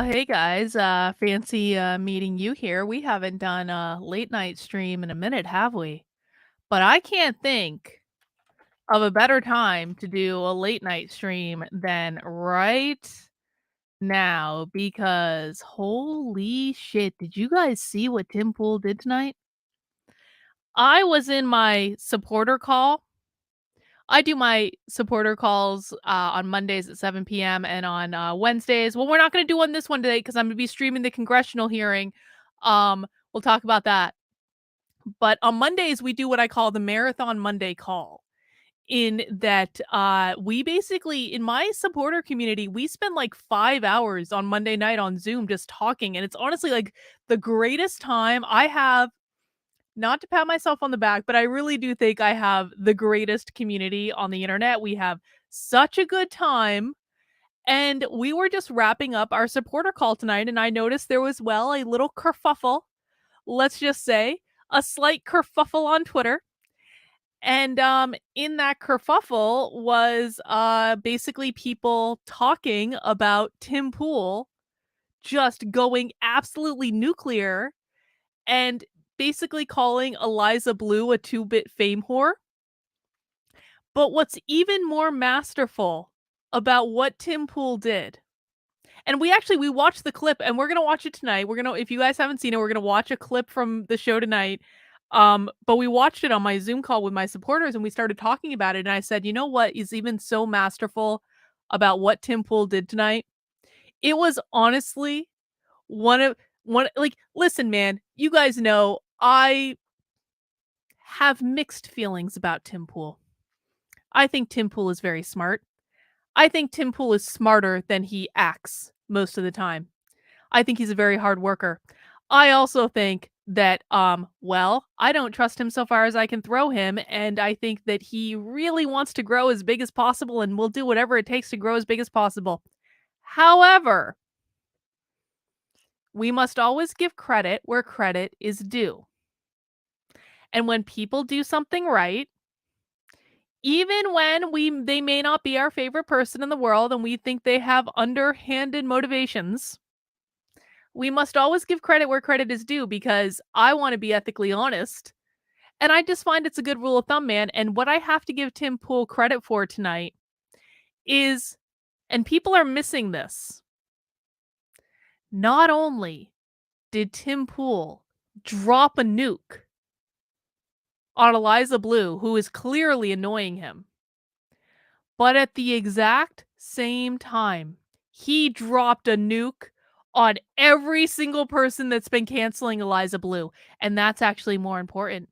Hey guys, fancy meeting you here. We haven't done a late night stream in a minute, have we? But I can't think of a better time to do a late night stream than right now because holy shit, did you guys see what Tim Pool did tonight? I was in my supporter call. I do my supporter calls on Mondays at 7 p.m. and on Wednesdays. Well, we're not going to do one this one today because I'm going to be streaming the congressional hearing. We'll talk about that. But on Mondays, we do what I call the Marathon Monday call. In that, we basically, in my supporter community, we spend like 5 hours on Monday night on Zoom just talking. And it's honestly like the greatest time I have. Not to pat myself on the back, but I really do think I have the greatest community on the internet. We have such a good time. And we were just wrapping up our supporter call tonight, and I noticed there was, well, a little kerfuffle. Let's just say a slight kerfuffle on Twitter. And in that kerfuffle was basically people talking about Tim Pool just going absolutely nuclear and basically calling Eliza Bleu a 2-bit fame whore. But what's even more masterful about what Tim Pool did, and we watched the clip and we're going to watch it tonight. If you guys haven't seen it, we're going to watch a clip from the show tonight. But we watched it on my Zoom call with my supporters and we started talking about it. And I said, you know what is even so masterful about what Tim Pool did tonight? It was honestly listen, man, you guys know I have mixed feelings about Tim Pool. I think Tim Pool is very smart. I think Tim Pool is smarter than he acts most of the time. I think he's a very hard worker. I also think that, I don't trust him so far as I can throw him, and I think that he really wants to grow as big as possible and will do whatever it takes to grow as big as possible. However, we must always give credit where credit is due. And when people do something right, even when they may not be our favorite person in the world and we think they have underhanded motivations, we must always give credit where credit is due because I want to be ethically honest. And I just find it's a good rule of thumb, man. And what I have to give Tim Pool credit for tonight is, and people are missing this, not only did Tim Pool drop a nuke on Eliza Bleu, who is clearly annoying him, but at the exact same time, he dropped a nuke on every single person that's been canceling Eliza Bleu. And that's actually more important.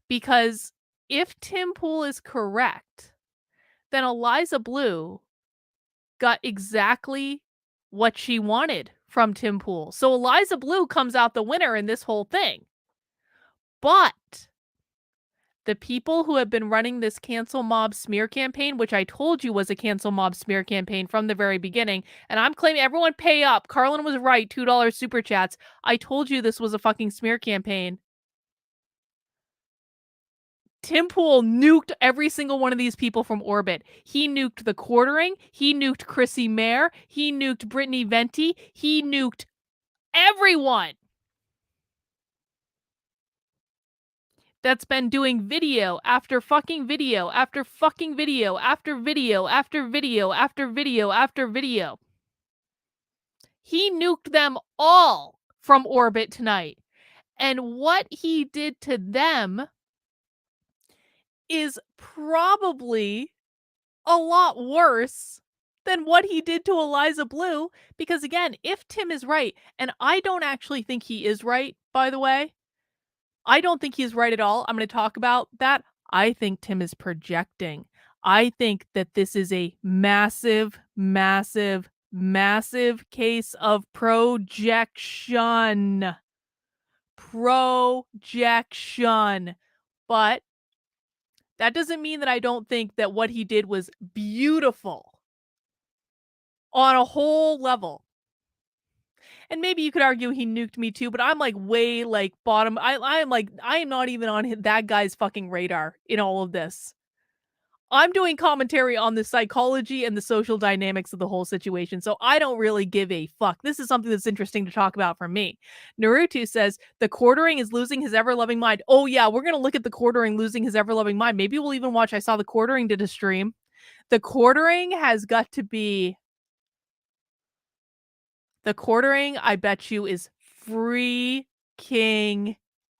Because if Tim Pool is correct, then Eliza Bleu got exactly what she wanted from Tim Pool. So Eliza Bleu comes out the winner in this whole thing. But the people who have been running this cancel mob smear campaign, which I told you was a cancel mob smear campaign from the very beginning, and I'm claiming everyone pay up. Carlin was right, $2 super chats. I told you this was a fucking smear campaign. Tim Pool nuked every single one of these people from orbit. He nuked the quartering. He nuked Chrissie Mayr. He nuked Brittney Venti. He nuked everyone that's been doing video after fucking video after fucking video after video after video after video after video. He nuked them all from orbit tonight. And what he did to them is probably a lot worse than what he did to Eliza Bleu. Because again, if Tim is right, and I don't actually think he is right, by the way, I don't think he's right at all. I'm going to talk about that. I think Tim is projecting. I think that this is a massive, massive, massive case of projection. Projection. But that doesn't mean that I don't think that what he did was beautiful on a whole level. And maybe you could argue he nuked me too, but I'm like way like bottom. I am not even on that guy's fucking radar in all of this. I'm doing commentary on the psychology and the social dynamics of the whole situation, so I don't really give a fuck. This is something that's interesting to talk about for me. Naruto says, the quartering is losing his ever-loving mind. Oh yeah, we're gonna look at the quartering losing his ever-loving mind. Maybe we'll even watch, I saw the quartering did a stream. The quartering has got to be... The quartering, I bet you, is freaking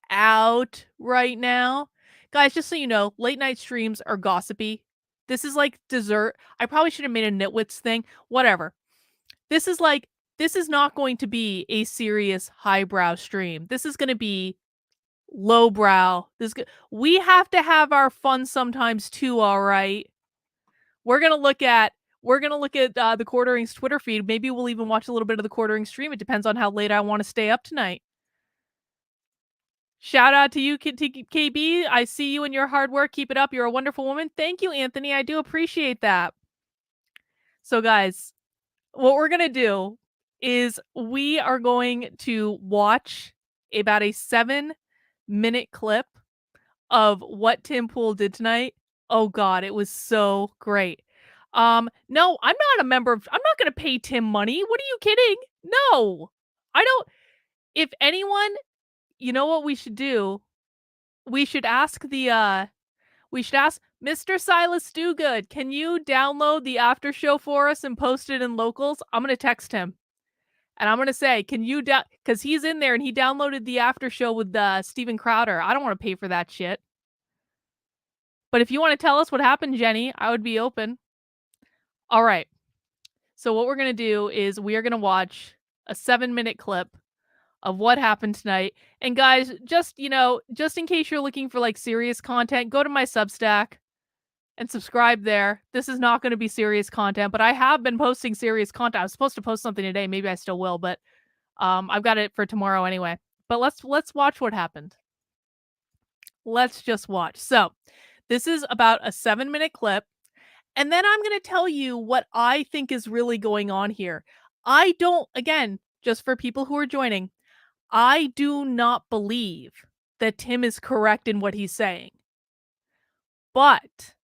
out right now. Guys, just so you know, late night streams are gossipy. This is like dessert. I probably should have made a Nitwits thing. Whatever. This is not going to be a serious highbrow stream. This is going to be lowbrow. We have to have our fun sometimes too, all right? We're going to look at the Quartering's Twitter feed. Maybe we'll even watch a little bit of the Quartering stream. It depends on how late I want to stay up tonight. Shout out to you, KB. I see you and your hard work. Keep it up. You're a wonderful woman. Thank you, Anthony. I do appreciate that. So, guys, what we're going to do is we are going to watch about a 7-minute clip of what Tim Pool did tonight. Oh, God, it was so great. No, I'm not a member of... I'm not going to pay Tim money. What are you kidding? No, I don't. If anyone... You know what we should do? We should ask Mr. Silas Dogood, can you download the after show for us and post it in locals? I'm going to text him. And I'm going to say, can you because he's in there and he downloaded the after show with Steven Crowder. I don't want to pay for that shit. But if you want to tell us what happened, Jenny, I would be open. All right. So what we're going to do is we are going to watch a 7-minute clip of what happened tonight. And guys, just in case you're looking for like serious content, go to my Substack and subscribe there. This is not going to be serious content, but I have been posting serious content. I was supposed to post something today. Maybe I still will, but I've got it for tomorrow anyway. But let's watch what happened. Let's just watch. So this is about a 7-minute clip. And then I'm going to tell you what I think is really going on here. Again, just for people who are joining, I do not believe that Tim is correct in what he's saying. But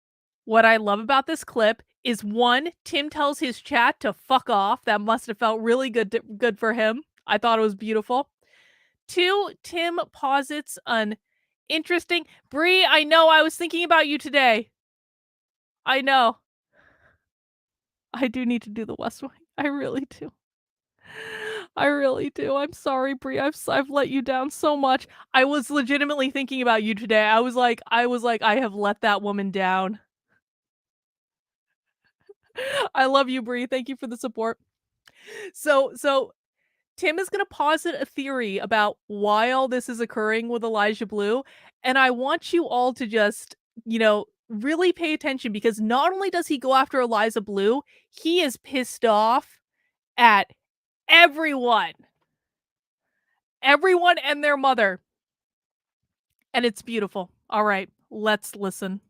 what I love about this clip is, one, Tim tells his chat to fuck off. That must have felt really good for him. I thought it was beautiful. Two, Tim posits an interesting... Bree, I know, I was thinking about you today. I know. I do need to do the West Wing. I really do. I really do. I'm sorry, Bree. I've let you down so much. I was legitimately thinking about you today. I was like, I have let that woman down. I love you, Bree. Thank you for the support. So Tim is going to posit a theory about why all this is occurring with Elijah Bleu, and I want you all to just, really pay attention, because not only does he go after Eliza Bleu, he is pissed off at everyone and their mother. And it's beautiful. All right, let's listen.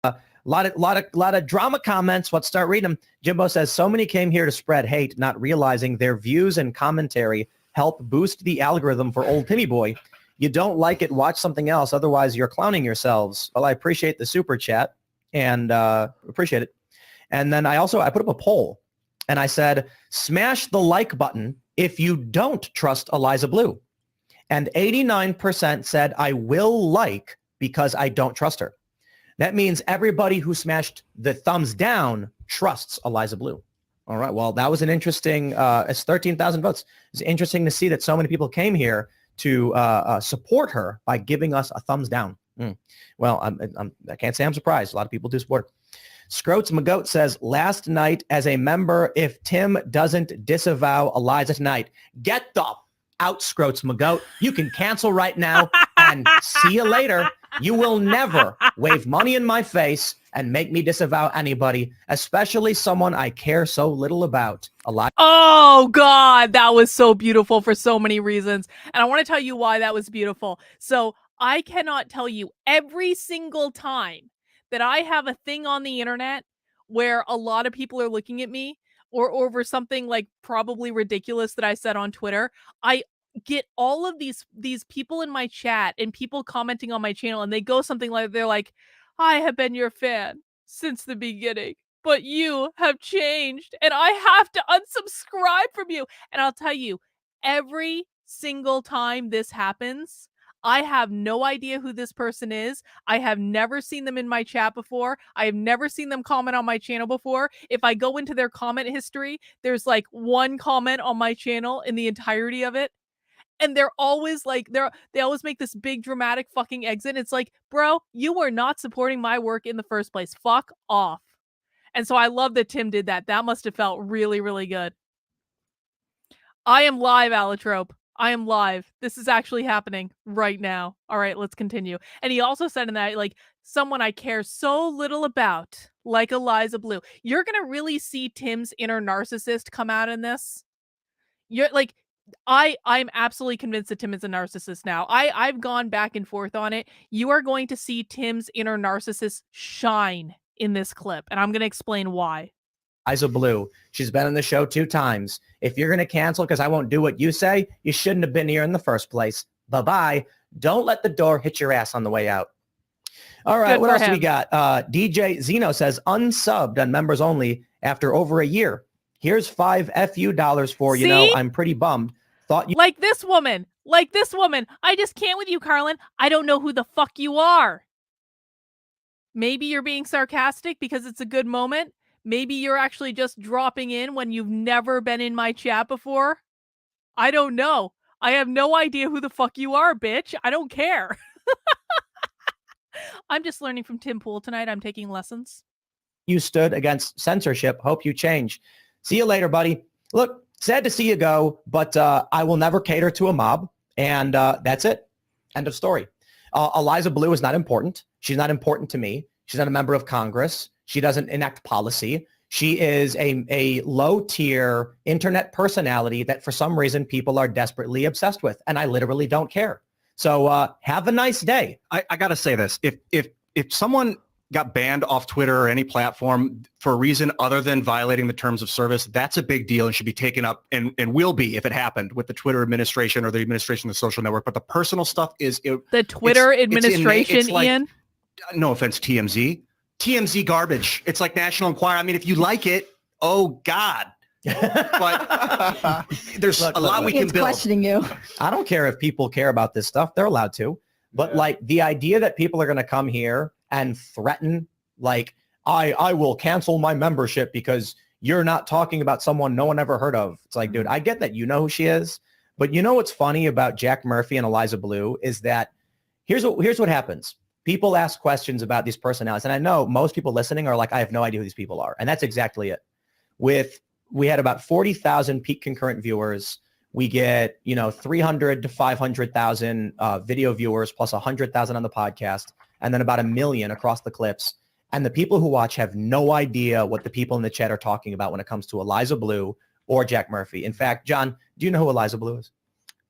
A lot of drama comments. Let's start reading them. Jimbo says, so many came here to spread hate, not realizing their views and commentary help boost the algorithm for old Timmy boy. You don't like it, watch something else. Otherwise, you're clowning yourselves. Well, I appreciate the super chat and appreciate it. And then I put up a poll and I said, smash the like button if you don't trust Eliza Bleu. And 89% said, I will like because I don't trust her. That means everybody who smashed the thumbs down trusts Eliza Bleu. All right. Well, that was an interesting, it's 13,000 votes. It's interesting to see that so many people came here to support her by giving us a thumbs down. Well, I can't say I'm surprised. A lot of people do support her. Scroats McGoat says, last night as a member, if Tim doesn't disavow Eliza tonight, get the out, Scroats McGoat. You can cancel right now and see you later. You will never wave money in my face and make me disavow anybody, especially someone I care so little about. Oh, God, that was so beautiful for so many reasons. And I want to tell you why that was beautiful. So I cannot tell you every single time that I have a thing on the internet where a lot of people are looking at me or over something like probably ridiculous that I said on Twitter, I get all of these people in my chat and people commenting on my channel, and they go something like, they're like, I have been your fan since the beginning, but you have changed and I have to unsubscribe from you. And I'll tell you, every single time this happens, I have no idea who this person is. I have never seen them in my chat before. I have never seen them comment on my channel before. If I go into their comment history, there's like one comment on my channel in the entirety of it. And they're always like, they always make this big dramatic fucking exit. It's like, bro, you were not supporting my work in the first place. Fuck off. And so I love that Tim did that. That must have felt really, really good. I am live, Allotrope. I am live. This is actually happening right now. All right, let's continue. And he also said in that, like, someone I care so little about, like Eliza Bleu. You're going to really see Tim's inner narcissist come out in this. You're like, I'm absolutely convinced that Tim is a narcissist now. I've gone back and forth on it. You are going to see Tim's inner narcissist shine in this clip, and I'm going to explain why. Eliza Bleu. She's been on the show 2 times. If you're going to cancel because I won't do what you say, you shouldn't have been here in the first place. Bye-bye. Don't let the door hit your ass on the way out. All right, what else do we got? DJ Zeno says, unsubbed on members only after over a year. Here's $5 FU for you. Know I'm pretty bummed. Thought you like this woman. I just can't with you, Carlin. I don't know who the fuck you are. Maybe you're being sarcastic because it's a good moment. Maybe you're actually just dropping in when you've never been in my chat before. I don't know. I have no idea who the fuck you are, bitch. I don't care. I'm just learning from Tim Pool tonight. I'm taking lessons. You stood against censorship. Hope you change. See you later, buddy. Look, sad to see you go, but I will never cater to a mob. And that's it. End of story. Eliza Bleu is not important. She's not important to me. She's not a member of Congress. She doesn't enact policy. She is a low-tier internet personality that for some reason people are desperately obsessed with. And I literally don't care. So have a nice day. I got to say this. If someone got banned off Twitter or any platform for a reason other than violating the terms of service, that's a big deal and should be taken up and will be if it happened with the Twitter administration or the administration of the social network. But the personal stuff is... the Twitter administration, it's like, Ian? No offense, TMZ. TMZ garbage. It's like National Enquirer. I mean, if you like it, oh, God. But there's a lot we can build. Questioning you. I don't care if people care about this stuff. They're allowed to. But like the idea that people are going to come here and threaten, like, I will cancel my membership because you're not talking about someone no one ever heard of. It's like, dude, I get that you know who she is. But you know what's funny about Jack Murphy and Eliza Bleu is that here's what happens. People ask questions about these personalities. And I know most people listening are like, I have no idea who these people are. And that's exactly it. We had about 40,000 peak concurrent viewers. We get, 300 to 500,000 video viewers plus 100,000 on the podcast, and then about 1 million across the clips. And the people who watch have no idea what the people in the chat are talking about when it comes to Eliza Bleu or Jack Murphy. In fact, John, do you know who Eliza Bleu is?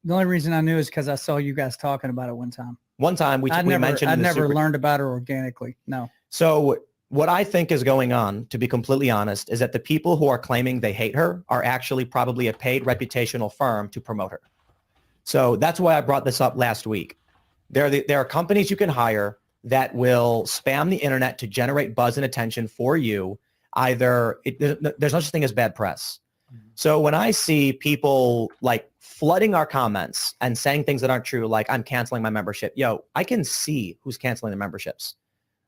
The only reason I knew is because I saw you guys talking about it one time. One time we mentioned. I never learned about her organically. No. So what I think is going on, to be completely honest, is that the people who are claiming they hate her are actually probably a paid reputational firm to promote her. So that's why I brought this up last week. There are companies you can hire that will spam the internet to generate buzz and attention for you. There's no such thing as bad press. So when I see people like flooding our comments and saying things that aren't true, like I'm canceling my membership, I can see who's canceling the memberships.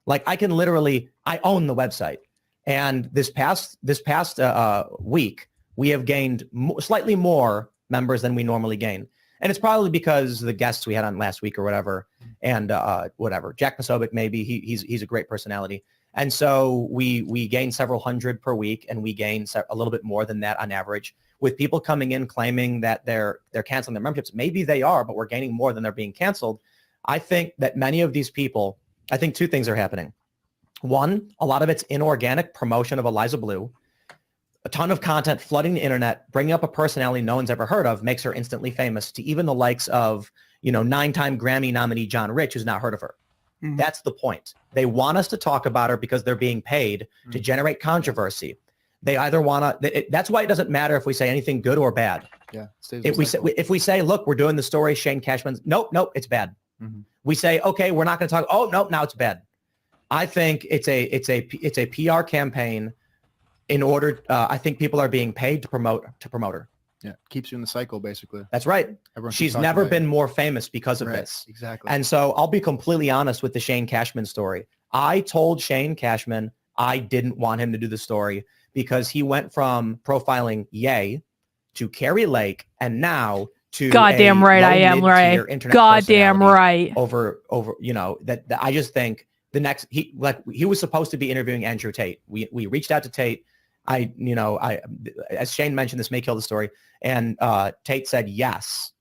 Like I can literally, I own the website. And this past week, we have gained slightly more members than we normally gain. And it's probably because the guests we had on last week or whatever, and whatever, Jack Posobiec, maybe he's a great personality. And so we gain several hundred per week, and we gain a little bit more than that on average. With people coming in claiming that they're canceling their memberships, maybe they are, but we're gaining more than they're being canceled. I think that many of these people, I think 2 things are happening. One, a lot of it's inorganic promotion of Eliza Bleu. A ton of content flooding the internet, bringing up a personality no one's ever heard of, makes her instantly famous to even the likes of, 9-time Grammy nominee John Rich, who's not heard of her. Mm-hmm. That's the point. They want us to talk about her because they're being paid to generate controversy. They either want to, that's why it doesn't matter if we say anything good or bad. Yeah. If we say, look, we're doing the story, Shane Cashman's, nope, it's bad. Mm-hmm. We say, okay, we're not going to talk. Oh, nope, now it's bad. I think it's a PR campaign in order. I think people are being paid to promote her. Yeah, keeps you in the cycle, basically. That's right. Everyone keeps She's talking never about been it. more famous because of Right, this. exactly. And so I'll be completely honest with the Shane Cashman story. I told Shane Cashman I didn't want him to do the story because he went from profiling Ye to Carrie Lake and now to Goddamn a right low I am, mid-tier Ray. internet Goddamn personality right. over you know that I just think the next he was supposed to be interviewing Andrew Tate. We reached out to Tate. I as Shane mentioned, this may kill the story, and Tate said yes.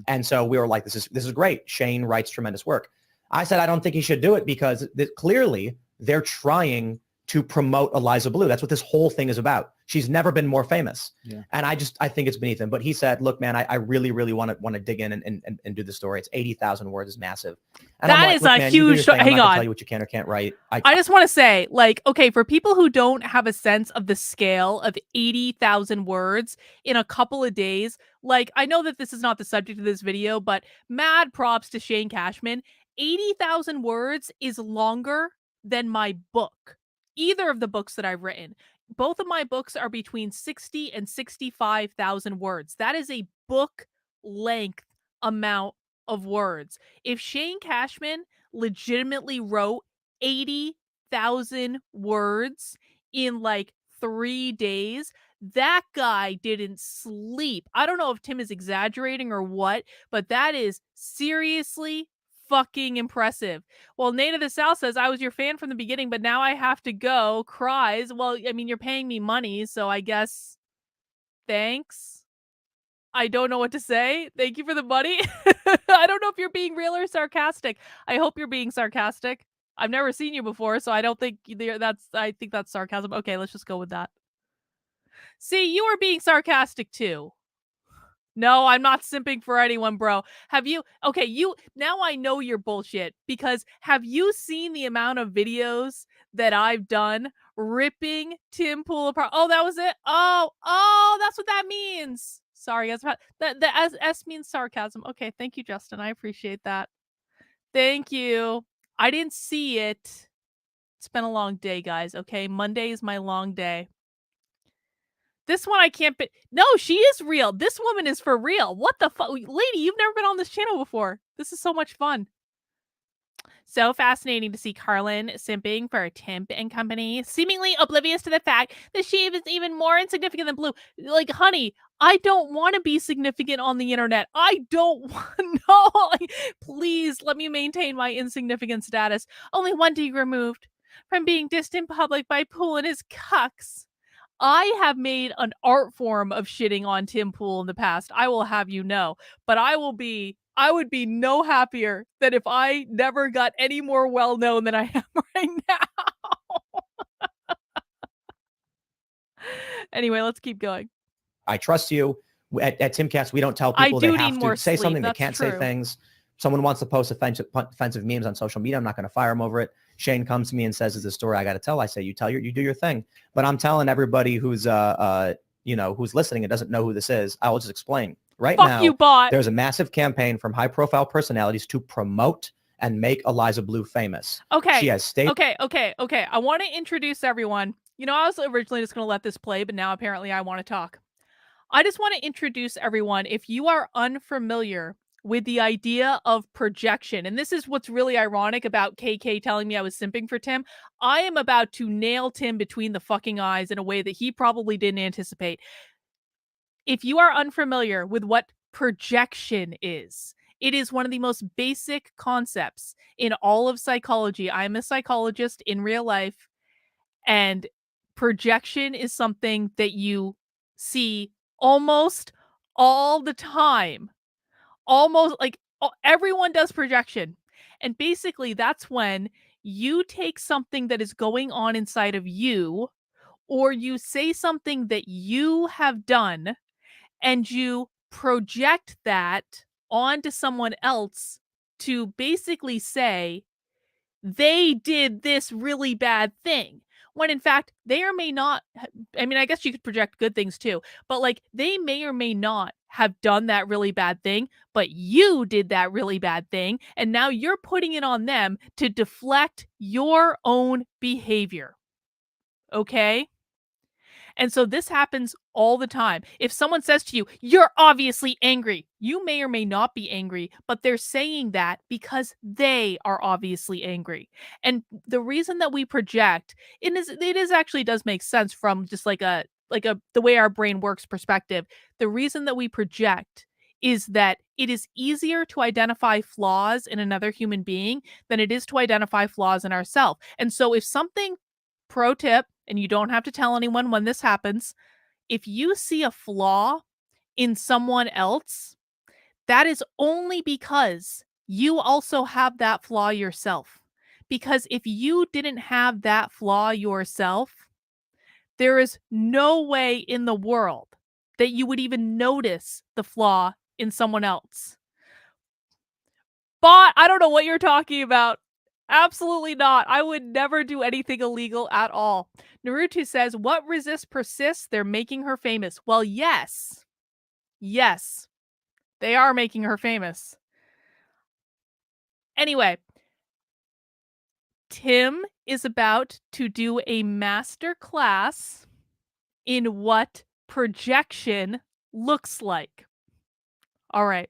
And so we were like, this is great. Shane writes tremendous work. I said, I don't think he should do it because clearly they're trying to promote Eliza Bleu. That's what this whole thing is about. She's never been more famous. Yeah. And I think it's beneath him. But he said, look, man, I really, really want to dig in and do the story. It's 80,000 words is massive. And That I'm like, is look, a man, you do your huge thing. I'm hang not gonna on. tell you what you can or can't write. I just want to say, like, okay, for people who don't have a sense of the scale of 80,000 words in a couple of days, like, I know that this is not the subject of this video, but mad props to Shane Cashman. 80,000 words is longer than my book. Either of the books that I've written. Both of my books are between 60 and 65,000 words. That is a book length amount of words. If Shane Cashman legitimately wrote 80,000 words in like 3 days, that guy didn't sleep. I don't know if Tim is exaggerating or what, but that is seriously fucking impressive. Well, Nate of the South says, I was your fan from the beginning, but now I have to go. Cries. Well, I mean, you're paying me money, so I guess thanks. I don't know what to say. Thank you for the money. I don't know if you're being real or sarcastic. I hope you're being sarcastic. I've never seen you before, so I don't think I think that's sarcasm. Okay, let's just go with that. See, you are being sarcastic too. No, I'm not simping for anyone, bro. Have you? Okay, now I know you're bullshit because have you seen the amount of videos that I've done ripping Tim Pool apart? Oh, that was it? Oh, that's what that means. Sorry, guys. The S means sarcasm. Okay, thank you, Justin. I appreciate that. Thank you. I didn't see it. It's been a long day, guys. Okay, Monday is my long day. This one I can't be. No, she is real. This woman is for real. What the fuck? Lady, you've never been on this channel before. This is so much fun. So fascinating to see Carlin simping for Tim and company, seemingly oblivious to the fact that she is even more insignificant than Blue. Like, honey, I don't want to be significant on the internet. I don't want no. Please let me maintain my insignificant status. Only 1 degree removed from being dissed in public by Poole and his cucks. I have made an art form of shitting on Tim Pool in the past. I will have you know, but I would be no happier than if I never got any more well known than I am right now. Anyway, let's keep going. I trust you. At Timcast, we don't tell people they have to say something. They can't say things. Someone wants to post offensive memes on social media. I'm not going to fire them over it. Shane comes to me and says, "Is this story I got to tell?" I say, "You do your thing." But I'm telling everybody who's who's listening and doesn't know who this is. I will just explain. Right Fuck now, you, bot. There's a massive campaign from high-profile personalities to promote and make Eliza Bleu famous. Okay. She has stayed. Okay. I want to introduce everyone. You know, I was originally just going to let this play, but now apparently I want to talk. I just want to introduce everyone. If you are unfamiliar with the idea of projection, and this is what's really ironic about KK telling me I was simping for Tim, I am about to nail Tim between the fucking eyes in a way that he probably didn't anticipate. If you are unfamiliar with what projection is, it is one of the most basic concepts in all of psychology. I'm a psychologist in real life, and projection is something that you see almost all the time. Almost like everyone does projection. And basically that's when you take something that is going on inside of you, or you say something that you have done, and you project that onto someone else to basically say they did this really bad thing. When in fact, they or may not, I mean, I guess you could project good things too, but like they may or may not have done that really bad thing, but you did that really bad thing, and now you're putting it on them to deflect your own behavior. Okay? And so this happens all the time. If someone says to you, you're obviously angry, you may or may not be angry, but they're saying that because they are obviously angry. And the reason that we project, it is actually does make sense from just like a the way our brain works perspective. The reason that we project is that it is easier to identify flaws in another human being than it is to identify flaws in ourselves. And so if something, pro tip, and you don't have to tell anyone when this happens, if you see a flaw in someone else, that is only because you also have that flaw yourself. Because if you didn't have that flaw yourself, there is no way in the world that you would even notice the flaw in someone else. But I don't know what you're talking about. Absolutely not. I would never do anything illegal at all. Naruto says, what resist persists? They're making her famous. Well, yes. Yes. They are making her famous. Anyway, Tim is about to do a master class in what projection looks like. All right.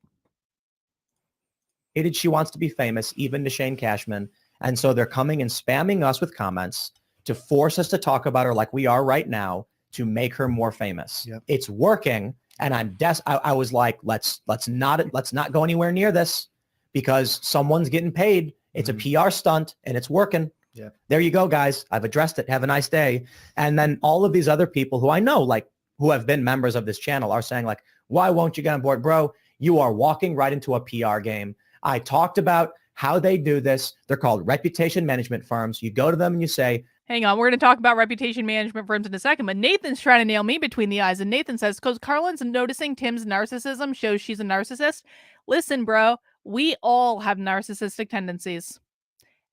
She wants to be famous, even to Shane Cashman. And so they're coming and spamming us with comments to force us to talk about her like we are right now to make her more famous. Yep. It's working. And I was like, let's not go anywhere near this because someone's getting paid. It's a PR stunt and it's working. Yeah. There you go, guys. I've addressed it. Have a nice day. And then all of these other people who I know, like who have been members of this channel are saying like, why won't you get on board? Bro, you are walking right into a PR game. I talked about how they do this. They're called reputation management firms. You go to them and you say, hang on, we're going to talk about reputation management firms in a second, but Nathan's trying to nail me between the eyes. And Nathan says, because Carlin's noticing Tim's narcissism shows she's a narcissist. Listen, bro, we all have narcissistic tendencies.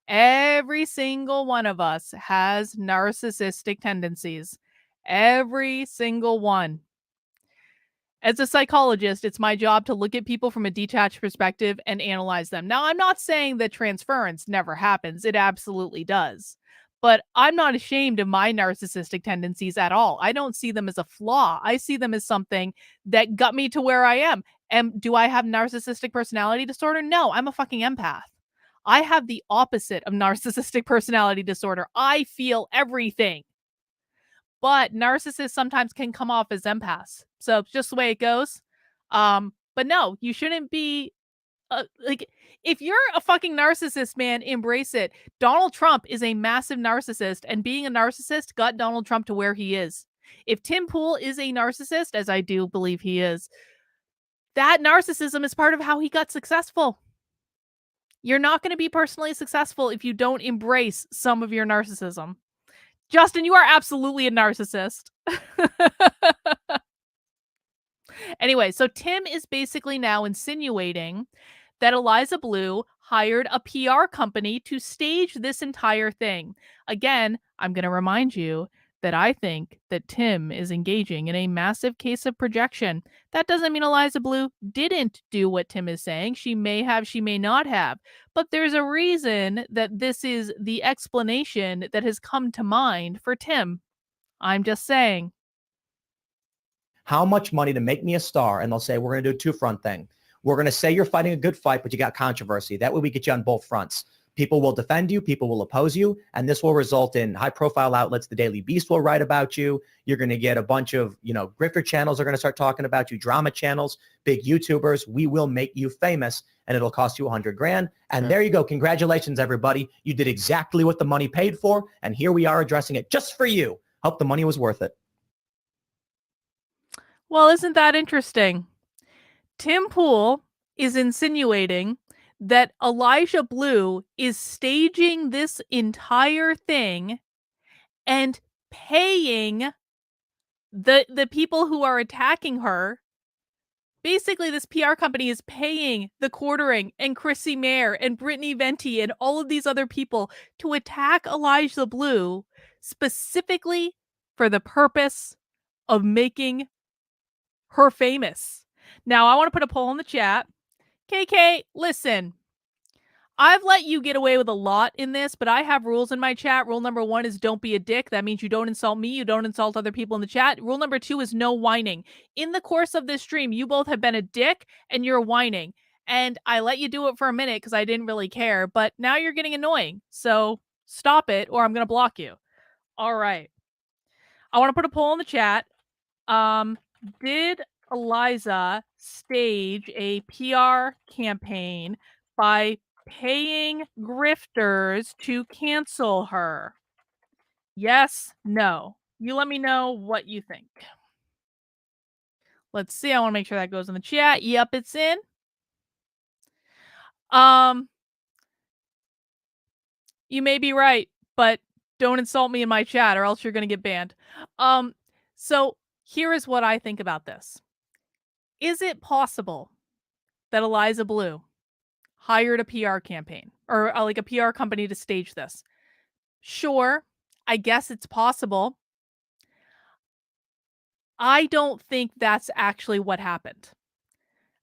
Every single one of us has narcissistic tendencies. Every single one. As a psychologist, it's my job to look at people from a detached perspective and analyze them. Now, I'm not saying that transference never happens. It absolutely does. But I'm not ashamed of my narcissistic tendencies at all. I don't see them as a flaw. I see them as something that got me to where I am. And do I have narcissistic personality disorder? No, I'm a fucking empath. I have the opposite of narcissistic personality disorder. I feel everything. But narcissists sometimes can come off as empaths. So it's just the way it goes. But no, you shouldn't be like, if you're a fucking narcissist, man, embrace it. Donald Trump is a massive narcissist, and being a narcissist got Donald Trump to where he is. If Tim Pool is a narcissist, as I do believe he is, that narcissism is part of how he got successful. You're not going to be personally successful if you don't embrace some of your narcissism. Justin, you are absolutely a narcissist. Anyway, so Tim is basically now insinuating that Eliza Bleu hired a PR company to stage this entire thing. Again, I'm going to remind you that I think that Tim is engaging in a massive case of projection. That doesn't mean Eliza Bleu didn't do what Tim is saying. She may have, she may not have. But there's a reason that this is the explanation that has come to mind for Tim. I'm just saying. how much money to make me a star? And they'll say, we're going to do a two-front thing. We're going to say you're fighting a good fight, but you got controversy. That way we get you on both fronts. People will defend you. People will oppose you. And this will result in high-profile outlets. The Daily Beast will write about you. You're going to get a bunch of, grifter channels are going to start talking about you, drama channels, big YouTubers. We will make you famous, and it'll cost you $100,000. And there you go. Congratulations, everybody. You did exactly what the money paid for, and here we are addressing it just for you. Hope the money was worth it. Well, isn't that interesting? Tim Pool is insinuating that Elijah Bleu is staging this entire thing and paying the people who are attacking her. Basically, this PR company is paying the Quartering and Chrissie Mayr and Brittney Venti and all of these other people to attack Elijah Bleu specifically for the purpose of making her famous. Now, I want to put a poll in the chat. KK, listen. I've let you get away with a lot in this, but I have rules in my chat. Rule number 1 is don't be a dick. That means you don't insult me. You don't insult other people in the chat. Rule number 2 is no whining. In the course of this stream, you both have been a dick and you're whining. And I let you do it for a minute because I didn't really care, but now you're getting annoying. So stop it or I'm going to block you. All right. I want to put a poll in the chat. Did Eliza stage a PR campaign by paying grifters to cancel her? Yes, no. You let me know what you think. Let's see. I want to make sure that goes in the chat. Yep, it's in. You may be right, but don't insult me in my chat or else you're going to get banned. So here is what I think about this. Is it possible that Eliza Bleu hired a PR campaign or like a PR company to stage this? Sure, I guess it's possible. I don't think that's actually what happened.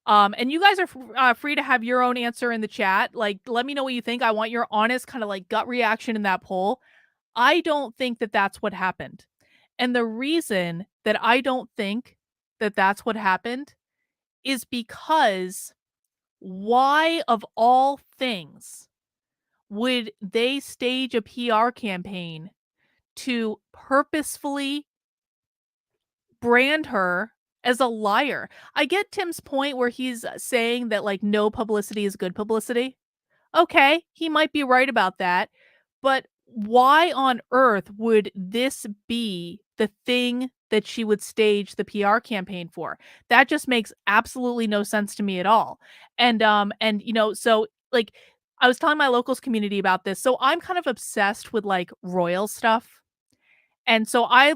And you guys are free to have your own answer in the chat. Like, let me know what you think. I want your honest kind of like gut reaction in that poll. I don't think that that's what happened. And the reason that I don't think that that's what happened is because why, of all things, would they stage a PR campaign to purposefully brand her as a liar? I get Tim's point where he's saying that like no publicity is good publicity. Okay, he might be right about that. But why on earth would this be the thing that she would stage the PR campaign for? That just makes absolutely no sense to me at all. And you know, so like I was telling my locals community about this. So I'm kind of obsessed with like royal stuff. And so I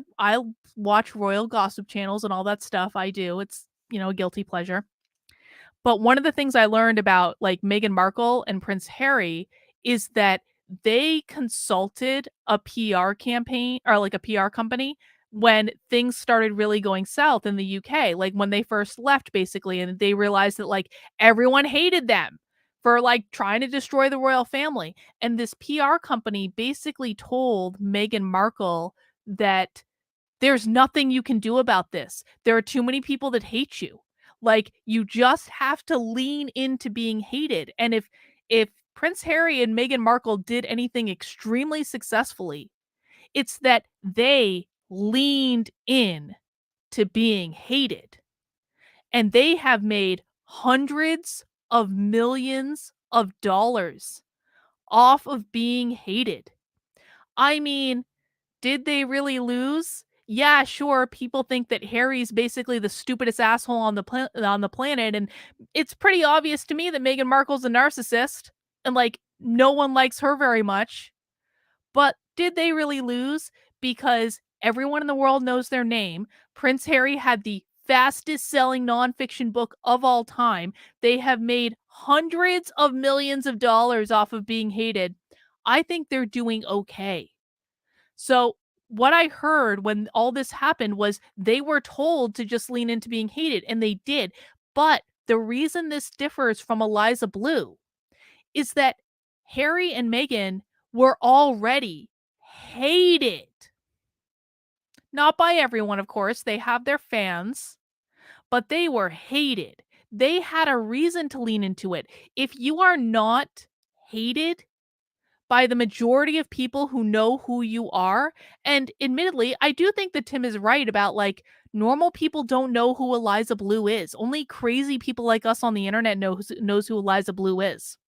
watch royal gossip channels and all that stuff. I do. It's, you know, a guilty pleasure. But one of the things I learned about like Meghan Markle and Prince Harry is that they consulted a PR campaign or like a PR company when things started really going south in the UK, like when they first left basically, and they realized that like everyone hated them for like trying to destroy the royal family. And this PR company basically told Meghan Markle that there's nothing you can do about this. There are too many people that hate you. Like, you just have to lean into being hated. And if Prince Harry and Meghan Markle did anything extremely successfully, it's that they leaned in to being hated. And they have made hundreds of millions of dollars off of being hated. I mean, did they really lose? Yeah, sure. People think that Harry's basically the stupidest asshole on the planet, and it's pretty obvious to me that Meghan Markle's a narcissist, and like no one likes her very much. But did they really lose? Because everyone in the world knows their name. Prince Harry had the fastest selling nonfiction book of all time. They have made hundreds of millions of dollars off of being hated. I think they're doing okay. So what I heard when all this happened was they were told to just lean into being hated, and they did. But the reason this differs from Eliza Bleu is that Harry and Meghan were already hated. Not by everyone, of course. They have their fans, but they were hated. They had a reason to lean into it. If you are not hated by the majority of people who know who you are. And admittedly, I do think that Tim is right about like normal people don't know who Eliza Bleu is. Only crazy people like us on the internet knows who Eliza Bleu is.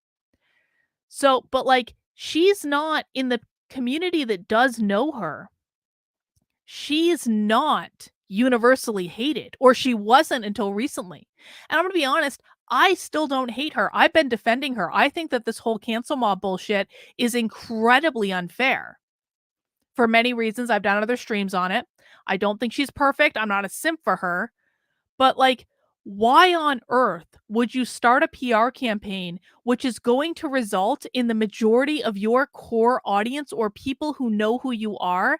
So, but like she's not in the community that does know her. She's not universally hated, or she wasn't until recently. And I'm going to be honest, I still don't hate her. I've been defending her. I think that this whole cancel mob bullshit is incredibly unfair. For many reasons, I've done other streams on it. I don't think she's perfect. I'm not a simp for her. But like, why on earth would you start a PR campaign which is going to result in the majority of your core audience or people who know who you are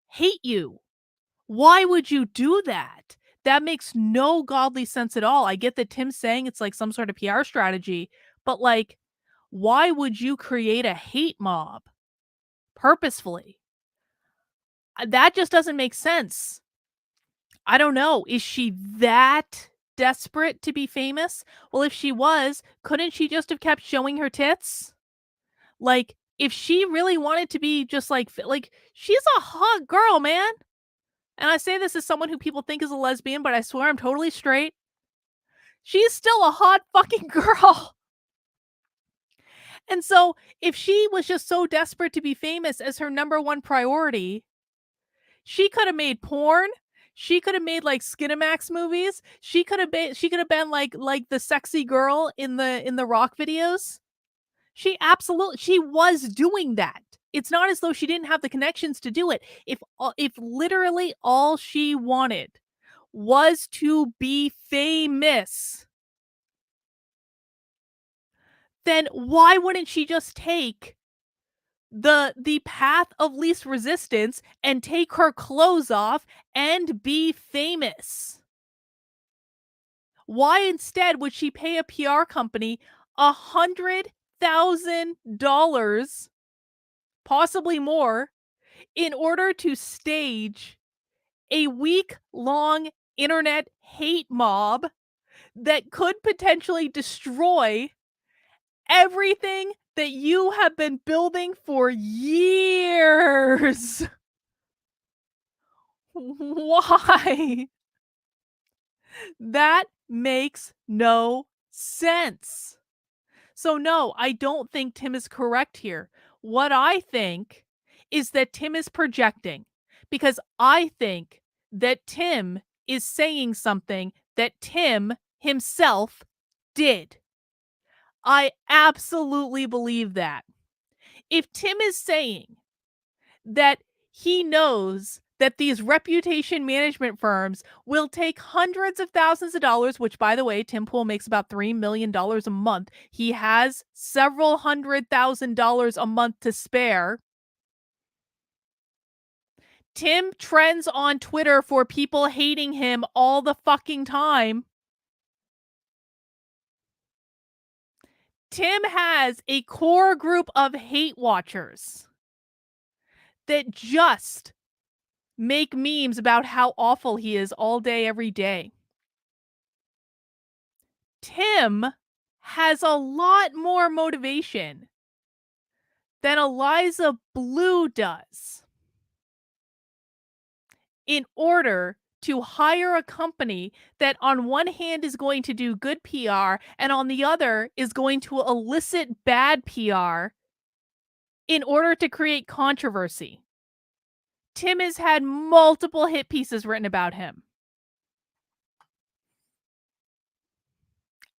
hate you? Why would you do that? That makes no godly sense at all. I get that Tim's saying it's like some sort of PR strategy, but like, why would you create a hate mob purposefully? That just doesn't make sense. I don't know. Is she that desperate to be famous? Well, if she was, couldn't she just have kept showing her tits? Like, if she really wanted to be just like she's a hot girl, man. And I say this as someone who people think is a lesbian, but I swear I'm totally straight. She's still a hot fucking girl. And so if she was just so desperate to be famous as her number one priority, she could have made porn. She could have made like Skinamax movies. She could have been like the sexy girl in the rock videos. She was doing that. It's not as though she didn't have the connections to do it. If literally all she wanted was to be famous, then why wouldn't she just take the path of least resistance and take her clothes off and be famous? Why instead would she pay a PR company $100,000, possibly more, in order to stage a week-long internet hate mob that could potentially destroy everything that you have been building for years? Why? That makes no sense. So no, I don't think Tim is correct here. What I think is that Tim is projecting, because I think that Tim is saying something that Tim himself did. I absolutely believe that. If Tim is saying that he knows that these reputation management firms will take hundreds of thousands of dollars, which, by the way, Tim Pool makes about $3 million a month. He has several $100,000 a month to spare. Tim trends on Twitter for people hating him all the fucking time. Tim has a core group of hate watchers that just make memes about how awful he is all day, every day. Tim has a lot more motivation than Eliza Bleu does in order to hire a company that on one hand is going to do good PR and on the other is going to elicit bad PR in order to create controversy. Tim has had multiple hit pieces written about him.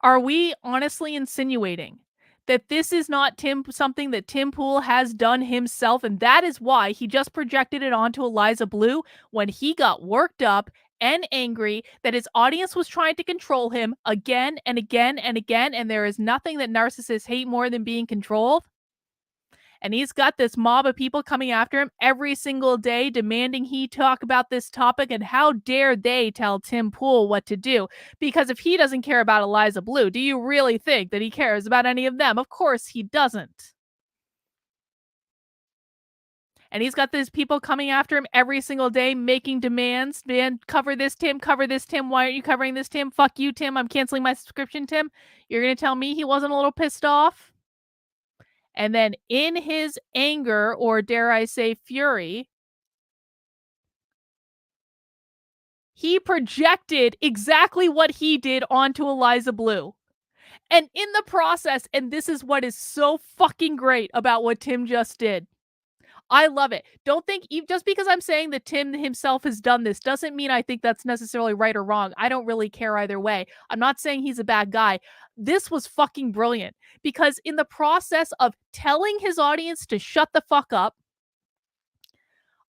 Are we honestly insinuating that this is not something that Tim Pool has done himself, and that is why he just projected it onto Eliza Bleu when he got worked up and angry that his audience was trying to control him again and again and again, and there is nothing that narcissists hate more than being controlled? And he's got this mob of people coming after him every single day, demanding he talk about this topic, and how dare they tell Tim Pool what to do? Because if he doesn't care about Eliza Bleu, do you really think that he cares about any of them? Of course he doesn't. And he's got these people coming after him every single day, making demands. Man, cover this, Tim. Cover this, Tim. Why aren't you covering this, Tim? Fuck you, Tim. I'm canceling my subscription, Tim. You're going to tell me he wasn't a little pissed off? And then in his anger, or dare I say fury, he projected exactly what he did onto Eliza Bleu. And in the process, and this is what is so fucking great about what Tim just did, I love it. Don't think, just because I'm saying that Tim himself has done this doesn't mean I think that's necessarily right or wrong. I don't really care either way. I'm not saying he's a bad guy. This was fucking brilliant, because in the process of telling his audience to shut the fuck up,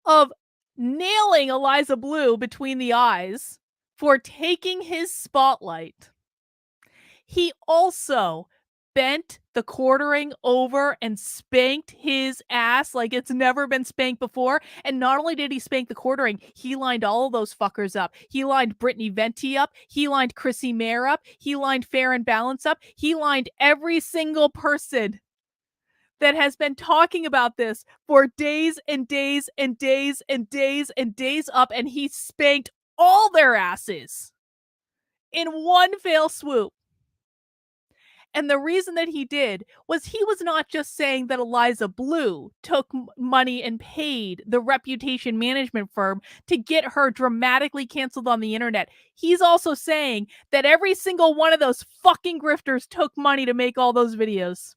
of nailing Eliza Bleu between the eyes for taking his spotlight, he also bent the quartering over and spanked his ass like it's never been spanked before. And not only did he spank the quartering, he lined all of those fuckers up. He lined Brittney Venti up. He lined Chrissie Mayr up. He lined Fair and Balance up. He lined every single person that has been talking about this for days and days and days and days and days up, and he spanked all their asses in one fell swoop. And the reason that he did was he was not just saying that Eliza Bleu took money and paid the reputation management firm to get her dramatically canceled on the internet. He's also saying that every single one of those fucking grifters took money to make all those videos.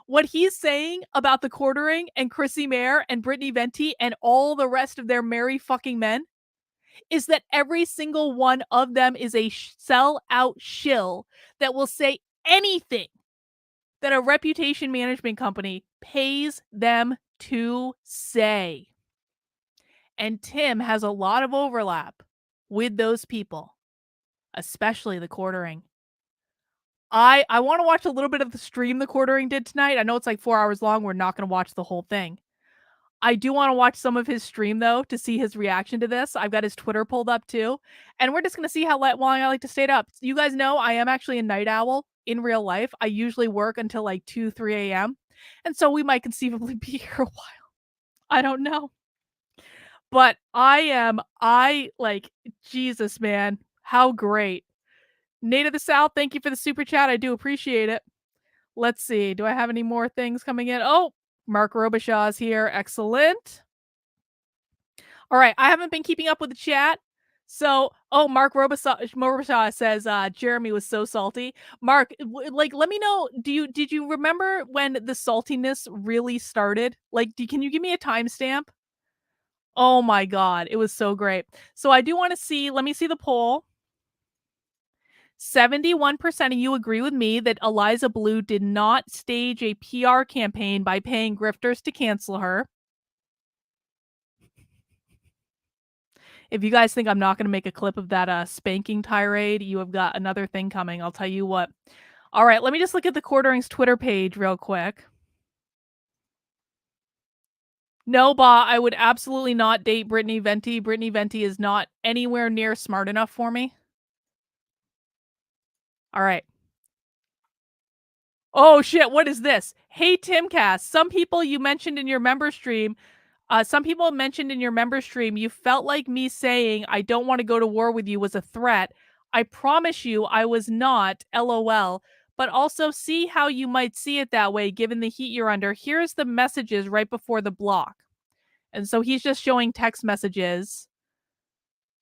What he's saying about the quartering and Chrissie Mayr and Brittney Venti and all the rest of their merry fucking men is that every single one of them is a sell-out shill that will say anything that a reputation management company pays them to say. And Tim has a lot of overlap with those people, especially the quartering. I want to watch a little bit of the stream the quartering did tonight. I know it's like 4 hours long. We're not going to watch the whole thing. I do want to watch some of his stream, though, to see his reaction to this. I've got his Twitter pulled up, too. And we're just going to see how long I like to stay up. You guys know I am actually a night owl in real life. I usually work until like 2, 3 a.m. And so we might conceivably be here a while. I don't know. But Jesus, man. How great. Nate of the South, thank you for the super chat. I do appreciate it. Let's see. Do I have any more things coming in? Oh, Mark Robishaw's here. Excellent. All right. I haven't been keeping up with the chat. So, Mark Robishaw says Jeremy was so salty. Mark, let me know. Did you remember when the saltiness really started? Can you give me a timestamp? Oh my God, it was so great. So I do want to see. Let me see the poll. 71% of you agree with me that Eliza Bleu did not stage a PR campaign by paying grifters to cancel her. If you guys think I'm not going to make a clip of that spanking tirade, you have got another thing coming. I'll tell you what. All right, let me just look at the Quartering's Twitter page real quick. No, I would absolutely not date Brittney Venti. Brittney Venti is not anywhere near smart enough for me. All right. Oh, shit. What is this? Hey, Timcast. Some people mentioned in your member stream, you felt like me saying, I don't want to go to war with you was a threat. I promise you I was not, LOL. But also see how you might see it that way given the heat you're under. Here's the messages right before the block. And so he's just showing text messages.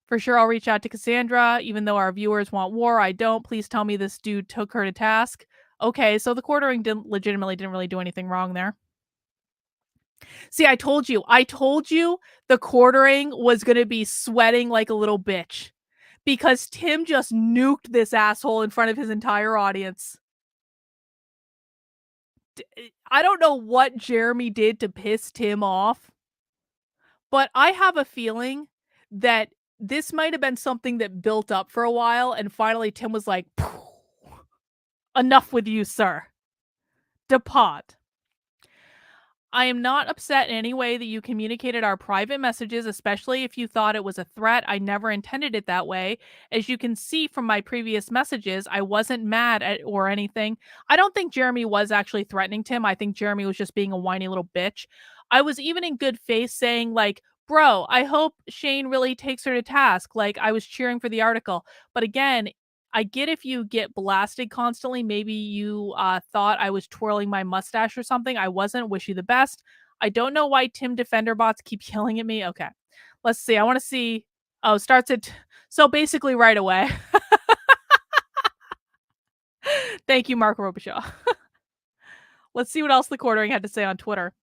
For sure, I'll reach out to Cassandra, even though our viewers want war. I don't. Please tell me this dude took her to task. Okay, so the quartering didn't really do anything wrong there. See, I told you the quartering was going to be sweating like a little bitch because Tim just nuked this asshole in front of his entire audience. I don't know what Jeremy did to piss Tim off, but I have a feeling that this might have been something that built up for a while, and finally Tim was like, enough with you, sir. Depart. I am not upset in any way that you communicated our private messages, especially if you thought it was a threat. I never intended it that way. As you can see from my previous messages, I wasn't mad at or anything. I don't think Jeremy was actually threatening Tim. I think Jeremy was just being a whiny little bitch. I was even in good faith saying, like, bro, I hope Shane really takes her to task. Like, I was cheering for the article. But again, I get if you get blasted constantly. Maybe you thought I was twirling my mustache or something. I wasn't. Wish you the best. I don't know why Tim Defender bots keep yelling at me. Okay, let's see. I want to see. Oh, starts at... So basically right away. Thank you, Mark Robishaw. Let's see what else the quartering had to say on Twitter.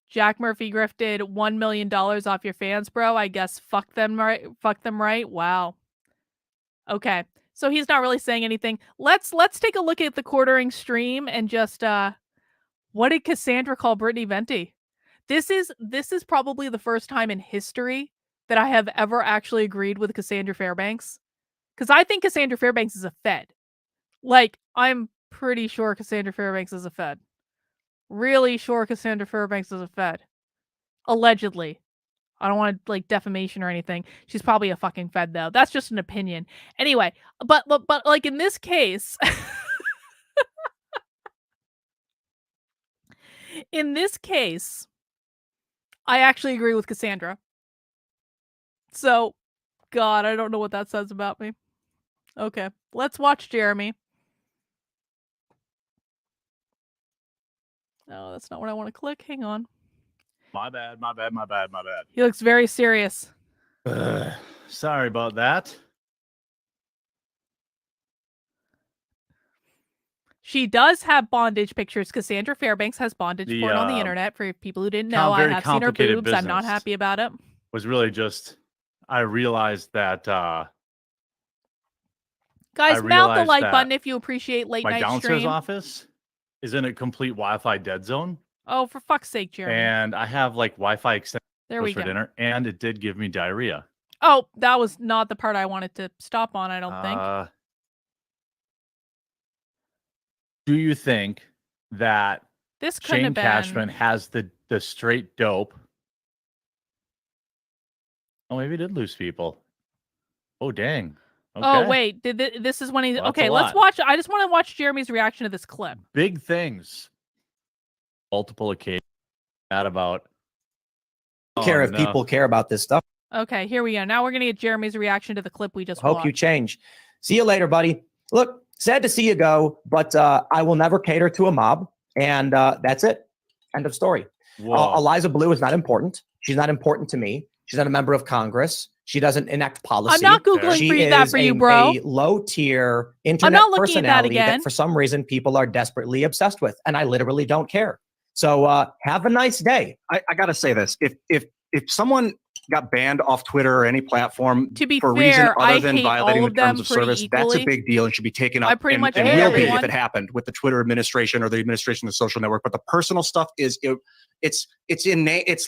Jack Murphy grifted $1 million off your fans, bro. I guess fuck them right. Wow. Okay. So he's not really saying anything. Let's take a look at the quartering stream and just what did Cassandra call Brittney Venti? This is probably the first time in history that I have ever actually agreed with Cassandra Fairbanks. Because I think Cassandra Fairbanks is a Fed. Like, I'm pretty sure Cassandra Fairbanks is a Fed. Really sure Cassandra Fairbanks is a Fed. Allegedly. I don't want like defamation or anything. She's probably a fucking Fed though. That's just an opinion. Anyway, but like in this case, in this case, I actually agree with Cassandra. So, God, I don't know what that says about me. Okay, let's watch Jeremy. No, that's not what I want to click. Hang on. My bad. He looks very serious. Sorry about that. She does have bondage pictures. Cassandra Fairbanks has bondage porn on the internet. For people who didn't know, I have seen her boobs. I'm not happy about it. Was really just, I realized that guys, mount the like button if you appreciate late my night downstairs stream. office is in a complete Wi-Fi dead zone. Oh, for fuck's sake, Jeremy. And I have like Wi-Fi extenders for go. dinner, and it did give me diarrhea. Oh, that was not the part I wanted to stop on, I don't think. Do you think that This couldn't Shane have been... Cashman has the straight dope? Oh, maybe he did lose people. Oh, dang. Okay. Oh, wait. This is when he... Well, okay, let's watch... I just want to watch Jeremy's reaction to this clip. Big things. Multiple occasions. Mad about... Care if people care about this stuff. Okay, here we go. Now we're going to get Jeremy's reaction to the clip we just Hope watched. you change. See you later, buddy. Look, sad to see you go, but I will never cater to a mob. And that's it. End of story. Eliza Bleu is not important. She's not important to me. She's not a member of Congress. She doesn't enact policy. I'm not Googling that for you, bro. A low-tier internet personality that for some reason people are desperately obsessed with. And I literally don't care. So have a nice day. I got to say this. If someone got banned off Twitter or any platform for a reason other than violating the terms of service, that's a big deal and should be taken up. And will be if it happened with the Twitter administration or the administration of the social network. But the personal stuff is it's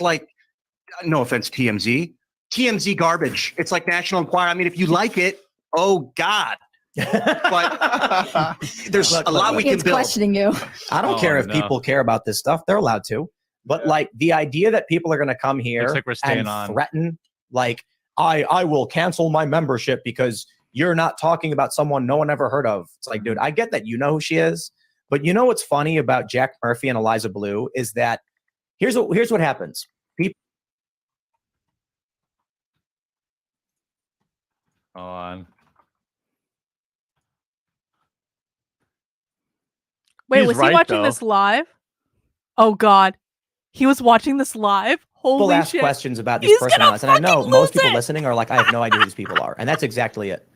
like, no offense, TMZ garbage. It's like National Enquirer. I mean, if you like it, oh God. But there's a lot we can build. It's questioning you. I don't care if people care about this stuff. They're allowed to. But like the idea that people are going to come here and threaten, like, I will cancel my membership because you're not talking about someone no one ever heard of. It's like, dude, I get that you know who she is. But you know what's funny about Jack Murphy and Eliza Bleu is that here's what happens. People on. Wait, was he watching this live? Oh God. He was watching this live? Holy shit. People ask questions about these personalities. And I know most people listening are like, I have no idea who these people are. And that's exactly it.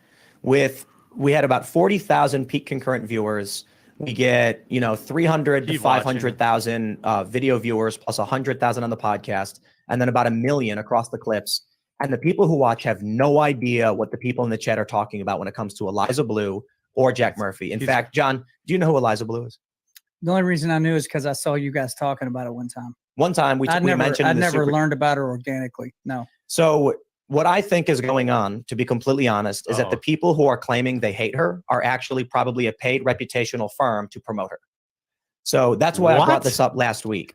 We had about 40,000 peak concurrent viewers. We get, 300 to 500,000 video viewers plus 100,000 on the podcast. And then about 1 million across the clips. And the people who watch have no idea what the people in the chat are talking about when it comes to Eliza Bleu or Jack Murphy. In fact, John, do you know who Eliza Bleu is? The only reason I knew is because I saw you guys talking about it one time. One time we mentioned I never learned about her organically. No. So what I think is going on, to be completely honest, is that the people who are claiming they hate her are actually probably a paid reputational firm to promote her. So that's why I brought this up last week.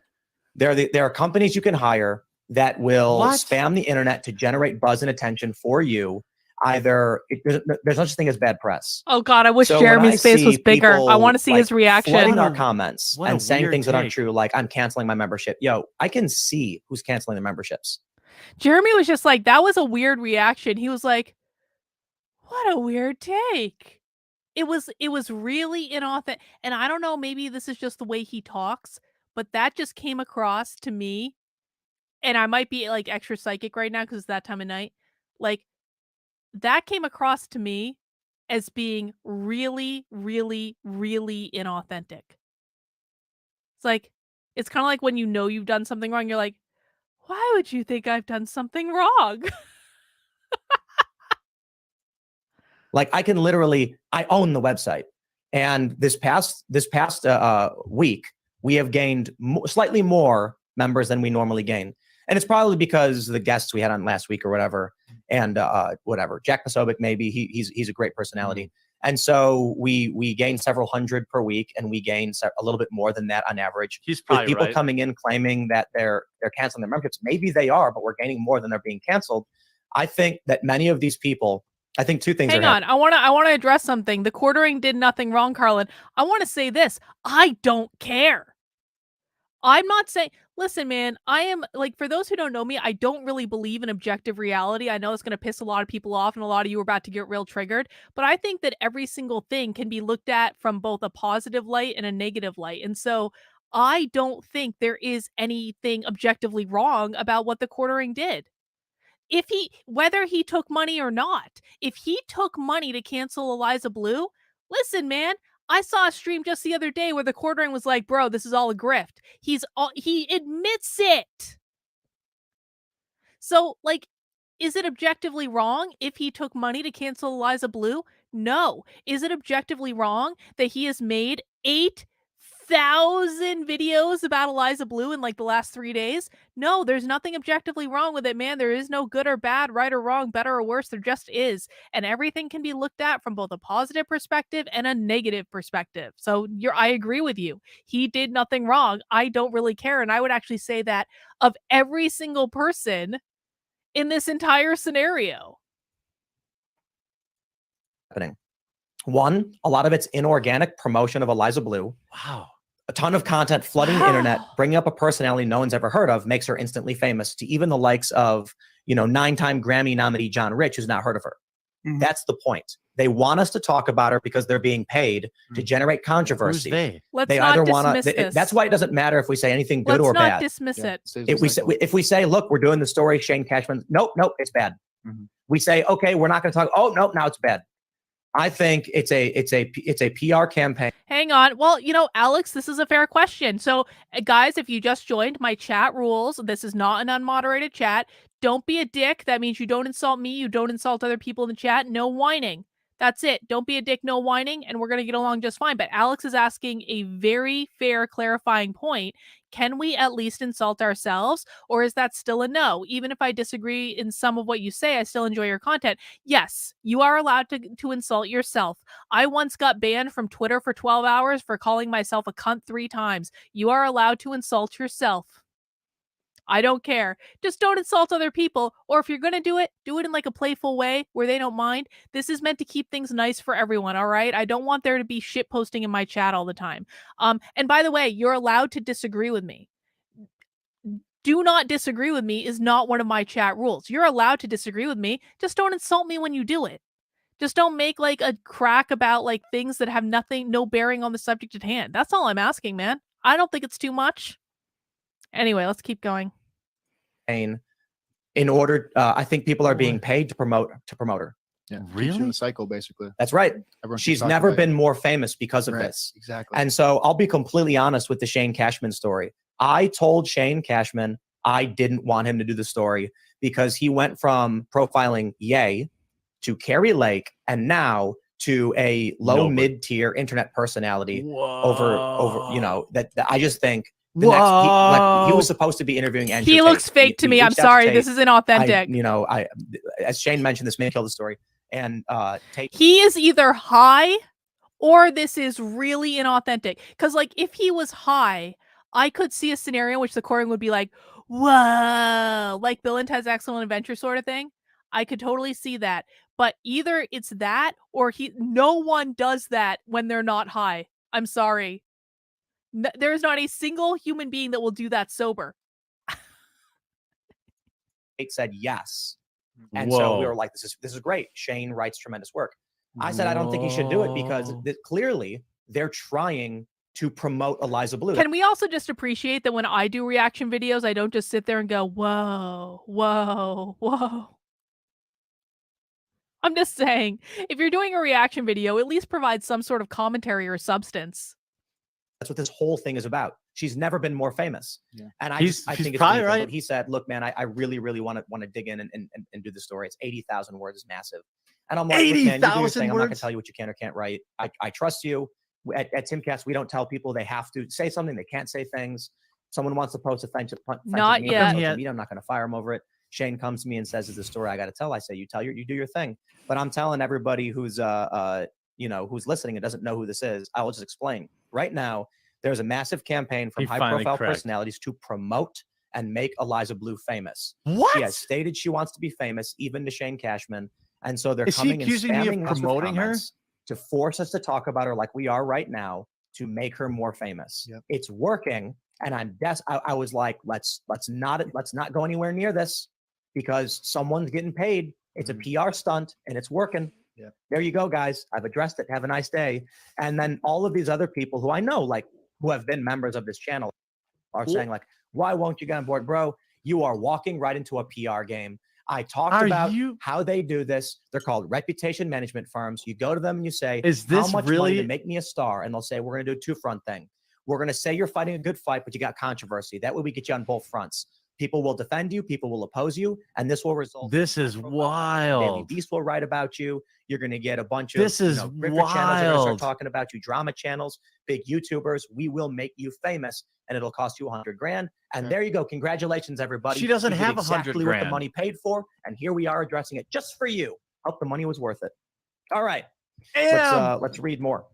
There are companies you can hire that will spam the internet to generate buzz and attention for you. There's no such thing as bad press. Oh God, I wish Jeremy's face was bigger. I want to see his reaction. Flooding our comments and saying things that aren't true, like I'm canceling my membership. Yo, I can see who's canceling their memberships. Jeremy was just like, that was a weird reaction. He was like, what a weird take. It was really inauthentic. And I don't know, maybe this is just the way he talks, but that just came across to me. And I might be like extra psychic right now because it's that time of night. Like, that came across to me as being really, really, really inauthentic. It's like, it's kind of like when you know you've done something wrong, you're like, why would you think I've done something wrong? Like I own the website. And this past week, we have gained slightly more members than we normally gain. And it's probably because the guests we had on last week or whatever, and whatever, Jack Posobiec, maybe he's a great personality. And so we gain several hundred per week, and we gain a little bit more than that on average. He's With probably people right. coming in claiming that they're canceling their memberships. Maybe they are, but we're gaining more than they're being canceled. I think that many of these people, I think two things Hang are on, I want to address something. The quartering did nothing wrong, Carlin. I want to say this. I don't care. I'm not saying, listen, man, I am, like, for those who don't know me, I don't really believe in objective reality. I know it's going to piss a lot of people off, and a lot of you are about to get real triggered, but I think that every single thing can be looked at from both a positive light and a negative light. And so I don't think there is anything objectively wrong about what the quartering did. If whether he took money or not, if he took money to cancel Eliza Bleu, listen, man, I saw a stream just the other day where the quartering was like, bro, this is all a grift. He admits it. So, like, is it objectively wrong if he took money to cancel Eliza Bleu? No. Is it objectively wrong that he has made 8,000 videos about Eliza Bleu in like the last 3 days? No, there's nothing objectively wrong with it, man. There is no good or bad, right or wrong, better or worse. There just is. And everything can be looked at from both a positive perspective and a negative perspective. So I agree with you. He did nothing wrong. I don't really care. And I would actually say that of every single person in this entire scenario. happening. One, a lot of it's inorganic promotion of Eliza Bleu. Wow. A ton of content flooding the internet, bringing up a personality no one's ever heard of, makes her instantly famous to even the likes of, 9-time Grammy nominee John Rich, who's not heard of her. That's the point. They want us to talk about her because they're being paid to generate controversy. Who's they? Let's They not either dismiss want to. this. That's why it doesn't matter if we say anything good Let's or not bad. dismiss it. If we say, look, we're doing the story, Shane Cashman. Nope, it's bad. We say, okay, we're not going to talk. Oh, no, now it's bad. I think it's a PR campaign. Hang on. Well, Alex, this is a fair question. So, guys, if you just joined, my chat rules. This is not an unmoderated chat. Don't be a dick. That means you don't insult me. You don't insult other people in the chat. No whining. That's it. Don't be a dick, no whining, and we're going to get along just fine. But Alex is asking a very fair, clarifying point. Can we at least insult ourselves, or is that still a no? Even if I disagree in some of what you say, I still enjoy your content. Yes, you are allowed to insult yourself. I once got banned from Twitter for 12 hours for calling myself a cunt 3 times. You are allowed to insult yourself. I don't care. Just don't insult other people. Or if you're going to do it in like a playful way where they don't mind. This is meant to keep things nice for everyone, all right? I don't want there to be shit posting in my chat all the time. And by the way, you're allowed to disagree with me. Do not disagree with me is not one of my chat rules. You're allowed to disagree with me. Just don't insult me when you do it. Just don't make like a crack about like things that have no bearing on the subject at hand. That's all I'm asking, man. I don't think it's too much. Anyway, let's keep going. In order, I think people are being paid to promote her. Yeah, Really? in the cycle, basically. That's right. Everyone She's keeps talking never about been it. more famous because of Right, this. Exactly. And so I'll be completely honest with the Shane Cashman story. I told Shane Cashman I didn't want him to do the story because he went from profiling Ye to Carrie Lake and now to a low mid-tier internet personality. Over that I just think the next he was supposed to be interviewing Andrew He Tate. looks fake to me. I'm reached out sorry. Tate. This is inauthentic. As Shane mentioned, this may kill the story. And Tate, he is either high or this is really inauthentic. Because, like, if he was high, I could see a scenario in which the quartering would be like, whoa, like Bill and Ted's Excellent Adventure sort of thing. I could totally see that. But either it's that or no one does that when they're not high. I'm sorry. There is not a single human being that will do that sober. Tate said yes. And so we were like, this is great. Shane writes tremendous work. I said, I don't think he should do it because clearly they're trying to promote Eliza Bleu. Can we also just appreciate that when I do reaction videos, I don't just sit there and go, whoa, whoa, whoa. I'm just saying, if you're doing a reaction video, at least provide some sort of commentary or substance. That's what this whole thing is about. She's never been more famous. Yeah. And I think it's probably right. right. He said, look, man, I really, really want to dig in and do the story. It's 80,000 words is massive. And I'm like, 80,000 words? I'm not going to tell you what you can or can't write. I trust you. At Timcast, we don't tell people they have to say something. They can't say things. Someone wants to post offensive Not me yet. on social media. I'm not going to fire him over it. Shane comes to me and says, "Is the story I got to tell?" I say, "You tell you do your thing." But I'm telling everybody who's who's listening and doesn't know who this is. I will just explain. Right now, there's a massive campaign from high-profile personalities to promote and make Eliza Bleu famous. What? She has stated she wants to be famous, even to Shane Cashman, and so they're Is she coming and accusing me of spamming us with promoting her? comments to force us to talk about her like we are right now to make her more famous. Yep. It's working, and I was like, let's not go anywhere near this because someone's getting paid. It's a PR stunt, and it's working. Yep. There you go, guys. I've addressed it. Have a nice day. And then all of these other people who I know, like who have been members of this channel, are saying like, "Why won't you get on board, bro? You are walking right into a PR game." I talked about how they do this. They're called reputation management firms. You go to them and you say, "Is this how much really money to make me a star?" And they'll say, "We're going to do a two-front thing. We're going to say you're fighting a good fight, but you got controversy. That way we get you on both fronts. People will defend you, people will oppose you, and this will result." This is Daily wild. Beast will write about you. You're going to get a bunch of This is grifter channels are going to start wild. talking about you, drama channels, big YouTubers. We will make you famous, and it'll cost you $100,000. And there you go. Congratulations, everybody. She doesn't You did have exactly what the $100,000. money paid for, and here we are addressing it just for you. Hope the money was worth it. All right, let's read more.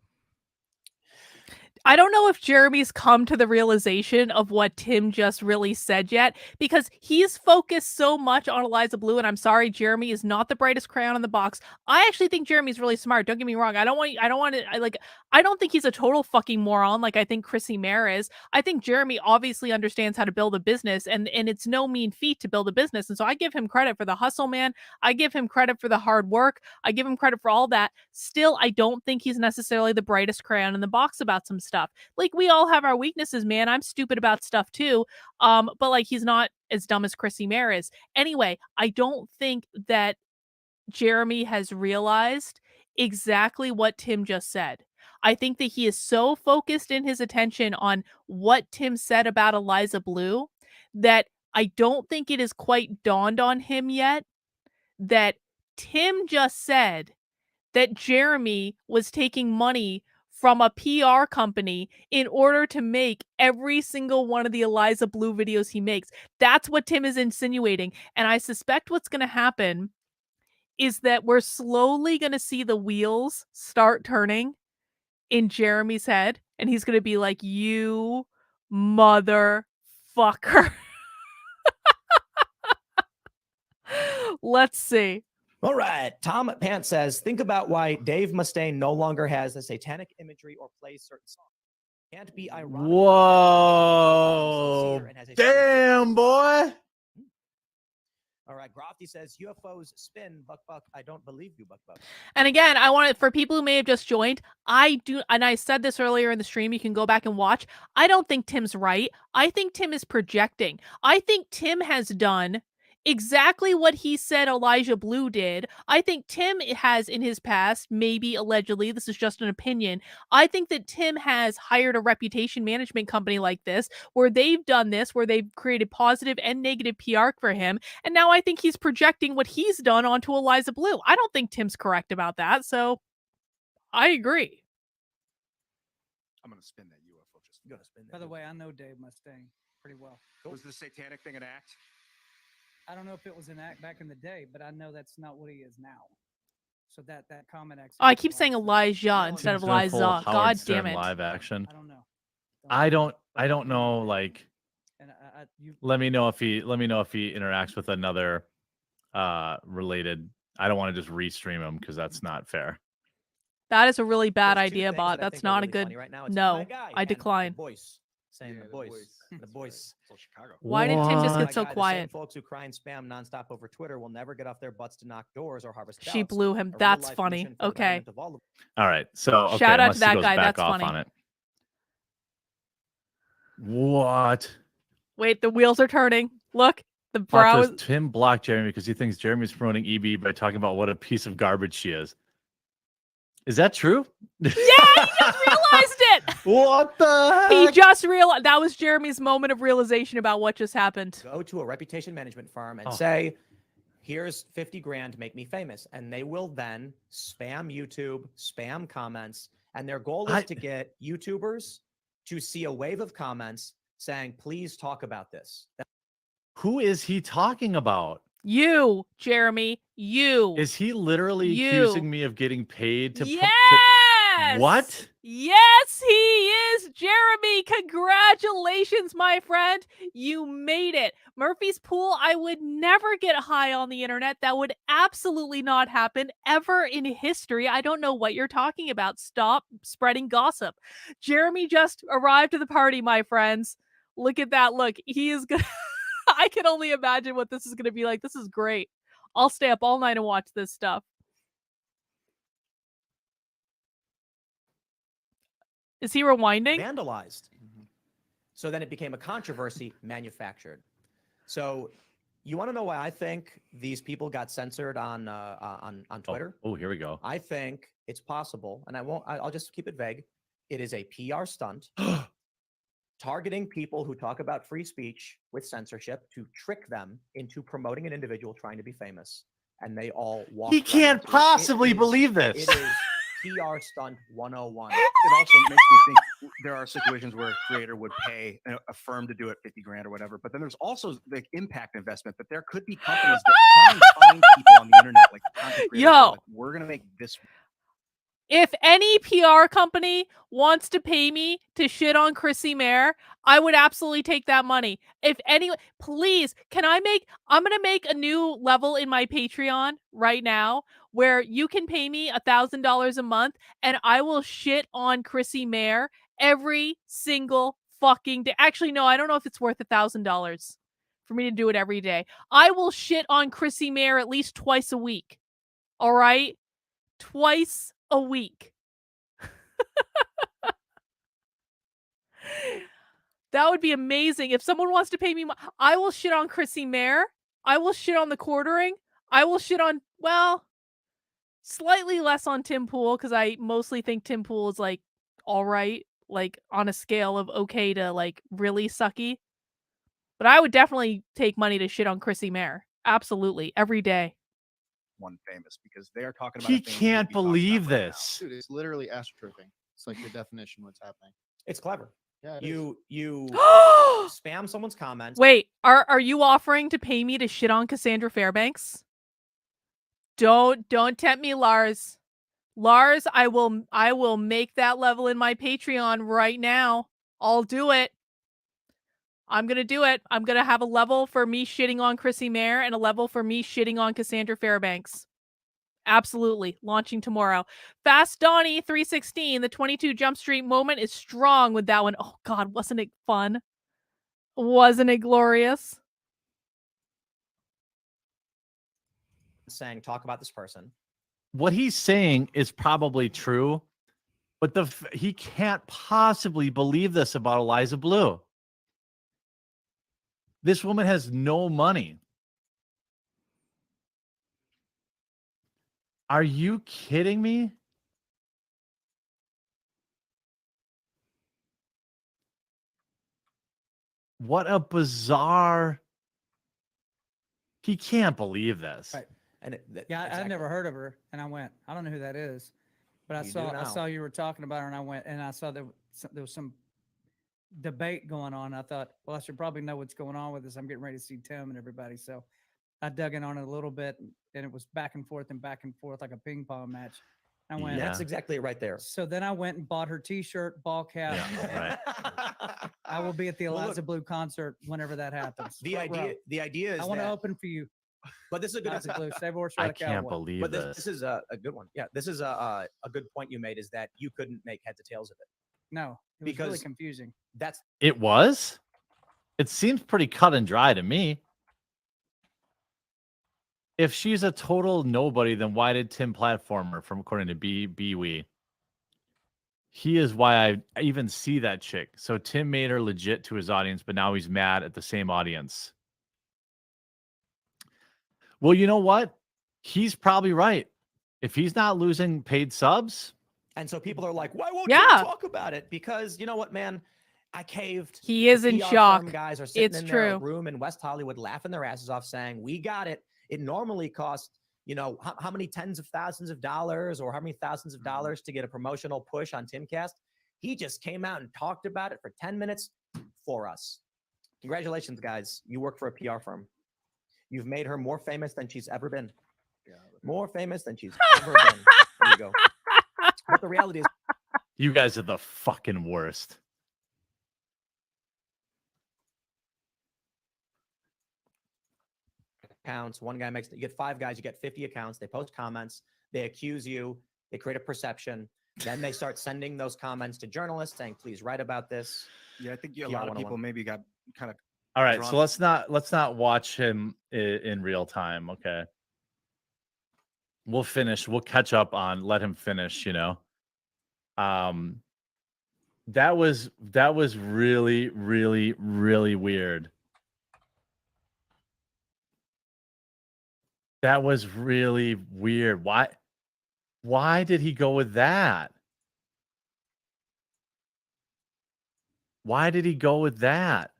I don't know if Jeremy's come to the realization of what Tim just really said yet, because he's focused so much on Eliza Bleu, and I'm sorry, Jeremy is not the brightest crayon in the box. I actually think Jeremy's really smart. Don't get me wrong. I don't think he's a total fucking moron like I think Mayr is. I think Jeremy obviously understands how to build a business, and it's no mean feat to build a business. And so I give him credit for the hustle, man. I give him credit for the hard work. I give him credit for all that. Still, I don't think he's necessarily the brightest crayon in the box about some stuff. Like, we all have our weaknesses, man. I'm stupid about stuff too. But like, he's not as dumb as Mayr is. Anyway, I don't think that Jeremy has realized exactly what Tim just said. I think that he is so focused in his attention on what Tim said about Eliza Bleu that I don't think it is quite dawned on him yet that Tim just said that Jeremy was taking money from a PR company in order to make every single one of the Eliza Bleu videos he makes. That's what Tim is insinuating. And I suspect what's going to happen is that we're slowly going to see the wheels start turning in Jeremy's head. And he's going to be like, "You motherfucker." Let's see. All right. Tom Pant says, think about why Dave Mustaine no longer has the satanic imagery or plays certain songs. Can't be ironic. Whoa. Damn, boy. All right. Grofty says, UFOs spin, Buck. I don't believe you, Buck. And again, I want it for people who may have just joined. I do, and I said this earlier in the stream. You can go back and watch. I don't think Tim's right. I think Tim is projecting. I think Tim has done exactly what he said Eliza Bleu did. I think Tim has in his past, maybe allegedly, this is just an opinion. I think that Tim has hired a reputation management company like this, where they've done this, where they've created positive and negative PR for him. And now I think he's projecting what he's done onto Eliza Bleu. I don't think Tim's correct about that. So I agree. I'm gonna spin that UFO. Just You're gonna spin that. By the way, I know Dave Mustaine pretty well. Was the satanic thing an act? I don't know if it was an act back in the day, but I know that's not what he is now. So that comment actually. Oh, I keep saying Elijah instead of Tim's doing full Eliza. Howard God Stern damn it. live action. I don't know. I don't know. Like, And let me know if he interacts with another related. I don't want to just restream him because that's not fair. That is a really bad There's two idea, things bot. that I That's think are not a really good. funny right now. It's No, my guy I and decline. The voice. Saying the voice. The voice. It's all Chicago. Why did Tim just My get so guy, the same quiet? folks who cry and spam nonstop over Twitter will never get off their butts to knock doors or harvest She ballots. blew him. A real That's life funny. mission for the Okay. betterment of all of- All right. So okay, Shout out unless to that he goes guy, back that's off funny. on it. What? Wait, the wheels are turning. Look, the Bot brow says is. Tim blocked Jeremy because he thinks Jeremy's promoting EB by talking about what a piece of garbage she is. Is that true? Yeah, he just realized it. What the heck? He just realized that was Jeremy's moment of realization about what just happened. Go to a reputation management firm and Oh. say, here's 50 grand, make me famous. And they will then spam YouTube, spam comments. And their goal is to get YouTubers to see a wave of comments saying, please talk about this. Who is he talking about? You, Jeremy, you. Is he literally You. accusing me of getting paid to? Yes. What? Yes, he is. Jeremy, congratulations, my friend. You made it. Murphy's Pool, I would never get high on the internet. That would absolutely not happen ever in history. I don't know what you're talking about. Stop spreading gossip. Jeremy just arrived to the party, my friends. Look at that look. He is good. I can only imagine what this is going to be like. This is great. I'll stay up all night and watch this stuff. Is he rewinding? Vandalized. So then it became a controversy manufactured. So you want to know why I think these people got censored on Twitter? Oh, here we go. I think it's possible, and I'll just keep it vague. It is a PR stunt targeting people who talk about free speech with censorship to trick them into promoting an individual trying to be famous. And they all walk. He right can't into it. possibly believe this. It is PR stunt 101. It also makes me think there are situations where a creator would pay a firm to do it 50 grand or whatever. But then there's also the impact investment that there could be companies that try and find people on the internet, like content creators, Yo. like, we're going to make this. If any PR company wants to pay me to shit on Chrissie Mayr, I would absolutely take that money. If any, please, I'm going to make a new level in my Patreon right now where you can pay me $1,000 a month and I will shit on Chrissie Mayr every single fucking day. Actually, no, I don't know if it's worth $1,000 for me to do it every day. I will shit on Chrissie Mayr at least twice a week. All right? Twice a week. That would be amazing. If someone wants to pay me, I will shit on Chrissie Mayr. I will shit on the quartering. I will shit on, well, slightly less on Tim Pool because I mostly think Tim Pool is like all right, like on a scale of okay to like really sucky. But I would definitely take money to shit on Chrissie Mayr. Absolutely, every day. One famous because they are talking about. He a thing we can't be talking believe about right now. this. Dude, it's literally astroturfing. It's like the definition of what's happening. It's clever. Yeah, it is. You spam someone's comments. Wait, are you offering to pay me to shit on Cassandra Fairbanks? Don't tempt me, Lars. Lars, I will make that level in my Patreon right now. I'll do it. I'm going to do it. I'm going to have a level for me shitting on Chrissie Mayr and a level for me shitting on Cassandra Fairbanks. Absolutely. Launching tomorrow. Fast Donnie 316. The 22 Jump Street moment is strong with that one. Oh, God. Wasn't it fun? Wasn't it glorious? Saying, talk about this person. What he's saying is probably true, but he can't possibly believe this about Eliza Bleu. This woman has no money. Are you kidding me? What a bizarre. He can't believe this. Right. And I'd never heard of her, and I went, I don't know who that is, but I saw you were talking about her, and I went, and I saw there was some debate going on. I thought, well, I should probably know what's going on with this. I'm getting ready to see Tim and everybody, so I dug in on it a little bit, and it was back and forth like a ping pong match. I went, That's exactly right there. So then I went and bought her T-shirt, ball cap. Yeah, right. I will be at the Eliza Bleu concert whenever that happens. The idea is I want to open for you. But this is a good. I can't believe but this. This is a good one. Yeah, this is a good point you made. Is that you couldn't make heads or tails of it? No, it was really confusing. It was. It seems pretty cut and dry to me. If she's a total nobody, then why did Tim platform her? From according to BWE, he is why I even see that chick. So Tim made her legit to his audience, but now he's mad at the same audience. Well, you know what? He's probably right. If he's not losing paid subs. And so people are like, why won't you talk about it? Because you know what, man? I caved. He is in shock. Guys are sitting in their true. room in West Hollywood laughing their asses off saying, we got it. It normally costs, how many tens of thousands of dollars or how many thousands of dollars to get a promotional push on Timcast? He just came out and talked about it for 10 minutes, for us. Congratulations, guys. You work for a PR firm. You've made her more famous than she's ever been. Yeah. More famous than she's ever been. There you go. But the reality is, You guys are the fucking worst. accounts. One guy makes, you get 5 guys, you get 50 accounts. They post comments. They accuse you. They create a perception. Then they start sending those comments to journalists saying, please write about this. Yeah, I think a PR lot of 101. people maybe got kind of. All right, drawn- so let's not watch him in real time, okay? We'll finish. We'll catch up on. Let him finish. You know. That was really, really, really weird. That was really weird. Why did he go with that? Why did he go with that?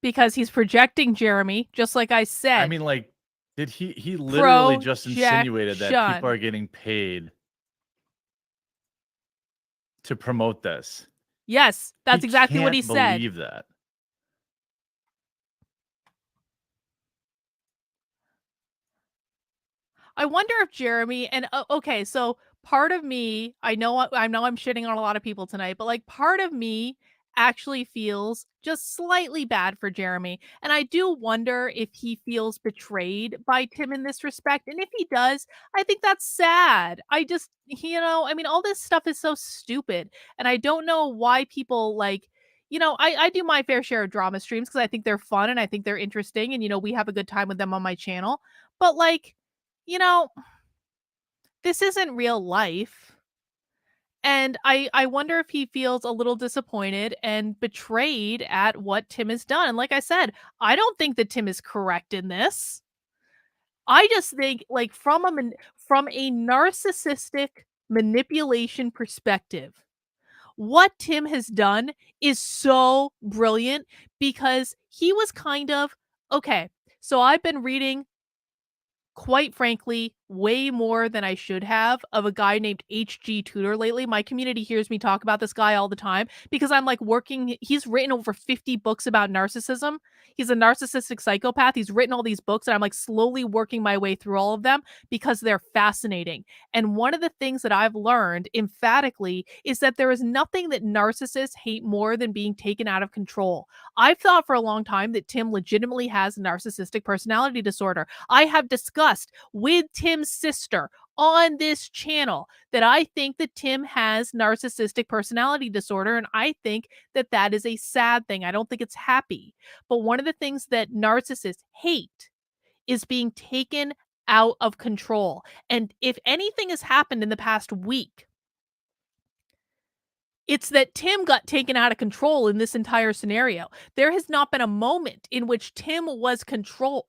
Because he's projecting Jeremy, just like I said. I mean, like, did he literally just insinuated that Projection. people are getting paid to promote this? Yes, that's He exactly what he can't said. believe that. I wonder if Jeremy and okay, so part of me, I know I'm shitting on a lot of people tonight, but like part of me actually feels just slightly bad for Jeremy. And I do wonder if he feels betrayed by Tim in this respect. And if he does, I think that's sad. I just, I mean, all this stuff is so stupid. And I don't know why people like, I do my fair share of drama streams because I think they're fun and I think they're interesting. And, we have a good time with them on my channel. But like, this isn't real life. And I wonder if he feels a little disappointed and betrayed at what Tim has done. And like I said, I don't think that Tim is correct in this. I just think, like, from a narcissistic manipulation perspective, what Tim has done is so brilliant because he was kind of, okay, so I've been reading, quite frankly, way more than I should have of a guy named HG Tudor lately. My community hears me talk about this guy all the time because I'm like he's written over 50 books about narcissism. He's a narcissistic psychopath. He's written all these books and I'm like slowly working my way through all of them because they're fascinating. And one of the things that I've learned emphatically is that there is nothing that narcissists hate more than being taken out of control. I've thought for a long time that Tim legitimately has narcissistic personality disorder. I have discussed with Tim's sister on this channel that I think that Tim has narcissistic personality disorder, and I think that that is a sad thing. I don't think it's happy. But one of the things that narcissists hate is being taken out of control. And if anything has happened in the past week, it's that Tim got taken out of control in this entire scenario. There has not been a moment in which Tim was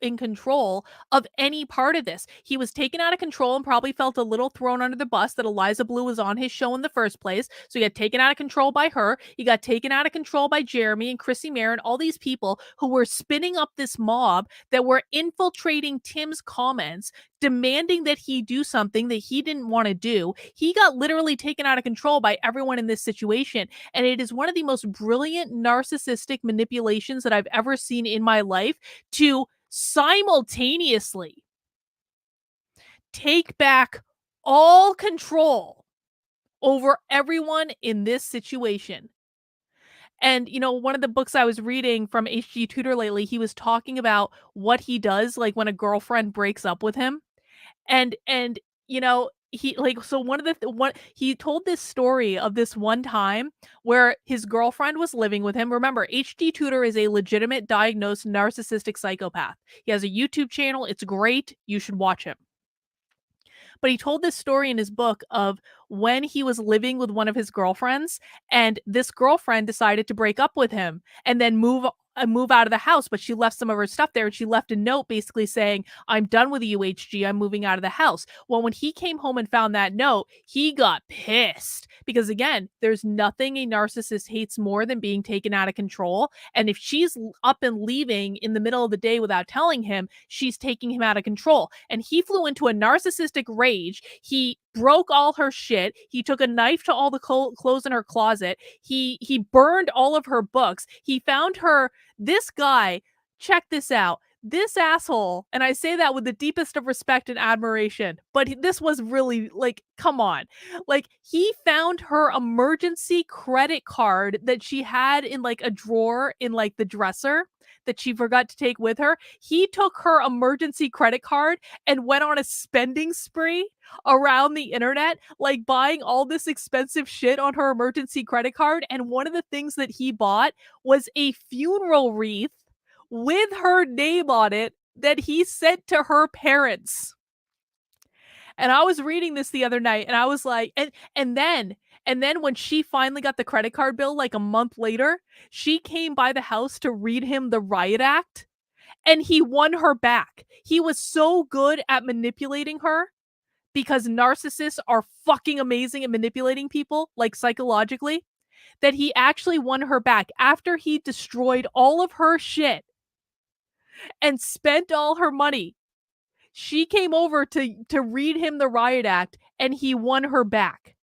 in control of any part of this. He was taken out of control and probably felt a little thrown under the bus that Eliza Bleu was on his show in the first place. So he got taken out of control by her. He got taken out of control by Jeremy and Chrissie, Mayr, and all these people who were spinning up this mob that were infiltrating Tim's comments, demanding that he do something that he didn't want to do. He got literally taken out of control by everyone in this situation. And it is one of the most brilliant narcissistic manipulations that I've ever seen in my life to simultaneously take back all control over everyone in this situation. And, one of the books I was reading from HG Tudor lately, he was talking about what he does, like when a girlfriend breaks up with him. And he he told this story of this one time where his girlfriend was living with him. Remember, HG Tudor is a legitimate diagnosed narcissistic psychopath. He has a YouTube channel. It's great. You should watch him. But he told this story in his book of when he was living with one of his girlfriends, and this girlfriend decided to break up with him and then move out of the house, but she left some of her stuff there, and she left a note basically saying, I'm done with you, HG, I'm moving out of the house. Well, when he came home and found that note, he got pissed because, again, there's nothing a narcissist hates more than being taken out of control. And if she's up and leaving in the middle of the day without telling him, she's taking him out of control. And he flew into a narcissistic rage. He broke all her shit. He took a knife to all the clothes in her closet. He burned all of her books. He found her. This guy, check this out. This asshole, and I say that with the deepest of respect and admiration, but this was really, like, come on. Like, he found her emergency credit card that she had in, like, a drawer in, like, the dresser that she forgot to take with her. He took her emergency credit card and went on a spending spree around the internet, like buying all this expensive shit on her emergency credit card. And one of the things that he bought was a funeral wreath with her name on it that he sent to her parents. And I was reading this the other night and I was like, and then when she finally got the credit card bill, like a month later, she came by the house to read him the riot act and he won her back. He was so good at manipulating her, because narcissists are fucking amazing at manipulating people, like psychologically, that he actually won her back after he destroyed all of her shit and spent all her money. She came over to read him the riot act and he won her back.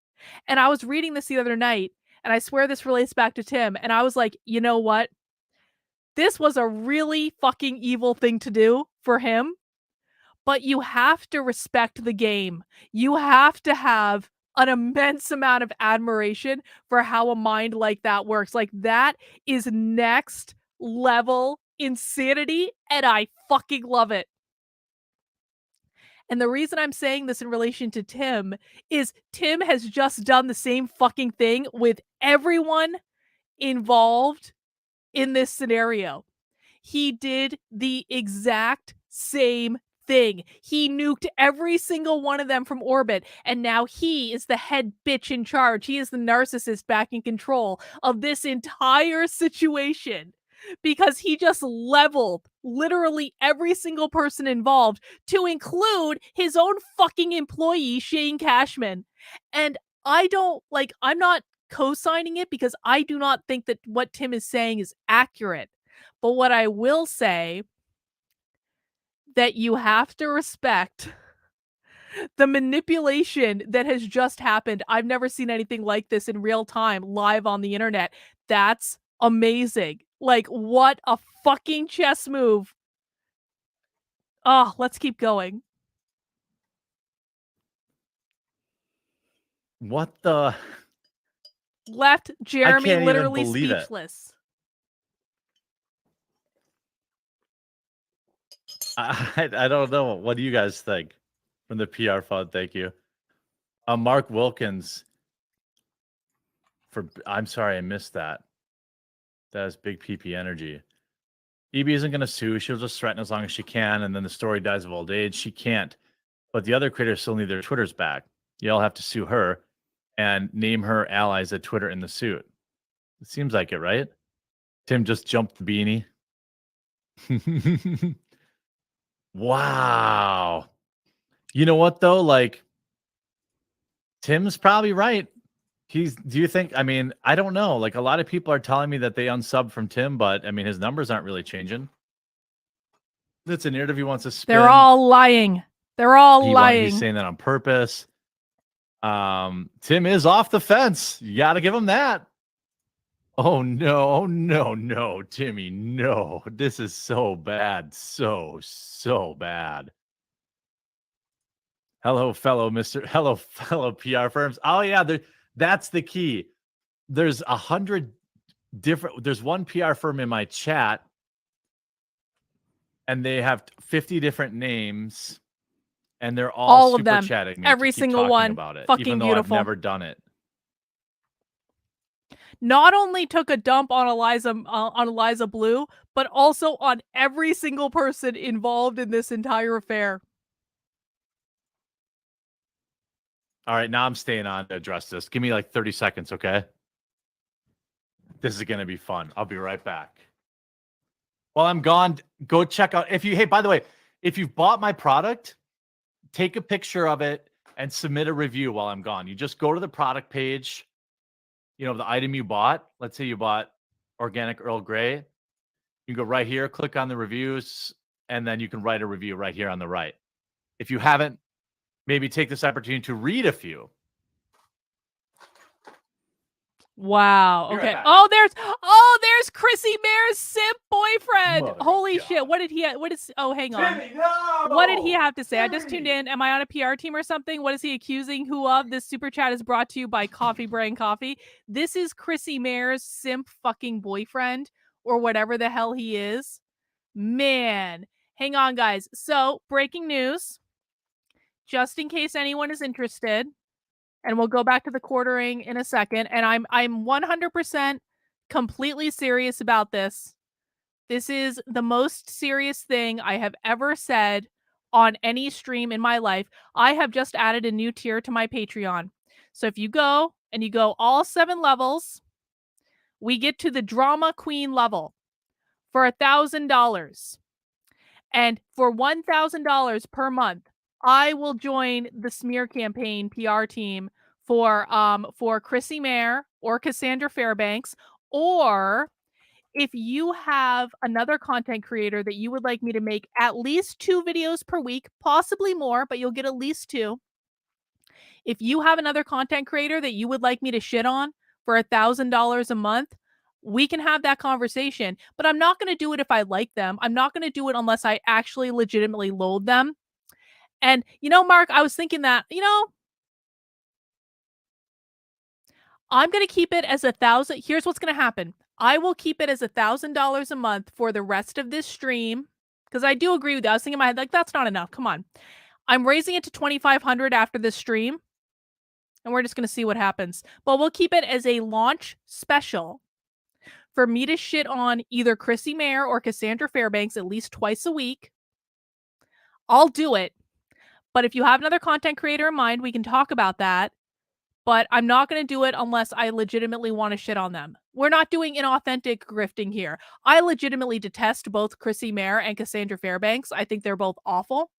And I was reading this the other night and I swear this relates back to Tim. And I was like, you know what? This was a really fucking evil thing to do for him, but you have to respect the game. You have to have an immense amount of admiration for how a mind like that works. Like, that is next level insanity, and I fucking love it. And the reason I'm saying this in relation to Tim is Tim has just done the same fucking thing with everyone involved in this scenario. He did the exact same thing. He nuked every single one of them from orbit, and now he is the head bitch in charge. He is the narcissist back in control of this entire situation, because he just leveled literally every single person involved, to include his own fucking employee, Shane Cashman. And I'm not co-signing it because I do not think that what Tim is saying is accurate. But what I will say, that you have to respect the manipulation that has just happened. I've never seen anything like this in real time, live on the internet. That's amazing. Like, what a fucking chess move. Oh, let's keep going. What the? Left Jeremy can't even literally believe it. speechless. I don't know. What do you guys think from the PR fund? Thank you. Mark Wilkins. I'm sorry, I missed that. That is big PP energy. EB isn't going to sue. She'll just threaten as long as she can, and then the story dies of old age. She can't. But the other creators still need their Twitters back. Y'all have to sue her and name her allies at Twitter in the suit. It seems like it, right? Tim just jumped the beanie. Wow. You know what, though? Like, Tim's probably right. Do you think, I mean, I don't know. Like, a lot of people are telling me that they unsubbed from Tim, but I mean, his numbers aren't really changing. That's a narrative he wants to spin. They're all lying. They're all lying. He's saying that on purpose. Tim is off the fence. You got to give him that. Oh, no, Timmy, no. This is so bad. So bad. Hello, fellow PR firms. Oh, yeah, that's the key. There's 100 different. There's one PR firm in my chat, and they have 50 different names, and they're all super of them. chatting me. Every to keep single talking one. about it, Fucking even though beautiful. I've never done it. Not only took a dump on Eliza Bleu, but also on every single person involved in this entire affair. All right, now I'm staying on to address this. Give me like 30 seconds, okay? This is going to be fun. I'll be right back. While I'm gone, go check out. Hey, by the way, if you've bought my product, take a picture of it and submit a review while I'm gone. You just go to the product page, you know, the item you bought. Let's say you bought organic Earl Grey. You can go right here, click on the reviews, and then you can write a review right here on the right. If you haven't maybe take this opportunity to read a few. Wow. Be right Okay. back. There's Chrissie Mayr's simp boyfriend. Mother of Holy God. shit. What did he hang on. Timmy, no! What did he have to say? I just Timmy! tuned in. Am I on a PR team or something? What is he accusing who of? This super chat is brought to you by Coffee Brain Coffee. This is Chrissie Mayr's simp fucking boyfriend or whatever the hell he is. Man. Hang on, guys. So, breaking news. Just in case anyone is interested, and we'll go back to the quartering in a second. And I'm 100% completely serious about this. This is the most serious thing I have ever said on any stream in my life. I have just added a new tier to my Patreon. So if you go and you go all 7 levels, we get to the drama queen level for $1,000. And for $1,000 per month, I will join the smear campaign PR team for Chrissie Mayr or Cassandra Fairbanks, or if you have another content creator that you would like me to make at least 2 videos per week, possibly more, but you'll get at least 2. If you have another content creator that you would like me to shit on for $1,000 a month, we can have that conversation, but I'm not going to do it if I like them. I'm not going to do it unless I actually legitimately loathe them. And, Mark, I was thinking that, I'm going to keep it as $1,000. Here's what's going to happen. I will keep it as $1,000 a month for the rest of this stream. Because I do agree with you. I was thinking in my head, like, that's not enough. Come on. I'm raising it to $2,500 after this stream. And we're just going to see what happens. But we'll keep it as a launch special for me to shit on either Chrissie Mayr or Cassandra Fairbanks at least twice a week. I'll do it. But if you have another content creator in mind, we can talk about that. But I'm not going to do it unless I legitimately want to shit on them. We're not doing inauthentic grifting here. I legitimately detest both Chrissie Mayr and Cassandra Fairbanks. I think they're both awful.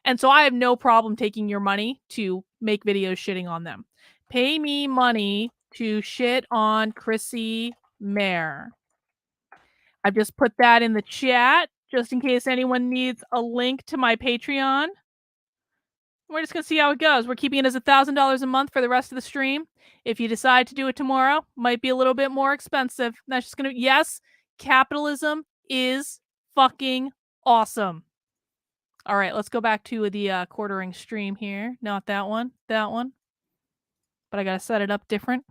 And so I have no problem taking your money to make videos shitting on them. Pay me money to shit on Chrissie Mayr. I've just put that in the chat just in case anyone needs a link to my Patreon. We're just going to see how it goes. We're keeping it as $1,000 a month for the rest of the stream. If you decide to do it tomorrow, might be a little bit more expensive. That's just going to, yes, capitalism is fucking awesome. All right, let's go back to the quartering stream here. Not that one, that one. But I got to set it up different.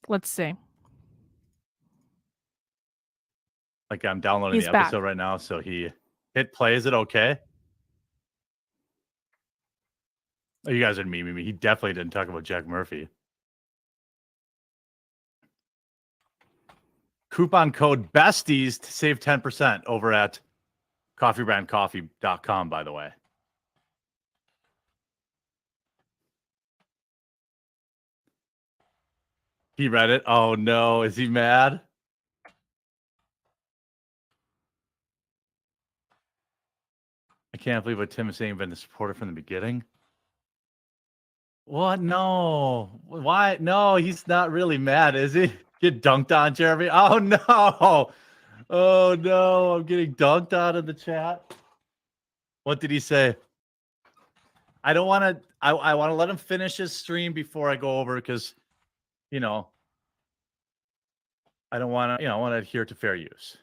Let's see. Like I'm downloading He's the back. episode right now, so he hit play. Is it okay? Oh, you guys are memeing me. He definitely didn't talk about Jack Murphy. Coupon code BESTIES to save 10% over at coffeebrandcoffee.com, by the way. He read it. Oh, no. Is he mad? I can't believe what Tim is saying. Been a supporter from the beginning. What? No. Why? No, he's not really mad, is he? Get dunked on, Jeremy. Oh, no. Oh, no. I'm getting dunked on in the chat. What did he say? I don't want to. I want to let him finish his stream before I go over because, I don't want to, I want to adhere to fair use.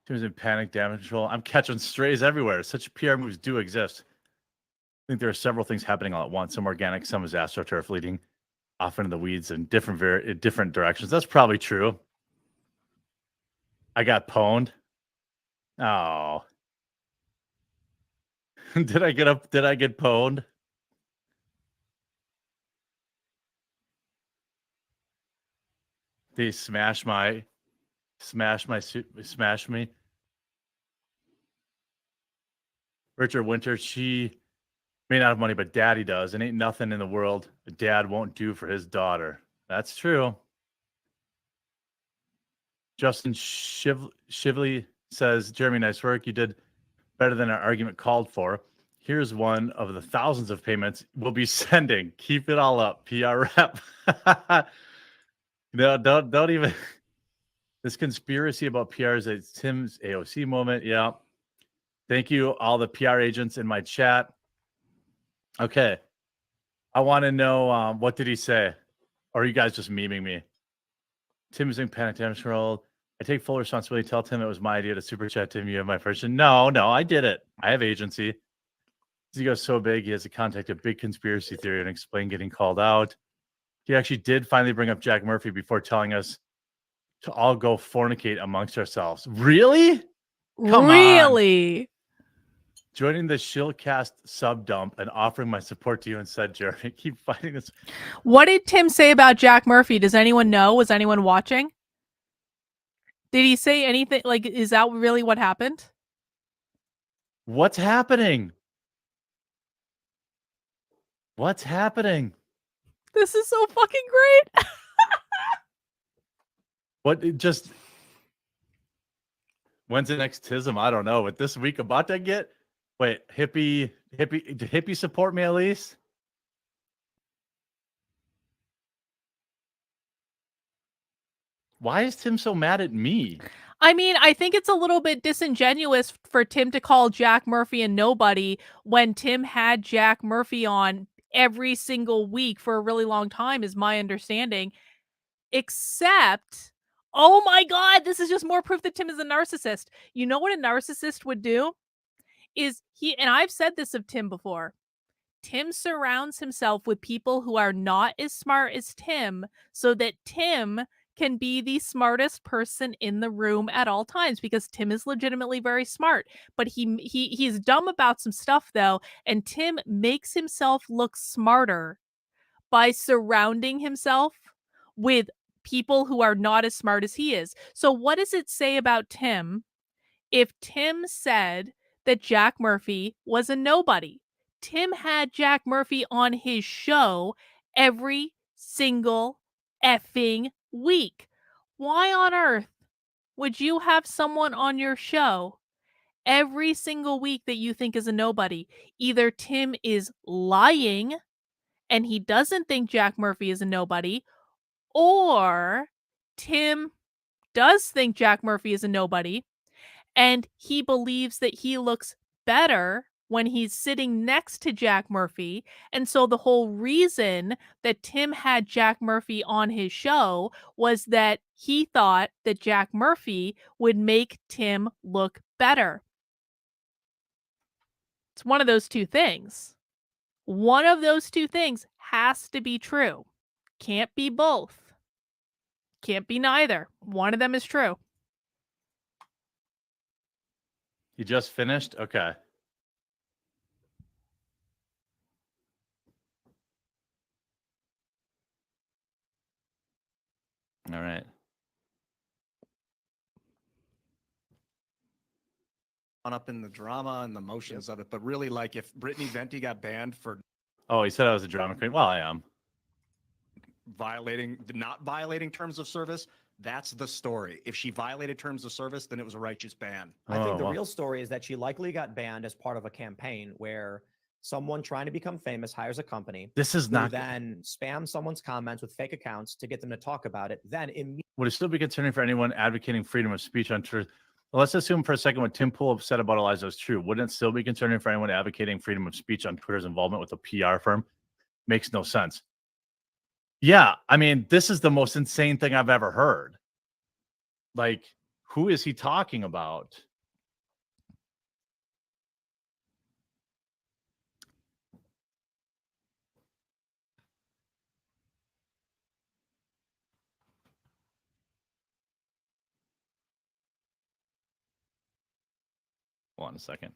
Tim's in panic, damage control. I'm catching strays everywhere. Such PR moves do exist. I think there are several things happening all at once. Some organic, some is astroturf leading off into the weeds in different directions. That's probably true. I got pwned. Oh. Did I get pwned? They smash me. Richard Winter, she may not have money, but daddy does. And ain't nothing in the world a dad won't do for his daughter. That's true. Justin Shively says, Jeremy, nice work. You did better than our argument called for. Here's one of the thousands of payments we'll be sending. Keep it all up, PR rep. No, don't even. This conspiracy about PRs is Tim's AOC moment. Yeah. Thank you, all the PR agents in my chat. Okay. I want to know, what did he say? Or are you guys just memeing me? Tim is in panic damage control. I take full responsibility. Tell Tim it was my idea to super chat Tim. You have my version. No, I did it. I have agency. He goes so big, he has to contact a big conspiracy theory and explain getting called out. He actually did finally bring up Jack Murphy before telling us to all go fornicate amongst ourselves. Really? Come on. Really? Joining the Shillcast sub dump and offering my support to you instead, Jeremy. Keep fighting this. What did Tim say about Jack Murphy? Does anyone know? Was anyone watching? Did he say anything? Like, is that really what happened? What's happening? What's happening? This is so fucking great. When's the next TISM? I don't know. But this week about to get. Wait, hippie, did hippie support me at least? Why is Tim so mad at me? I mean, I think it's a little bit disingenuous for Tim to call Jack Murphy a nobody when Tim had Jack Murphy on every single week for a really long time, is my understanding. Except, oh my God, this is just more proof that Tim is a narcissist. You know what a narcissist would do? And I've said this of Tim before, Tim surrounds himself with people who are not as smart as Tim so that Tim can be the smartest person in the room at all times, because Tim is legitimately very smart. But he's dumb about some stuff though, and Tim makes himself look smarter by surrounding himself with people who are not as smart as he is. So what does it say about Tim if Tim said that Jack Murphy was a nobody? Tim had Jack Murphy on his show every single effing week. Why on earth would you have someone on your show every single week that you think is a nobody? Either Tim is lying and he doesn't think Jack Murphy is a nobody, or Tim does think Jack Murphy is a nobody and he believes that he looks better when he's sitting next to Jack Murphy. And so the whole reason that Tim had Jack Murphy on his show was that he thought that Jack Murphy would make Tim look better. It's one of those two things. One of those two things has to be true. Can't be both. Can't be neither. One of them is true. You just finished? Okay. All right. Up in the drama and the motions of it, but really, like, if Brittney Venti got banned for Oh, he said I was a drama queen. Well, I am. not violating terms of service, that's the story. If she violated terms of service, then it was a righteous ban. I think the real story is that she likely got banned as part of a campaign where someone trying to become famous hires a company. This is who not. Then spam someone's comments with fake accounts to get them to talk about it. Then Would it still be concerning for anyone advocating freedom of speech on truth? Well, let's assume for a second what Tim Pool said about Eliza is true. Wouldn't it still be concerning for anyone advocating freedom of speech on Twitter's involvement with a PR firm? Makes no sense. Yeah, I mean, this is the most insane thing I've ever heard. Like, who is he talking about? Hold on a second.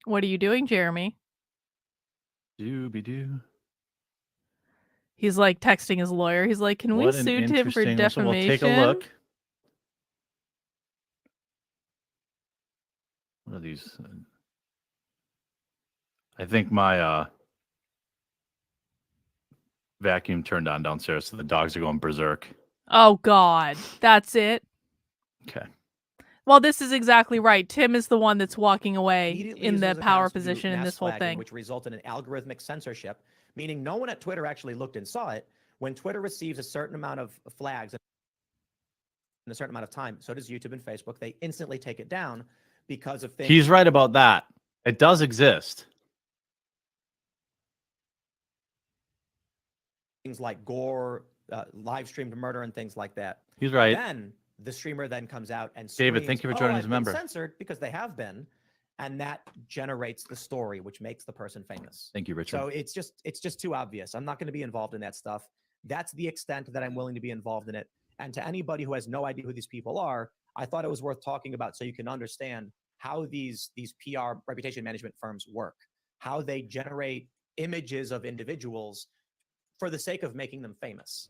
What are you doing, Jeremy? Dooby-doo. He's like texting his lawyer. He's like, can we sue Tim for defamation? We'll take a look. What are these? I think my vacuum turned on downstairs, so the dogs are going berserk. Oh, God. That's it. Okay. Well, this is exactly right. Tim is the one that's walking away Immediately in use the those power accounts to do position in mass this whole flagging, thing. which resulted in algorithmic censorship, meaning no one at Twitter actually looked and saw it. When Twitter receives a certain amount of flags in a certain amount of time, so does YouTube and Facebook. They instantly take it down because of things. He's right about that. It does exist. Things like gore, live streamed murder, and things like that. He's right. Then the streamer then comes out and screams, David, thank you for joining "Oh, as a I've been member." censored," because they have been, and that generates the story, which makes the person famous. Thank you, Richard. So it's just too obvious. I'm not going to be involved in that stuff. That's the extent that I'm willing to be involved in it. And to anybody who has no idea who these people are, I thought it was worth talking about so you can understand how these PR reputation management firms work, how they generate images of individuals for the sake of making them famous.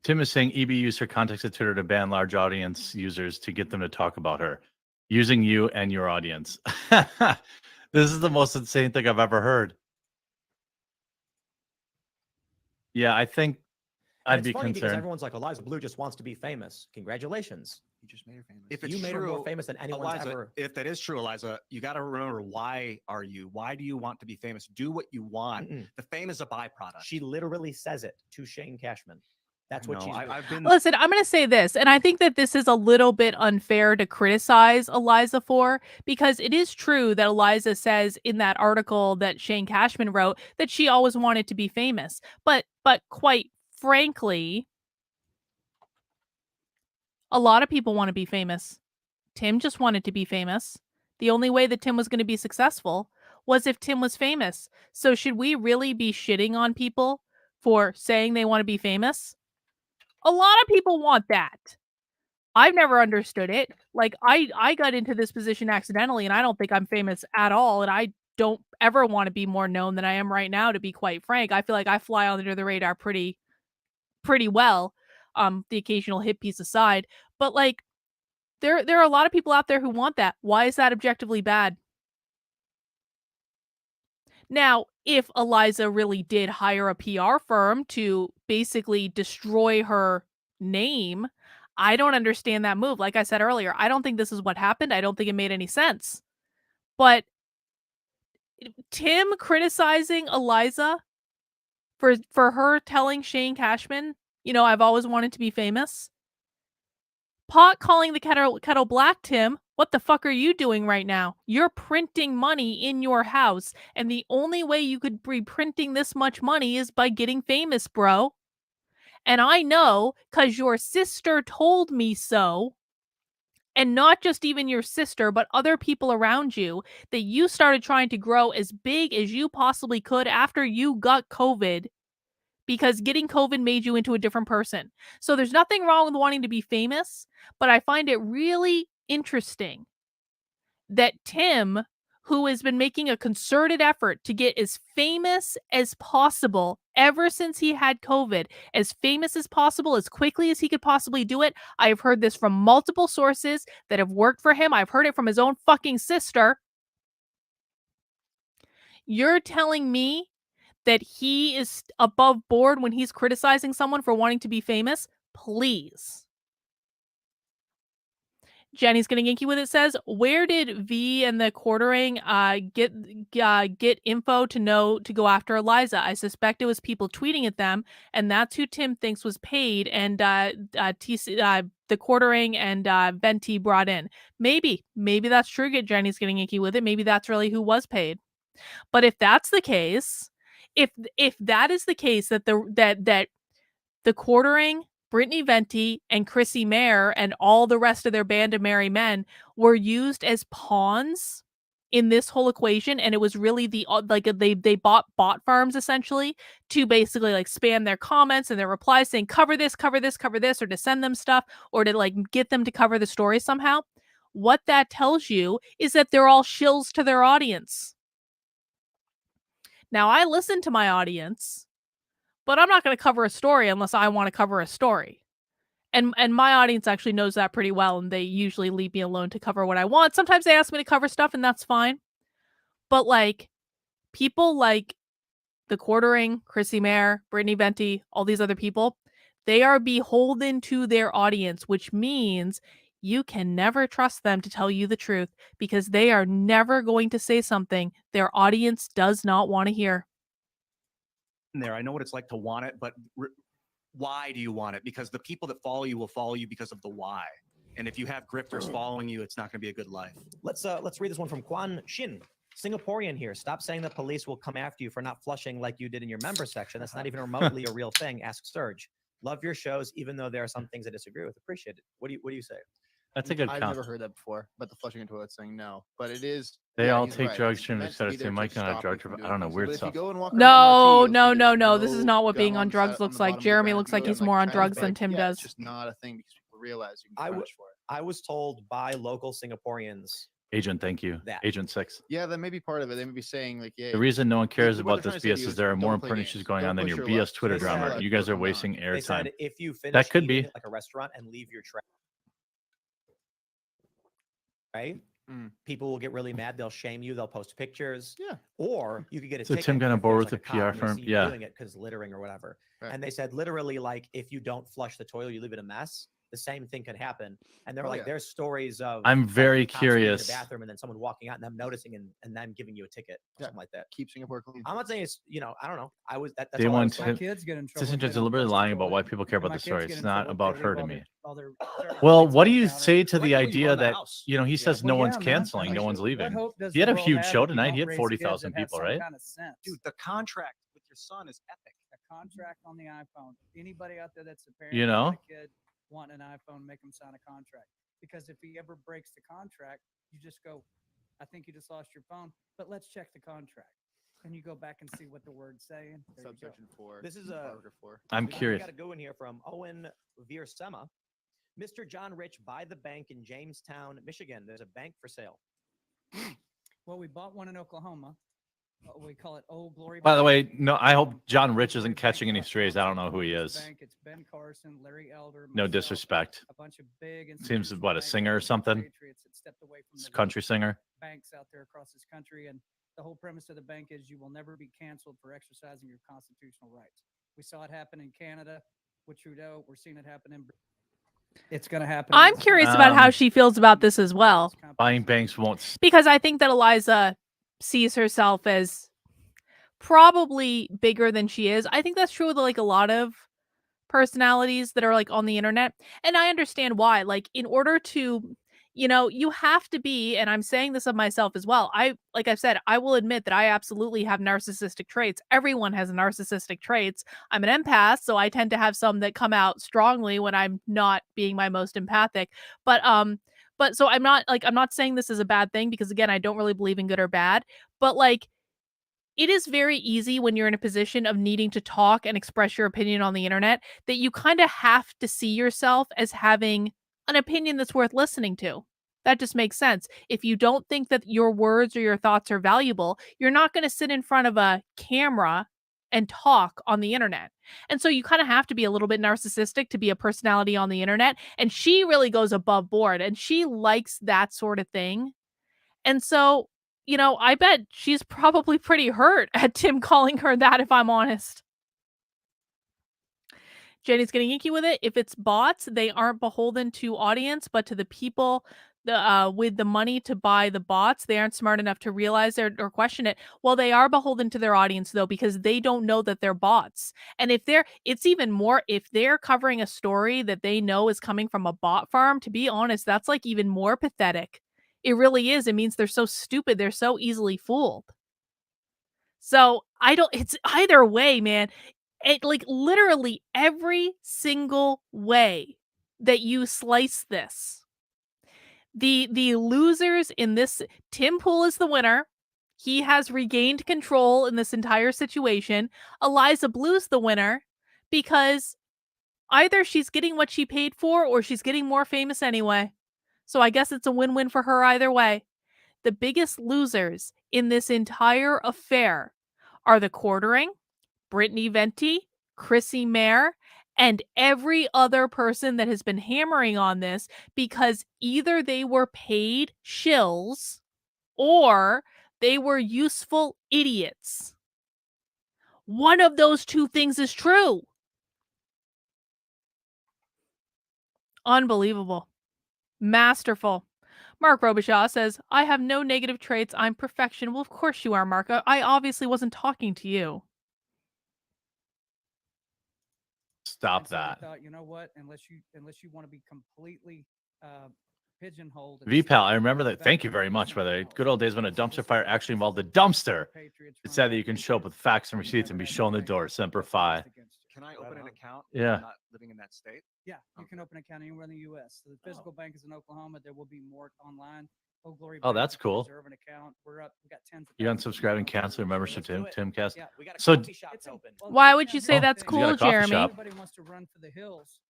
Tim is saying EB used her context of Twitter to ban large audience users to get them to talk about her, using you and your audience. This is the most insane thing I've ever heard. Yeah, I think I'd be funny because concerned. everyone's like, Eliza Bleu just wants to be famous. Congratulations. You just made her famous. If it's You made her more famous than anyone's Eliza, ever. if that is true, Eliza, you got to remember, why are you? Why do you want to be famous? Do what you want. The fame is a byproduct. She literally says it to Shane Cashman. That's what she's doing. I've been. Listen, I'm going to say this, and I think that this is a little bit unfair to criticize Eliza for, because it is true that Eliza says in that article that Shane Cashman wrote that she always wanted to be famous. But quite frankly, a lot of people want to be famous. Tim just wanted to be famous. The only way that Tim was going to be successful was if Tim was famous. So should we really be shitting on people for saying they want to be famous? A lot of people want that. I've never understood it. Like, I got into this position accidentally, and I don't think I'm famous at all, and I don't ever want to be more known than I am right now, to be quite frank. I feel like I fly under the radar pretty well, the occasional hit piece aside. But, like, there are a lot of people out there who want that. Why is that objectively bad? Now, if Eliza really did hire a PR firm to basically destroy her name, I don't understand that move. Like I said earlier, I don't think this is what happened. I don't think it made any sense. But Tim criticizing Eliza for her telling Shane Cashman, I've always wanted to be famous. Pot calling the kettle black, Tim. What the fuck are you doing right now? You're printing money in your house, and the only way you could be printing this much money is by getting famous, bro. And I know, because your sister told me so, and not just even your sister, but other people around you, that you started trying to grow as big as you possibly could after you got COVID, because getting COVID made you into a different person. So there's nothing wrong with wanting to be famous, but I find it really interesting that Tim, who has been making a concerted effort to get as famous as possible ever since he had COVID, as famous as possible, as quickly as he could possibly do it. I have heard this from multiple sources that have worked for him. I've heard it from his own fucking sister. You're telling me that he is above board when he's criticizing someone for wanting to be famous? Please. Jenny's getting inky with it. Says, where did V and the quartering get info to go after Eliza? I suspect it was people tweeting at them, and that's who Tim thinks was paid, and the quartering and Venti brought in. Maybe that's true. Jenny's getting inky with it. Maybe that's really who was paid. But if that's the case, if that is the case, that the quartering, Brittney Venti, and Chrissie Mayr and all the rest of their band of merry men were used as pawns in this whole equation, and it was really they bought bot farms essentially to basically like spam their comments and their replies saying cover this, or to send them stuff, or to like get them to cover the story somehow. What that tells you is that they're all shills to their audience. Now, I listen to my audience, but I'm not going to cover a story unless I want to cover a story. And my audience actually knows that pretty well, and they usually leave me alone to cover what I want. Sometimes they ask me to cover stuff, and that's fine. But like people like the quartering, Chrissie Mayr, Brittney Venti, all these other people, they are beholden to their audience, which means you can never trust them to tell you the truth because they are never going to say something their audience does not want to hear. There, I know what it's like to want it, but why do you want it? Because the people that follow you will follow you because of the why. And if you have grifters following you, it's not going to be a good life. Let's read this one from Quan Shin. Singaporean here. Stop saying the police will come after you for not flushing like you did in your member section. That's not even remotely a real thing. Ask Surge. Love your shows, even though there are some things I disagree with. Appreciate it. What do you say? That's a good I've count. never heard that before, but the flushing into toilet saying no. But it is. They yeah, all he's take right. drugs It's during the meant to be status. They there might to not stop drugs. you from I don't know, doing weird things. But stuff. if you go and walk around No, MRT, no, you'll see no, there's no. This is not what gum being on the drugs side- looks the like. bottom of the Jeremy ground. looks You like go he's get, more on Chinese drugs bag, than Tim yeah, does. It's just not a thing because people realize you can I get would- punished for it. I was told by local Singaporeans. Agent, thank you. That. Agent 6. Yeah, that may be part of it. They may be saying like, yeah. The reason no one cares what about they're this trying to say to BS you is is there are more don't play important games. issues going Don't on than push your your BS luck. Twitter They said- drama. You guys are Come on. wasting They airtime. said if you finish That could eating be. at like a restaurant and leave your tray, right? People will get really mad. They'll shame you. They'll post pictures. Yeah. Or you could get a So ticket. Tim got on if board there's, with like, the a cop PR and they firm? see you Yeah. doing it because littering or whatever. Right. And they said literally, like, if you don't flush the toilet, you leave it a mess. The same thing could happen. And they're Oh, like, yeah. there's stories of. I'm like, very cops being in curious. the bathroom and then someone walking out and them noticing and them giving you a ticket or Yeah. something like that. Keep Singapore clean. I'm not saying it's, I don't know. I was that's They all I want was to- told. My kids get in trouble. This is if they just don't deliberately flush the lying about why toilet. people care about My the kids story. get It's in not trouble about if they leave hurting me. all their Well, plates what on do the you counter. say to I the like the way you idea run the that, house. he Yeah. says no Well, one's yeah, man. canceling, I no mean, one's leaving. What hope does He had the a world huge have show if you tonight. don't He had raise 40,000 kids that have people, some right? kind of sense? Dude, the contract with your son is epic. A contract on the iPhone. Anybody out there that's a parent, You got know? a kid wanting an iPhone, make them sign a contract. Because if he ever breaks the contract, you just go, I think you just lost your phone, but let's check the contract. And you go back and see what the word's saying. There you go. Subsection 4. This is Paragraph 4. I'm We curious. got to go in here from Owen Viersema. Mr. John Rich, buy the bank in Jamestown, Michigan. There's a bank for sale. Well, we bought one in Oklahoma. We call it Old Glory. By the Bank. way, no, I hope John Old Rich Glory isn't Bank catching any got strays. I don't know who he this is. bank. It's Ben Carson, Larry Elder. No myself, disrespect. A bunch of big Seems, institutional what, a bankers singer or and something? patriots that stepped away from the Country singer. banks out there across this country. And the whole premise of the bank is you will never be canceled for exercising your constitutional rights. We saw it happen in Canada with Trudeau. We're seeing it happen in. It's going to happen. in I'm this curious country. about how she feels about this as well. Buying banks won't. Because I think that Eliza sees herself as probably bigger than she is. I think that's true with like a lot of personalities that are like on the internet. And I understand why. Like in order to, you have to be, and I'm saying this of myself as well. Like I've said, I will admit that I absolutely have narcissistic traits. Everyone has narcissistic traits. I'm an empath, so I tend to have some that come out strongly when I'm not being my most empathic. But so I'm not saying this is a bad thing because again, I don't really believe in good or bad, but like it is very easy when you're in a position of needing to talk and express your opinion on the internet that you kind of have to see yourself as having an opinion that's worth listening to. That just makes sense. If you don't think that your words or your thoughts are valuable, you're not going to sit in front of a camera and talk on the internet. And so you kind of have to be a little bit narcissistic to be a personality on the internet. And she really goes above board and she likes that sort of thing. And so, I bet she's probably pretty hurt at Tim calling her that, if I'm honest. Jenny's getting inky with it. If it's bots, they aren't beholden to audience, but to the people with the money to buy the bots. They aren't smart enough to realize or question it. Well, they are beholden to their audience, though, because they don't know that they're bots. And it's even more, if they're covering a story that they know is coming from a bot farm, to be honest, that's like even more pathetic. It really is. It means they're so stupid. They're so easily fooled. So it's either way, man. It like literally every single way that you slice this. The losers in this, Tim Pool is the winner. He has regained control in this entire situation. Eliza Blue's the winner because either she's getting what she paid for or she's getting more famous anyway. So I guess it's a win-win for her either way. The biggest losers in this entire affair are the quartering, Brittney Venti, Chrissie Mayr, and every other person that has been hammering on this because either they were paid shills or they were useful idiots. One of those two things is true. Unbelievable. Masterful. Mark Robichaud says, I have no negative traits. I'm perfection. Well, of course you are, Mark. I obviously wasn't talking to you. Stop And so I that. thought, you know what? Unless you want to be completely pigeonholed. and VPAL, stuck I remember with that. the Thank back you of very the much, by the way. house. Good old days when a So dumpster this fire is- actually this involved the is dumpster. Patriots It's run sad that you can against show up with facts and you receipts never and be had shown the anything door. that Semper was Fi. used against you. Can I open an account? Yeah. When I'm not living in that state. Yeah, you can open an account anywhere in the U.S. So the physical bank is in Oklahoma. There will be more online. Oh, Glory Oh, Bank, that's you can cool. reserve an account. We're up. We got tens of You thousands of unsubscribe and people. cancel your membership to Timcast. Yeah, we got a So- coffee shop It's open. Why would you say Oh, that's 'cause you got a cool, coffee Jeremy? shop. Everybody wants to run for the hills,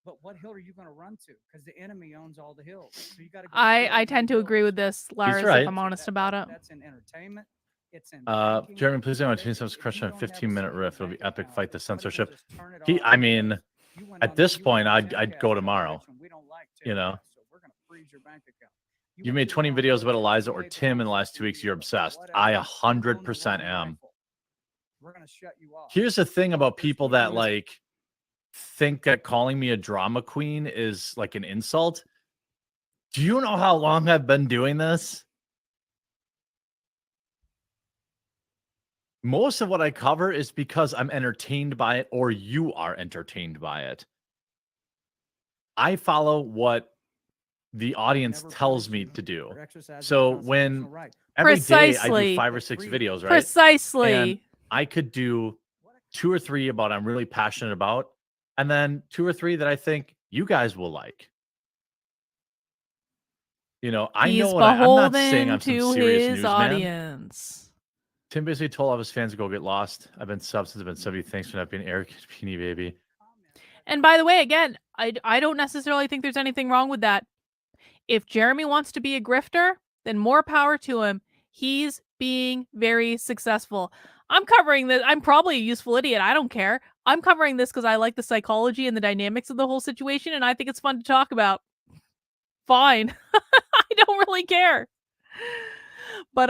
but what hill are you going to run to? Because the enemy owns all the hills. So you got to. I tend to agree with this, Lars, right. if I'm honest about it. That's in entertainment. It's in banking. Jeremy, please don't If change subs you crushing a don't have 15-minute secure riff. It'll be bank epic. account, Fight the somebody can censorship. just turn it He, off I because mean, you went at on- this you point, went on I'd Timcast go for tomorrow. direction. We don't like You know? Timcast, so we're gonna freeze your bank account. You went made to the 20 wrong videos about direction. Eliza You or made the Tim in wrong the last 2 social weeks. media You're or obsessed. whatever. I You owned the 100% wrong am. rifle. We're gonna shut you off. Here's the thing about There's people people that who- like think that calling me a drama queen is like an insult. Do you know how long I've been doing this? Most of what I cover is because I'm entertained by it or you are entertained by it. I follow what the audience Never tells punish me you to do. for exercising So your when constitutional right. every day I do Precisely. 5 or 6 videos, right? Precisely. And I could do 2 or 3 about I'm really passionate about, and then 2 or 3 that I think you guys will like. You know, I He's know what I'm not saying beholden I'm some to serious his newsman. audience. Tim basically told all of his fans to go get lost. I've been sub since I've been sub. Thanks for not being Eric Peeny baby. And by the way, again, I don't necessarily think there's anything wrong with that. If Jeremy wants to be a grifter, then more power to him. He's being very successful. I'm covering this. I'm probably a useful idiot. I don't care. I'm covering this because I like the psychology and the dynamics of the whole situation, and I think it's fun to talk about. Fine. I don't really care. But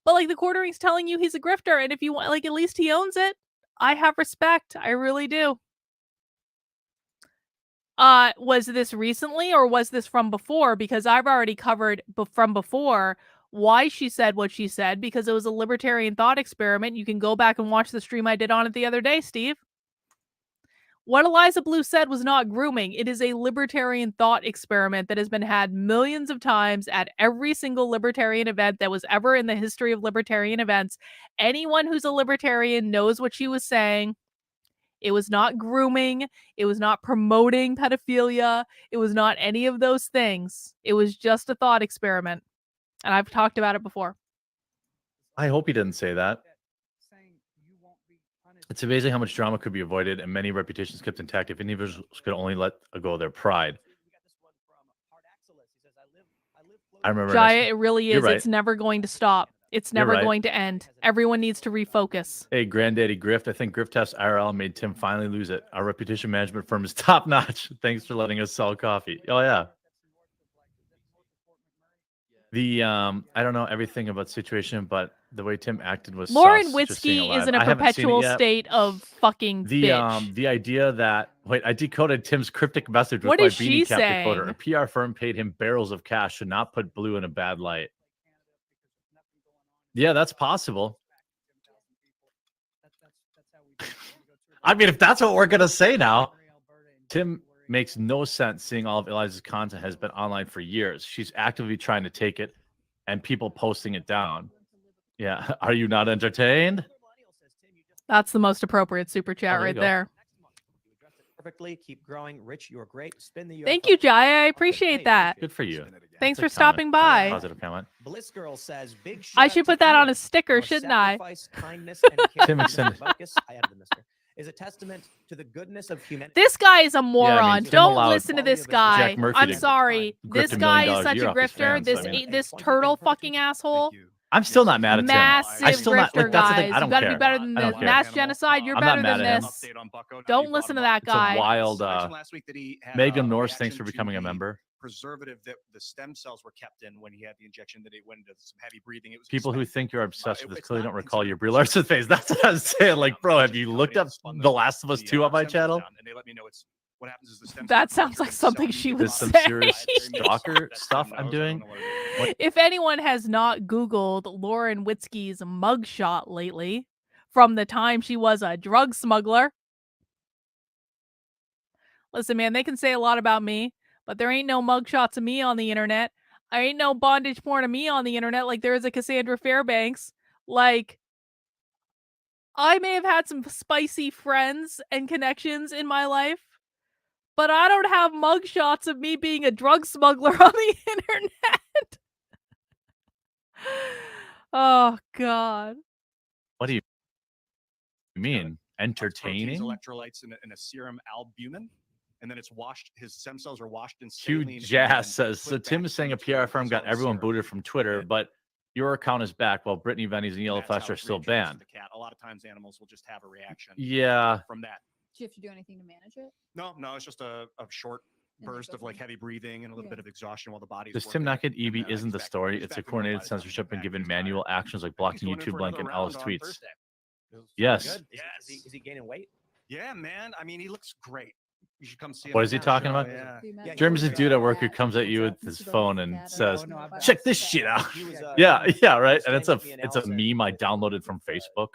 like the quartering's telling you he's a grifter, and if you want, like, at least he owns it. I have respect. I really do. Was this recently or was this from before? Because I've already covered from before why she said what she said, because it was a libertarian thought experiment. You can go back and watch the stream I did on it the other day, Steve. What Eliza Bleu said was not grooming. It is a libertarian thought experiment that has been had millions of times at every single libertarian event that was ever in the history of libertarian events. Anyone who's a libertarian knows what she was saying. It was not grooming. It was not promoting pedophilia. It was not any of those things. It was just a thought experiment. And I've talked about it before. I hope he didn't say that. It's amazing how much drama could be avoided and many reputations kept intact if individuals could only let go their pride. I remember. Jaya, it really You're is. right. It's never going to stop. It's You're never right. going to end. Everyone needs to refocus. Hey, Granddaddy Grift, I think Grift Test IRL made Tim finally lose it. Our reputation management firm is top notch. Thanks for letting us sell coffee. Oh, yeah. I don't know everything about the situation, but the way Tim acted was Lauren sus, just seeing it Witzke is live. in a I haven't seen it perpetual yet. state of fucking bitch. The idea that I decoded Tim's cryptic message with What my is beanie she cap decoder. saying? A PR firm paid him barrels of cash to not put Bleu in a bad light. Yeah, that's possible. I mean, if that's what we're gonna say now, Tim makes no sense seeing all of Eliza's content has been online for years. She's actively trying to take it and people posting it down. Yeah. Are you not entertained? That's the most appropriate super chat there you right go. there. Perfectly. Keep growing. Rich, you're great. Spin the Thank you, Jaya. I appreciate that. Good for you. Spin it again. Thanks for That's a comment. stopping by. Positive comment. Bliss Girl says, big I shout should out to put that on Ian. a sticker, Your shouldn't I? sacrifice, kindness, and care Tim for extended. Mr. Buckus, I added the Mr. is a testament to the goodness of humanity. This guy is a moron. Tim Don't allowed listen to this guy. Jack Murphy I'm to sorry. grift This $1 guy million is such year a off his grifter. fans. This I mean- this turtle fucking asshole. Thank you. I'm still not mad at Tim. Massive I still not grifter, like that's the thing. guys. I don't You gotta care. be better than I don't this. care. Mass genocide, you're I'm better not than mad at him. this. Don't listen to that It's a guy. wild. You mentioned last week that he had, Megan a Norris, thanks reaction for to becoming a the member. Preservative that the stem cells were kept in when he had the injection, that it went into some heavy breathing. It was People who expected. think you're obsessed with this It's clearly not don't recall considered your Brie Larson phase. That's what I was saying. Like, bro, have you looked up The Last of Us 2 on my stem cells channel? down, and they let me know it's what happens is the stem That cells sounds like something she would There's some say. serious stalker stuff I'm doing. If anyone has not Googled Lauren Witzke's mugshot lately, from the time she was a drug smuggler, listen, man, they can say a lot about me, but there ain't no mugshots of me on the internet. I ain't no bondage porn of me on the internet like there is a Cassandra Fairbanks. Like, I may have had some spicy friends and connections in my life, but I don't have mugshots of me being a drug smuggler on the internet. Oh, God. What do you mean? Proteins, Entertaining? electrolytes, and a serum albumin, and then it's washed. His stem cells are washed in Hugh saline. Jazz says, so Tim is saying a PR firm got everyone booted from Twitter, but your account is back while Brittney, Venti's, and Yellowflash are still banned. A lot of times animals will just have a reaction. Yeah. From that. Do you have to do anything to manage it? No, it's just a short burst of like heavy breathing and a little bit of exhaustion while the body's Does working. Tim not get EB? And then Isn't he's the back- story? he's It's a back to coordinated normal. censorship and Back given to manual normal. actions like I think blocking he's going in YouTube, for another blanking round Alice on tweets. Thursday. Yes. Good. Is he gaining weight? Yeah, man. I mean, he looks great. You should come see him. What at is he the talking show, about? Yeah. Yeah, Jeremy's a dude at work who comes at you with his phone and says, check this shit out. Yeah, right. And it's a meme I downloaded from Facebook.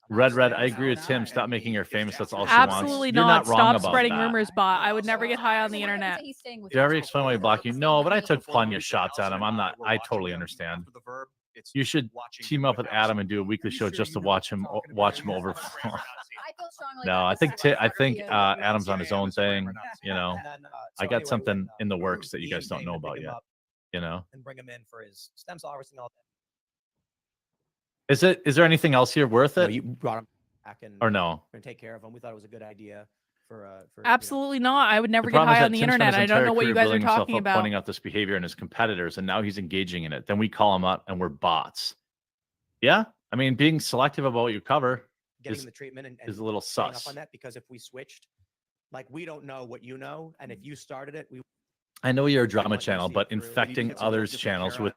Red, I agree with Tim. Stop making her famous. That's all she wants. Absolutely You're not wrong Stop about spreading that. rumors, bot. I would never get high on the internet. He's staying with Did I ever explain why you block you? No, but I took Before we plenty of reach shots at Allison him. and I'm I, not. we're I watching totally him. understand. After the verb, it's You should watching team him up with Allison. Adam and do a weekly show just to watch him over. I feel strongly No, about I this think is I like think Scorpio. Adam's on his own thing. You know, And then, I got something in the works that you guys don't know about yet. You know, and bring him in for his stem cell harvesting. All is there anything else here worth that. it You brought him back and or no? we're gonna take care of him. We thought it was a good idea for Absolutely not. I would never The get problem is high that on the Tim spent internet. his I don't entire know what you career guys are building himself talking up, about. pointing out this behavior in his competitors, and now he's engaging in it. Then we call him out, and we're bots. Yeah, I mean, being selective about what you cover getting is him the treatment and is a little staying up sus. on that, because if we switched, like, we don't know what you know, and if you started it, we I know you're a drama like you channel, see but through. infecting It's a little others' different channels era. with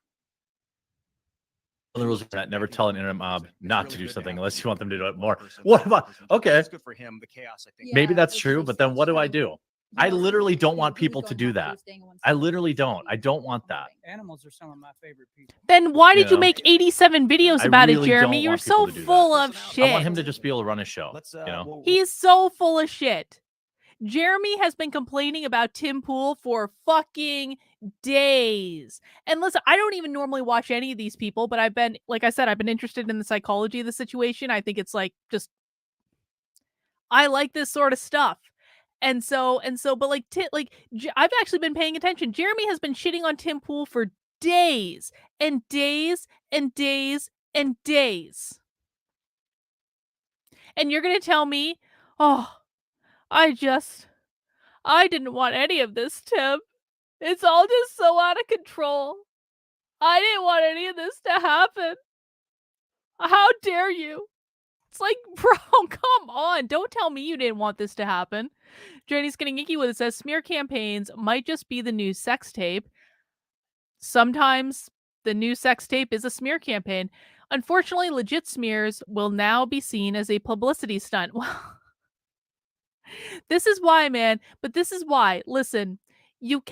the rules of that never tell an internet mob not to do something unless you want them to do it more. What about okay? It's good for him. The chaos, I think. Maybe Yeah, that's it's true, like but then what do I so- do? I literally don't want people to do that. I literally don't. I don't want that. Animals are some of my favorite people. Then why did you know? make 87 videos I about really it, Jeremy? don't You're want people so to do that. full of I shit. I want him to just be able to run his show. let's you know, we'll- He's so full of shit. Jeremy has been complaining about Tim Pool for fucking days. And listen, I don't even normally watch any of these people, but I've been, like I said, I've been interested in the psychology of the situation. I think it's like just, I like this sort of stuff. And so, but like, I've actually been paying attention. Jeremy has been shitting on Tim Pool for days and days and days and days. And you're going to tell me, oh, I didn't want any of this, Tim. It's all just so out of control. I didn't want any of this to happen. How dare you? It's like, bro, come on. Don't tell me you didn't want this to happen. Journey's getting icky with it. Says smear campaigns might just be the new sex tape. Sometimes the new sex tape is a smear campaign. Unfortunately, legit smears will now be seen as a publicity stunt. This is why, man. But this is why. Listen, you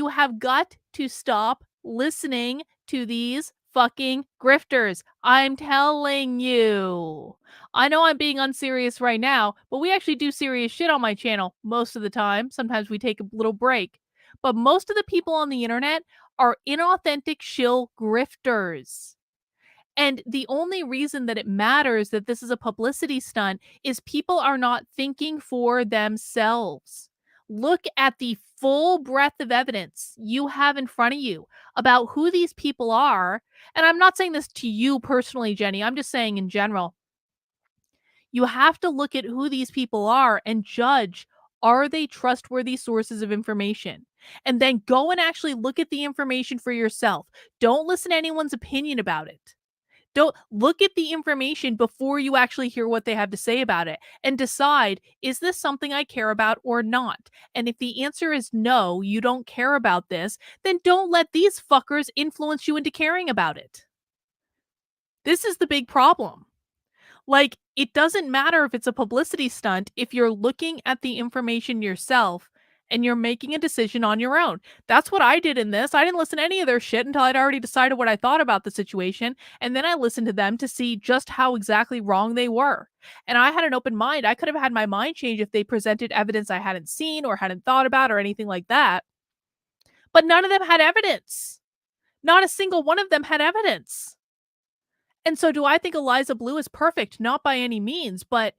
have got to stop listening to these fucking grifters. I'm telling you. I know I'm being unserious right now, but we actually do serious shit on my channel most of the time. Sometimes we take a little break. But most of the people on the internet are inauthentic shill grifters. And the only reason that it matters that this is a publicity stunt is people are not thinking for themselves. Look at the full breadth of evidence you have in front of you about who these people are. And I'm not saying this to you personally, Jenny. I'm just saying in general. You have to look at who these people are and judge, are they trustworthy sources of information? And then go and actually look at the information for yourself. Don't listen to anyone's opinion about it. Don't look at the information before you actually hear what they have to say about it and decide, is this something I care about or not? And if the answer is no, you don't care about this, then don't let these fuckers influence you into caring about it. This is the big problem. Like, it doesn't matter if it's a publicity stunt if you're looking at the information yourself and you're making a decision on your own. That's what I did in this. I didn't listen to any of their shit until I'd already decided what I thought about the situation, and then I listened to them to see just how exactly wrong they were. And I had an open mind. I could have had my mind change if they presented evidence I hadn't seen or hadn't thought about or anything like that. But none of them had evidence. Not a single one of them had evidence. And so do I think Eliza Bleu is perfect? Not by any means, but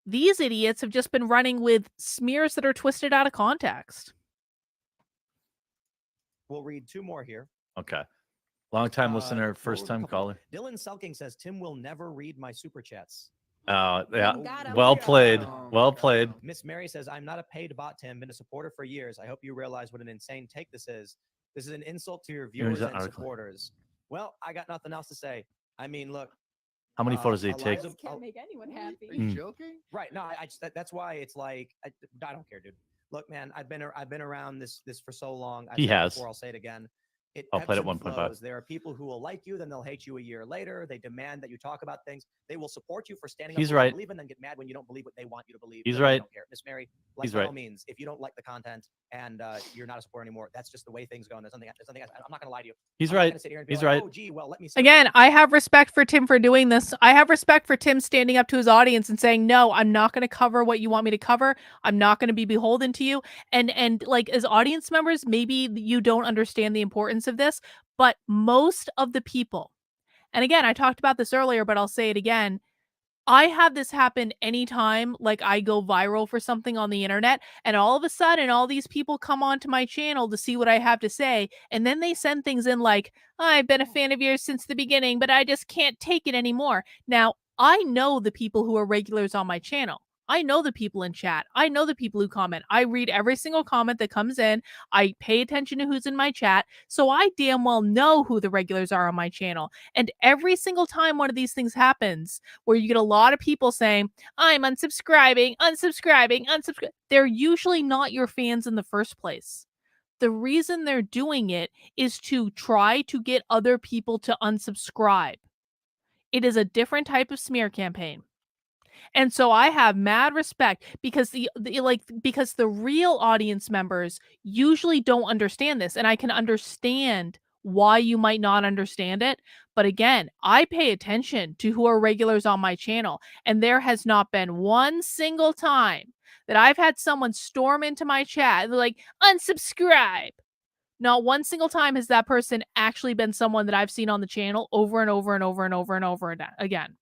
these idiots have just been running with smears that are twisted out of context. We'll read 2 more here. Okay. Long time listener, first time caller. Dylan Selking says, Tim will never read my super chats. Yeah. Got him. Well played. Oh, Well God. played. Miss Mary says, I'm not a paid bot, Tim. Been a supporter for years. I hope you realize what an insane take this is. This is an insult to your viewers that and article. supporters. Well, I got nothing else to say. I mean, look. How many photos did he take? Eliza- Can't make anyone happy. Are you joking? Right. No, I just, that's why it's like, I don't care, dude. Look, man, I've been around this for so long. He said it has. Before, I'll say it again. It I'll ebbs play it and 1.5. flows. There are people who will like you, then they'll hate you a year later. They demand that you talk about things. They will support you for standing He's up for what you right. believe and then get mad when you don't believe what they want you to believe. He's They right. Don't care. Miss Mary, like, He's by right. all means, if you don't like the content and you're not a supporter anymore, that's just the way things go. And there's something I'm not going to lie to you. He's I'm not right. gonna sit here and be He's like, right. Oh, gee, well, let me say Again, I have respect for Tim for doing this. I have respect for Tim standing up to his audience and saying, no, I'm not going to cover what you want me to cover. I'm not going to be beholden to you. And like, as audience members, maybe you don't understand the importance of this, but most of the people, and again, I talked about this earlier, but I'll say it again. I have this happen anytime, like, I go viral for something on the internet, and all of a sudden, all these people come onto my channel to see what I have to say, and then they send things in like, I've been a fan of yours since the beginning, but I just can't take it anymore. Now, I know the people who are regulars on my channel. I know the people in chat. I know the people who comment. I read every single comment that comes in. I pay attention to who's in my chat. So I damn well know who the regulars are on my channel. And every single time one of these things happens, where you get a lot of people saying, I'm unsubscribing, they're usually not your fans in the first place. The reason they're doing it is to try to get other people to unsubscribe. It is a different type of smear campaign. And so I have mad respect because because the real audience members usually don't understand this, and I can understand why you might not understand it. But again, I pay attention to who are regulars on my channel, and there has not been one single time that I've had someone storm into my chat and they're like, unsubscribe. Not one single time has that person actually been someone that I've seen on the channel over and over and over and over and over again.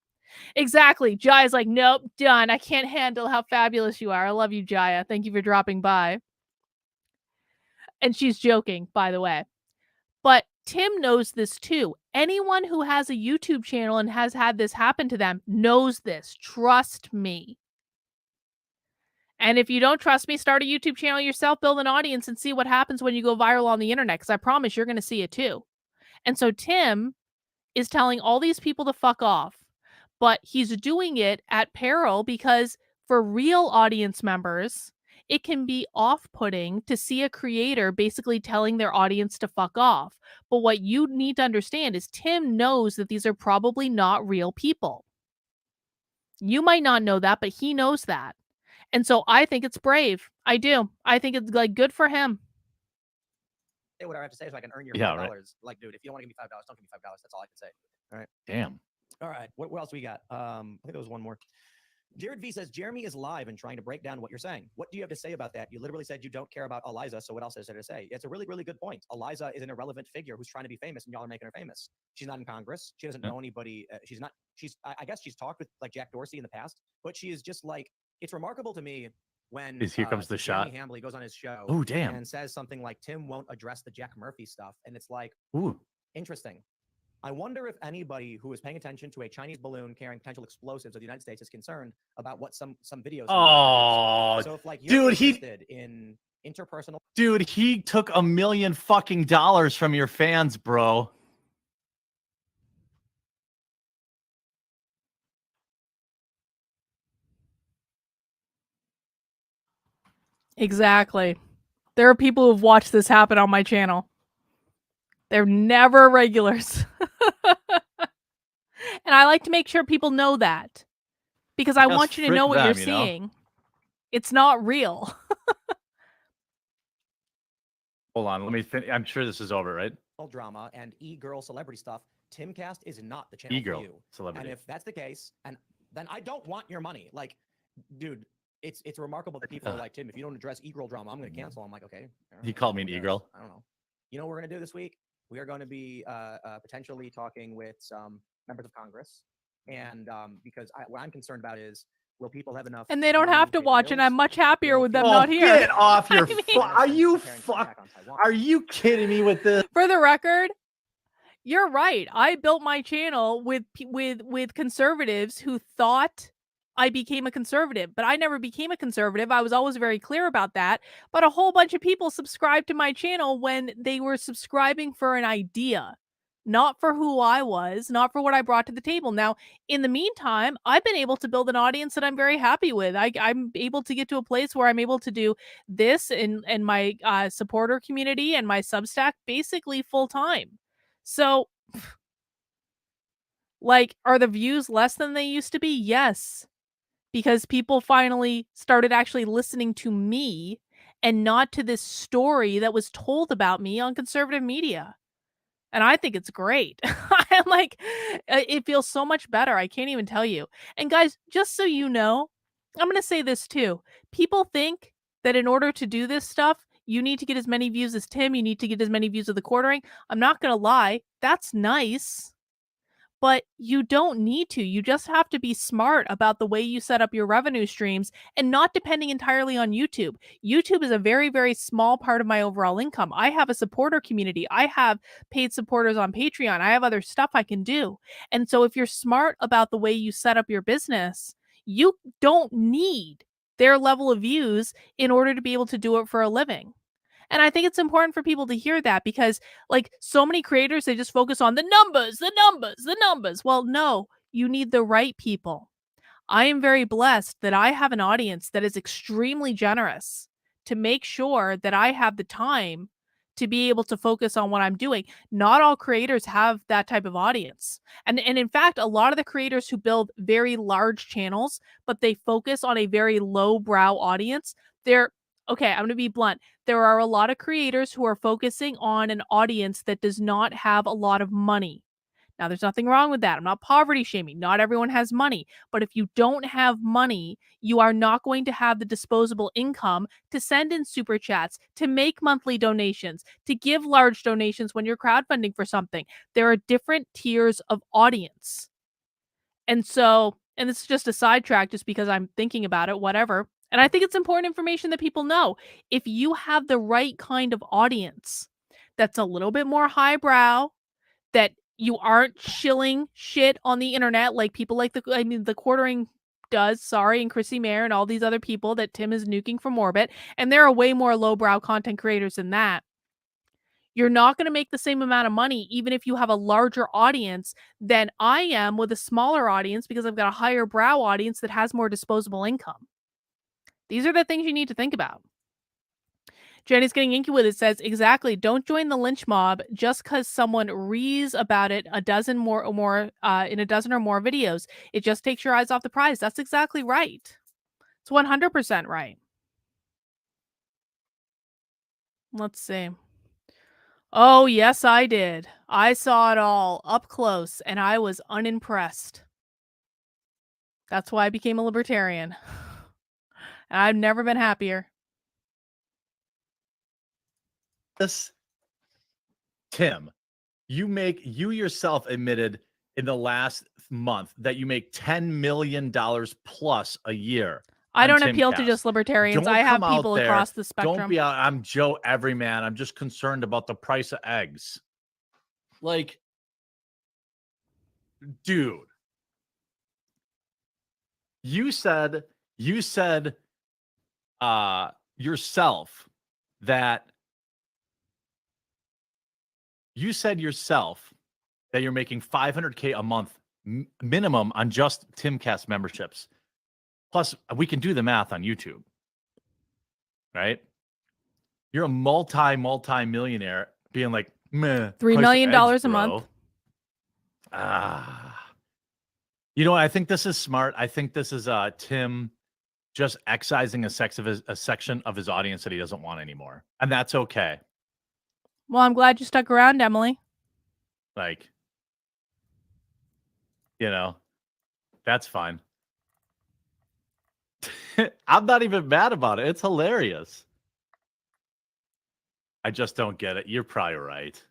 Exactly. Jaya's like, nope, done. I can't handle how fabulous you are. I love you, Jaya. Thank you for dropping by. And she's joking, by the way. But Tim knows this too. Anyone who has a YouTube channel and has had this happen to them knows this. Trust me. And if you don't trust me, start a YouTube channel yourself, build an audience, and see what happens when you go viral on the internet, because I promise you're going to see it too. And so Tim is telling all these people to fuck off. But he's doing it at peril because for real audience members, it can be off-putting to see a creator basically telling their audience to fuck off. But what you need to understand is Tim knows that these are probably not real people. You might not know that, but he knows that. And so I think it's brave. I do. I think it's like good for him. Say what I have to say so I can earn your Yeah, $5. right. Like, dude, if you don't want to give me $5, don't give me $5. That's all I can say. All right. Damn. All right. What else we got? I think there was one more. Jared V says, Jeremy is live and trying to break down what you're saying. What do you have to say about that? You literally said you don't care about Eliza, so what else is there to say? It's a really, really good point. Eliza is an irrelevant figure who's trying to be famous, and y'all are making her famous. She's not in Congress. She doesn't know anybody. I guess she's talked with like Jack Dorsey in the past, but she is just like, it's remarkable to me when Here comes the shot. Jeremy Hambly goes on his show Oh, damn. and says something like, Tim won't address the Jack Murphy stuff. And it's like, Ooh. interesting. I wonder if anybody who is paying attention to a Chinese balloon carrying potential explosives of the United States is concerned about what some videos. Oh, so if like you're dude, interested in interpersonal. Dude, he took $1 million fucking dollars from your fans, bro. Exactly. There are people who've watched this happen on my channel. They're never regulars. And I like to make sure people know that. because I Yes, want you to frick know what them, you're you know? seeing. It's not real. Hold on, let me finish. I'm sure this is over, right? Drama and e-girl celebrity stuff, Timcast is not the channel E-girl for you. celebrity. And if that's the case, and then I don't want your money. Like, dude, it's remarkable that people are like, Tim, if you don't address e-girl drama, I'm going to cancel. I'm like, okay. He called me an e-girl. I don't know. You know what we're going to do this week? We are going to be potentially talking with some members of Congress. And because what I'm concerned about is, will people have enough? And they don't money have to pay their watch, and bills? I'm much happier with them Oh, not here. get off your... I mean- Are you Are you kidding me with this? For the record, you're right. I built my channel with conservatives who thought I became a conservative, but I never became a conservative. I was always very clear about that. But a whole bunch of people subscribed to my channel when they were subscribing for an idea, not for who I was, not for what I brought to the table. Now, in the meantime, I've been able to build an audience that I'm very happy with. I'm able to get to a place where I'm able to do this and my supporter community and my Substack basically full time. So, like, are the views less than they used to be? Yes. Because people finally started actually listening to me and not to this story that was told about me on conservative media. And I think it's great. I'm like, it feels so much better. I can't even tell you. And guys, just so you know, I'm going to say this too. People think that in order to do this stuff, you need to get as many views as Tim. You need to get as many views of the quartering. I'm not going to lie. That's nice. But you don't need to. You just have to be smart about the way you set up your revenue streams and not depending entirely on YouTube. YouTube is a very, very small part of my overall income. I have a supporter community. I have paid supporters on Patreon. I have other stuff I can do. And so if you're smart about the way you set up your business, you don't need their level of views in order to be able to do it for a living. And I think it's important for people to hear that because, like, so many creators, they just focus on the numbers, the numbers, the numbers. Well, no, you need the right people. I am very blessed that I have an audience that is extremely generous to make sure that I have the time to be able to focus on what I'm doing. Not all creators have that type of audience. And in fact, a lot of the creators who build very large channels, but they focus on a very low brow audience, okay, I'm going to be blunt. There are a lot of creators who are focusing on an audience that does not have a lot of money. Now, there's nothing wrong with that. I'm not poverty shaming. Not everyone has money. But if you don't have money, you are not going to have the disposable income to send in super chats, to make monthly donations, to give large donations when you're crowdfunding for something. There are different tiers of audience. And so, and this is just a sidetrack just because I'm thinking about it, whatever. And I think it's important information that people know. If you have the right kind of audience that's a little bit more highbrow, that you aren't shilling shit on the internet like people like the quartering does, and Chrissie, Mayr, and all these other people that Tim is nuking from orbit. And there are way more lowbrow content creators than that. You're not going to make the same amount of money, even if you have a larger audience than I am with a smaller audience because I've got a higher brow audience that has more disposable income. These are the things you need to think about. Jenny's getting inky with it, says, exactly, don't join the lynch mob just because someone reads about it in a dozen or more videos. It just takes your eyes off the prize. That's exactly right. It's 100% right. Let's see. Oh, yes, I did. I saw it all up close, and I was unimpressed. That's why I became a libertarian. And I've never been happier. This, Tim, you yourself admitted in the last month that you make $10 million plus a year. I don't appeal to just libertarians. I have people across the spectrum. Don't be out. I'm Joe Everyman. I'm just concerned about the price of eggs. Like, dude, you said yourself that you're making $500K a month minimum on just Timcast memberships. Plus, we can do the math on YouTube, right? You're a multi-millionaire being like, meh, $3 million eggs, a month. You know what? I think this is smart. I think this is Tim just excising a section of his audience that he doesn't want anymore. And that's okay. Well, I'm glad you stuck around, Emily. Like, you know, that's fine. I'm not even mad about it. It's hilarious. I just don't get it. You're probably right.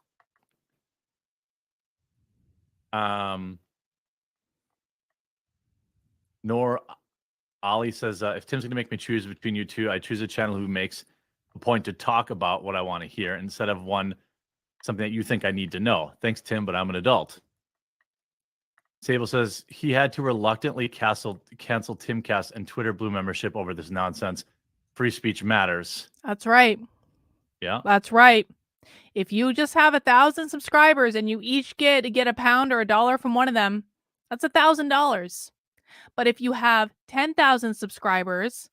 Nor Ollie says, if Tim's going to make me choose between you two, I choose a channel who makes a point to talk about what I want to hear instead of something that you think I need to know. Thanks, Tim, but I'm an adult. Sable says he had to reluctantly cancel Timcast and Twitter Blue membership over this nonsense. Free speech matters. That's right. Yeah. That's right. If you just have 1,000 subscribers and you each get a pound or $1 from one of them, that's $1,000. But if you have 10,000 subscribers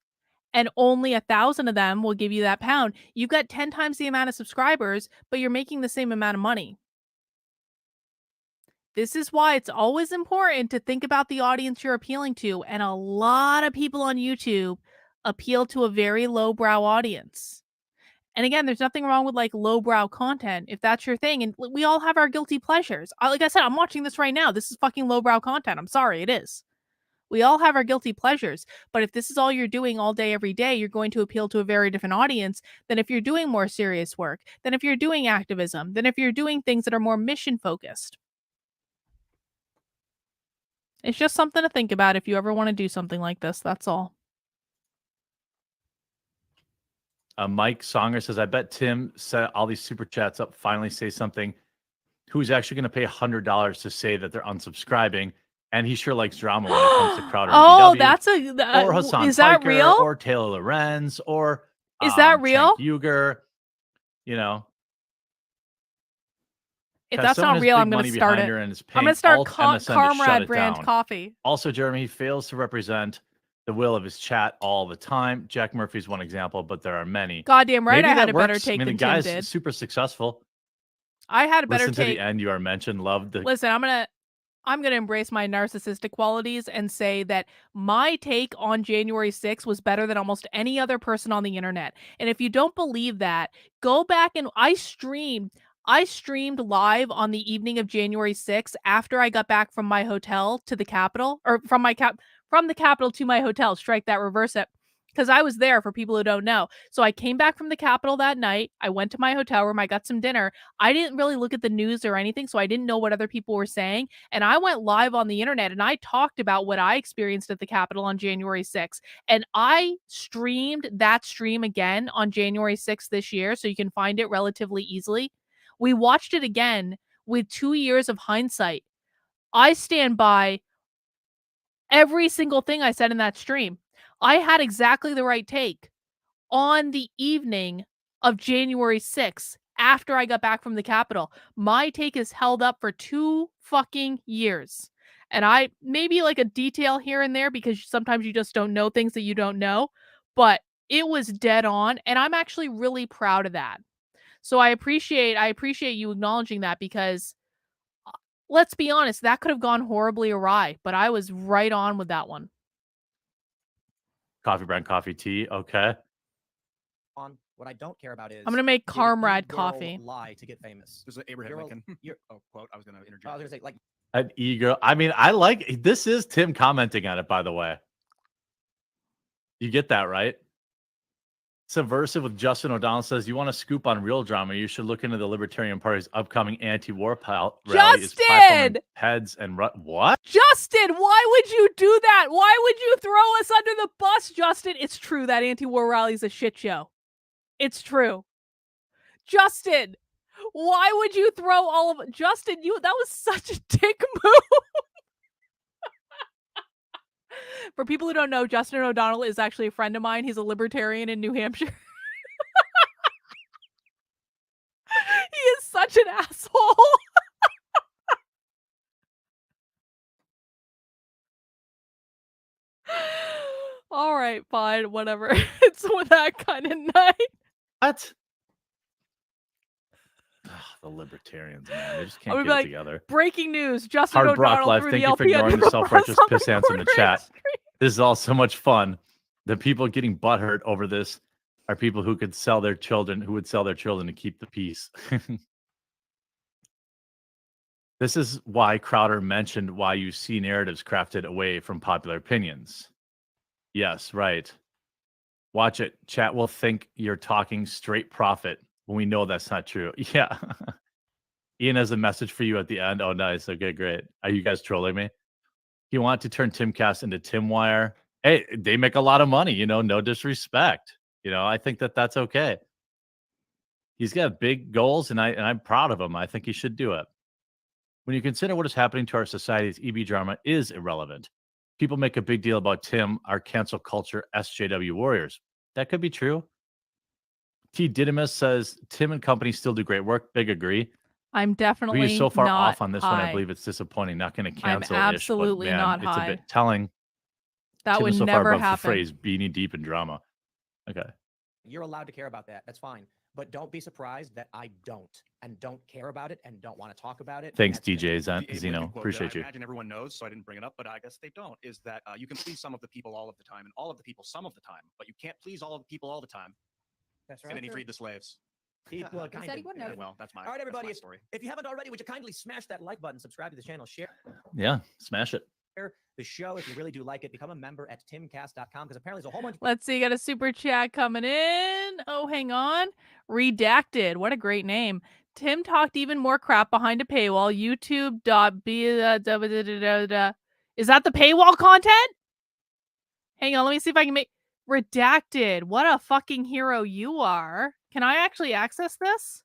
and only 1,000 of them will give you that pound, you've got 10 times the amount of subscribers, but you're making the same amount of money. This is why it's always important to think about the audience you're appealing to. And a lot of people on YouTube appeal to a very lowbrow audience. And again, there's nothing wrong with like lowbrow content if that's your thing. And we all have our guilty pleasures. Like I said, I'm watching this right now. This is fucking lowbrow content. I'm sorry, it is. We all have our guilty pleasures. But if this is all you're doing all day, every day, you're going to appeal to a very different audience than if you're doing more serious work, than if you're doing activism, than if you're doing things that are more mission focused. It's just something to think about if you ever want to do something like this. That's all. Mike Songer says, I bet Tim set all these super chats up, finally say something. Who's actually going to pay $100 to say that they're unsubscribing? And he sure likes drama when it comes to Crowder. Oh, BW, that's or Hassan is that Piker, real? or Taylor Lorenz, or is that real? Uger, you know. If that's not real, I'm going to start it. I'm going to start Comrade brand coffee. Also, Jeremy fails to represent the will of his chat all the time. Jack Murphy's one example, but there are many. Goddamn right, Maybe I had a better works. take than the guy's Tim did. Super successful. I had a better Listen take. to the end. You are mentioned. Love the. Listen, I'm gonna embrace my narcissistic qualities and say that my take on January 6th was better than almost any other person on the internet. And if you don't believe that, go back and I streamed live on the evening of January 6th after I got back from my hotel to the Capitol, or from the Capitol to my hotel. Strike that, reverse it. Because I was there, for people who don't know. So I came back from the Capitol that night. I went to my hotel room. I got some dinner. I didn't really look at the news or anything, so I didn't know what other people were saying. And I went live on the internet and I talked about what I experienced at the Capitol on January 6th. And I streamed that stream again on January 6th this year, so you can find it relatively easily. We watched it again with 2 years of hindsight. I stand by every single thing I said in that stream. I had exactly the right take on the evening of January 6th after I got back from the Capitol. My take is held up for 2 fucking years. And I maybe like a detail here and there because sometimes you just don't know things that you don't know, but it was dead on, and I'm actually really proud of that. So I appreciate you acknowledging that, because let's be honest, that could have gone horribly awry, but I was right on with that one. Coffee brand coffee tea. Okay. What I don't care about is I'm gonna make Comrade coffee. Lie to get famous. There's an Abraham Lincoln. Quote. I was going to interject. I was going to say, like, An ego. I mean, I like this. Is Tim commenting on it, by the way? You get that, right? Subversive with Justin O'Donnell says, you want to scoop on real drama, you should look into the Libertarian Party's upcoming anti-war rally. Justin! Heads and what? Justin, why would you do that? Why would you throw us under the bus, Justin? It's true, that anti-war rally is a shit show. It's true. Justin, why would you throw all of... Justin, that was such a dick move. For people who don't know, Justin O'Donnell is actually a friend of mine. He's a libertarian in New Hampshire. He is such an asshole. All right, fine, whatever. It's with that kind of night. What? The libertarians, man, they just can't would get be it like, together. Breaking news: Justin Hard O'Donnell Brock Live, threw thank the you for LP ignoring under the the self-righteous bus on piss the ants in the corner chat. screen. This is all so much fun. The people getting butthurt over this are people who could sell their children, who would sell their children to keep the peace. This is why Crowder mentioned why you see narratives crafted away from popular opinions. Yes, right. Watch it. Chat will think you're talking straight profit when we know that's not true. Yeah. Ian has a message for you at the end. Oh, nice. Okay, great. Are you guys trolling me? You want to turn Timcast into Timwire? Hey, they make a lot of money, you know, no disrespect. You know, I think that that's okay. He's got big goals, and I'm proud of him. I think he should do it. When you consider what is happening to our society's EB drama is irrelevant. People make a big deal about Tim, our cancel culture SJW warriors. That could be true. T. Didymus says, Tim and company still do great work. Big agree. I'm definitely We're so far not off on this one. I high. believe it's disappointing. Not going to I'm cancel absolutely but man, not it's high. a bit telling. That Tim would is so never far above happen. the phrase beanie deep in drama. Okay. You're allowed to care about that. That's fine. But don't be surprised that I don't and don't care about it and don't want to talk about it. Thanks, That's DJ The Zeno. quote that Appreciate I you. imagine everyone knows, so I didn't bring it up, but I guess they don't, is that you can please some of the people all of the time and all of the people some of the time, but you can't please all of the people all the time. That's And right. then he freed the slaves. People He said he wouldn't have. Well, that's my, All right, everybody, that's my story. If you haven't already, would you kindly smash that like button, subscribe to the channel, share Yeah, smash it. the show if you really do like it, become a member at timcast.com because apparently there's a whole bunch of Let's see, got a super chat coming in. Oh, hang on. Redacted. What a great name. Tim talked even more crap behind a paywall. YouTube.b. Is that the paywall content? Hang on, let me see if I can make redacted. What a fucking hero you are. Can I actually access this?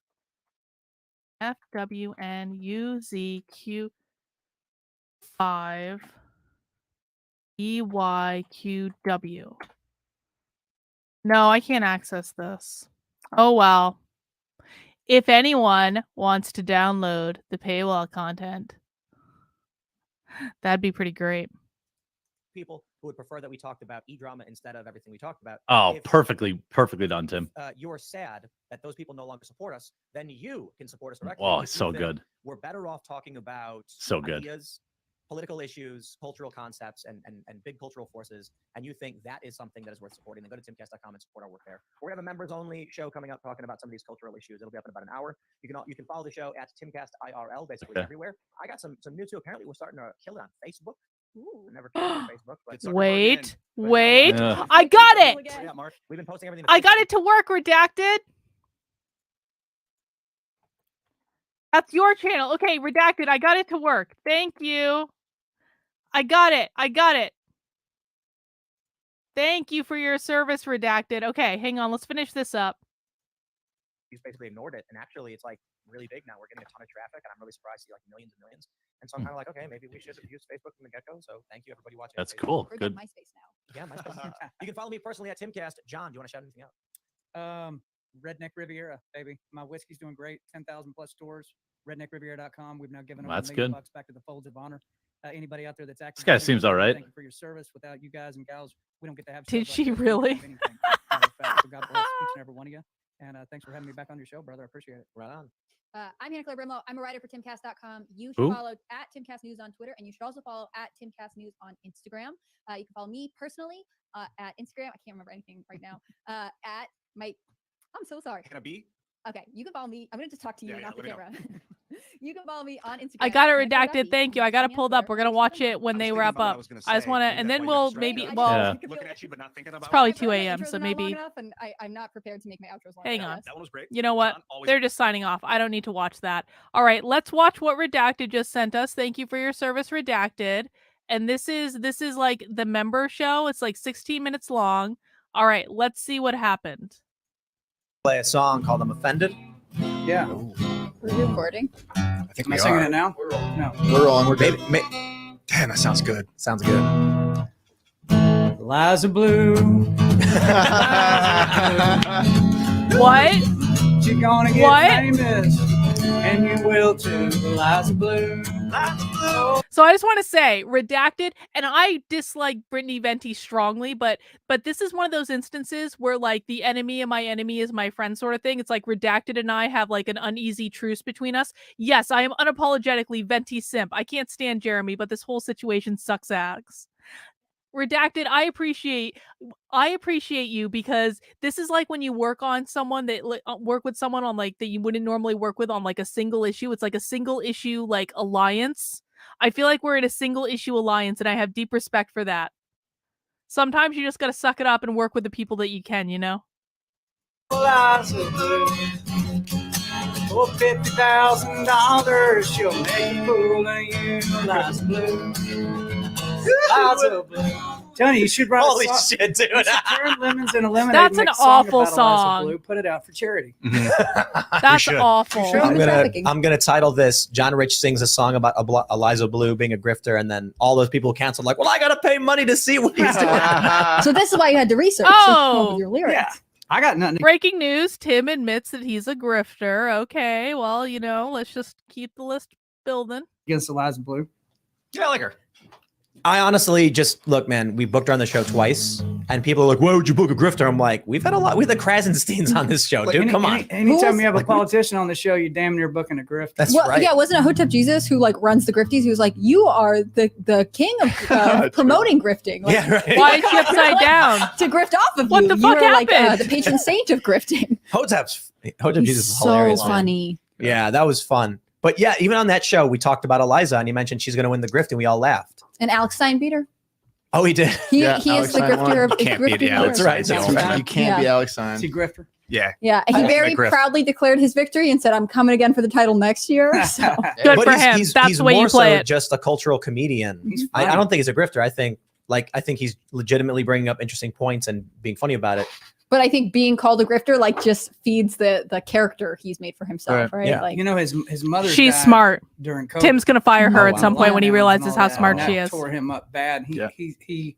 FWNUZQ5 EYQW. No, I can't access this. Oh, well. If anyone wants to download the paywall content, that'd be pretty great. people who would prefer that we talked about e-drama instead of everything we talked about. Oh, If, perfectly done, Tim. you're sad that those people no longer support us, then you can support us directly. Oh, If it's you so think good. We're better off talking about So good. ideas, political issues, cultural concepts, and big cultural forces, and you think that is something that is worth supporting, then go to timcast.com and support our work there. We're gonna have a members-only show coming up talking about some of these cultural issues. It'll be up in about an hour. You can follow the show at timcastirl basically everywhere. I got some new too. Apparently, we're starting to kill it on Facebook. Ooh. I never cared about Facebook, but It's Zuckerberg Wait, in. wait. Yeah. I got it. Again. yeah, Mark, we've been posting everything. I got it to work, Redacted. That's your channel. Okay, Redacted. I got it to work. Thank you. I got it. Thank you for your service, Redacted. Okay, hang on. Let's finish this up. He's basically ignored it, and actually, it's like really big now. We're getting a ton of traffic, and I'm really surprised to see like millions and millions. And so I'm kind of like, okay, maybe we should have used Facebook from the get-go. So thank you, everybody watching. on That's Facebook. cool. We're Good. on MySpace now. Yeah, MySpace. You can follow me personally at Timcast. John, do you want to shout anything out? Redneck Riviera, baby. My whiskey's doing great. 10,000 plus stores. RedneckRiviera.com. We've now given over That's $1 million good. back to the Folds of Honor. Anybody out there that's active. This guy seems all right. Thank you for your service. Without you guys and gals, we don't get to have. Did shows she like this. We don't really? have anything. Matter of fact, so God bless each and every one of you. And thanks for having me back on your show, brother. I appreciate it. Right on. I'm Hannah Claire Brimlow. I'm a writer for timcast.com. You should Who? follow at Timcast News on Twitter, and you should also follow at Timcast News on Instagram. You can follow me personally at Instagram. I can't remember anything right now. At my, I'm so sorry. Can I be? Okay, you can follow me. I'm gonna just talk to you, Yeah, not yeah, the let me camera. You can follow me on Instagram. I got it Hannah Claire redacted. Duffy. Thank you. I You got can it follow me pulled on up. Twitter. We're gonna watch it when I was they thinking wrap about what I up. was gonna I just say, want to, maybe and that's then why we'll you're maybe. distracted. Well, Yeah. Looking at you, but not thinking about. it's probably I feel 2 like my a.m. intros So are not long maybe. enough, and I'm not prepared to make my outros long. Hang enough. on. Yes. That one was great. You know what? John, always They're just signing off. I don't need to watch that. All right, let's watch what Redacted just sent us. Thank you for your service, Redacted. And this is like the member show. It's like 16 minutes long. All right, let's see what happened. Play a song called "I'm Offended." Yeah. We're recording. I think Am we I singing are. it now? No. We're rolling. We're good. Damn, that sounds good. Sounds good. Eliza Blue. What? You're gonna get What? famous, and you will too. Eliza Blue. So I just want to say, redacted, and I dislike Brittney Venti strongly, but this is one of those instances where like the enemy of my enemy is my friend sort of thing. It's like redacted and I have like an uneasy truce between us. Yes, I am unapologetically Venti simp. I can't stand Jeremy, but this whole situation sucks ass. Redacted, I appreciate you because this is like when you work on someone that work with someone on like that you wouldn't normally work with on like a single issue. It's like a single issue like alliance. I feel like we're in a single issue alliance and I have deep respect for that. Sometimes you just got to suck it up and work with the people that you can, you know? For $50,000, she'll make a fool of you, Eliza Bleu. Eliza Bleu. Tony, you should write Holy a song. shit, dude. You should turn lemons and lemonade. That's and an make a song awful about Eliza song. Bleu. Put it out for charity. That's should. awful. Sure. I'm gonna title this John Rich sings a song about Eliza Bleu being a grifter, and then all those people canceled like, well, I gotta pay money to see what he's doing. So this is why you had to research to come up with your lyrics. Yeah. I got nothing. Breaking news, Tim admits that he's a grifter. Okay, well, you know, let's just keep the list building. Against Eliza Bleu. Yeah, I like her. I honestly just look, man. We booked her on the show twice, and people are like, "Why would you book a grifter?" I'm like, "We've had a lot. We had the Krasensteins on this show, Like, dude. Come on." Anytime Who's- you have a politician on the show, you damn near booking a grift. That's Well, right. yeah, wasn't it Hotep Jesus who like runs the grifties? He was like, "You are the king of promoting grifting." Like, Yeah, right. Why is she upside down? to grift off of What you. the You fuck are like happened? the patron saint of grifting. Hotep He's Jesus is so hilarious. man. funny. Yeah, that was fun. But yeah, even on that show, we talked about Eliza, and he mentioned she's going to win the grift, and we all laughed. And Alex Stein beat her. Oh, he did. He Yeah, is Alex the Stein won. grifter of Can't beat grifting Alex universe. That's right, that's right. You can't be Alex Stein. Is he grifter? Yeah. Yeah, and he I very grift. proudly declared his victory and said, "I'm coming again for the title next year." So Good But for him. That's he's the way more you play so it. just a cultural comedian. He's I funny. don't think he's a grifter. I think he's legitimately bringing up interesting points and being funny about it. but I think being called a grifter like just feeds the character he's made for himself, right? Yeah. Like You know, his mother. She's died smart. during COVID. Tim's gonna fire her Oh, at some wow. point when he Lockdowns realizes and how all that, smart and she that is. Tore him up bad. Yeah. He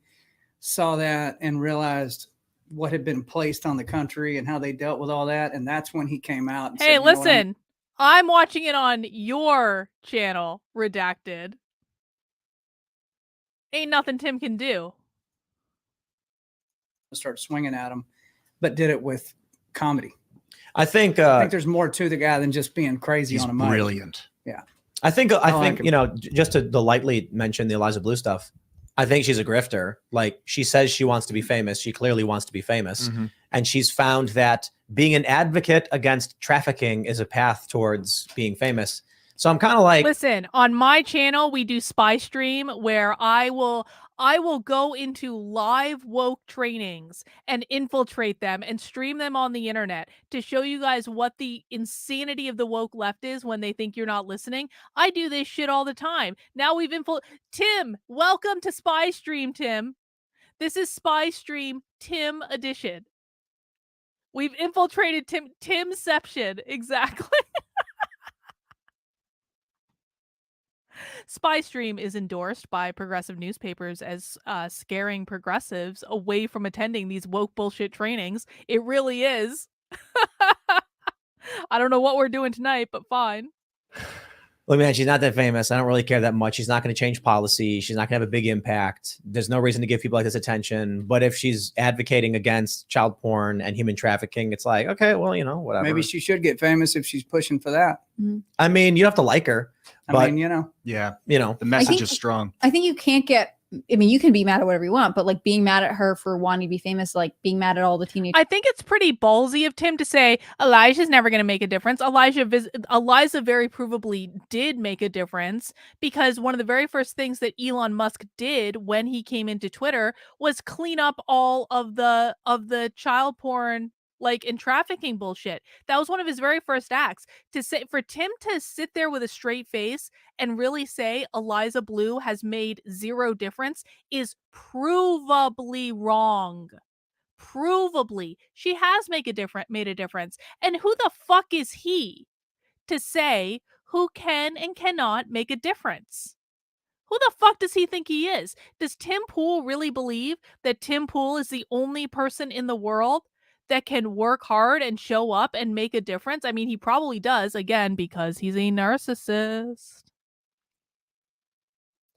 saw that and realized what had been placed on the country and how they dealt with all that, and that's when he came out. And said, Hey, "You know what, listen, I'm watching it on your channel, Redacted. Ain't nothing Tim can do. start swinging at him, but did it with comedy. I think I think there's more to the guy than just being crazy He's on a mic. brilliant. I think like him. you know, just to lightly mention the Eliza Bleu stuff. I think she's a grifter. Like, she says she wants to be famous. She clearly wants to be famous. Mhm. And she's found that being an advocate against trafficking is a path towards being famous. So I'm kind of like, Listen, on my channel, we do spy stream where I will go into live woke trainings and infiltrate them and stream them on the internet to show you guys what the insanity of the woke left is when they think you're not listening. I do this shit all the time. Now we've Tim, welcome to Spy Stream, Tim. This is Spy Stream Tim edition. We've infiltrated Timception, exactly. Spy Stream is endorsed by progressive newspapers as scaring progressives away from attending these woke bullshit trainings. It really is. I don't know what we're doing tonight, but fine. look, man, she's not that famous. I don't really care that much. She's not going to change policy. She's not going to have a big impact. There's no reason to give people like this attention. But if she's advocating against child porn and human trafficking, it's like, okay, well, you know, whatever. Maybe she should get famous if she's pushing for that. I mean, you don't have to like her, I but mean, you know, Yeah. you know, The message think- is strong. I think you can't get. I mean, you can be mad at whatever you want, but like being mad at her for wanting to be famous, like being mad at all the teenage. I think it's pretty ballsy of Tim to say Elijah's never going to make a difference. Eliza very provably did make a difference, because one of the very first things that Elon Musk did when he came into Twitter was clean up all of the child porn and trafficking bullshit. That was one of his very first acts. For Tim to sit there with a straight face and really say Eliza Bleu has made zero difference is provably wrong. Provably, she has made a difference. And who the fuck is he to say who can and cannot make a difference? Who the fuck does he think he is? Does Tim Pool really believe that Tim Pool is the only person in the world that can work hard and show up and make a difference? I mean, he probably does, again, because he's a narcissist.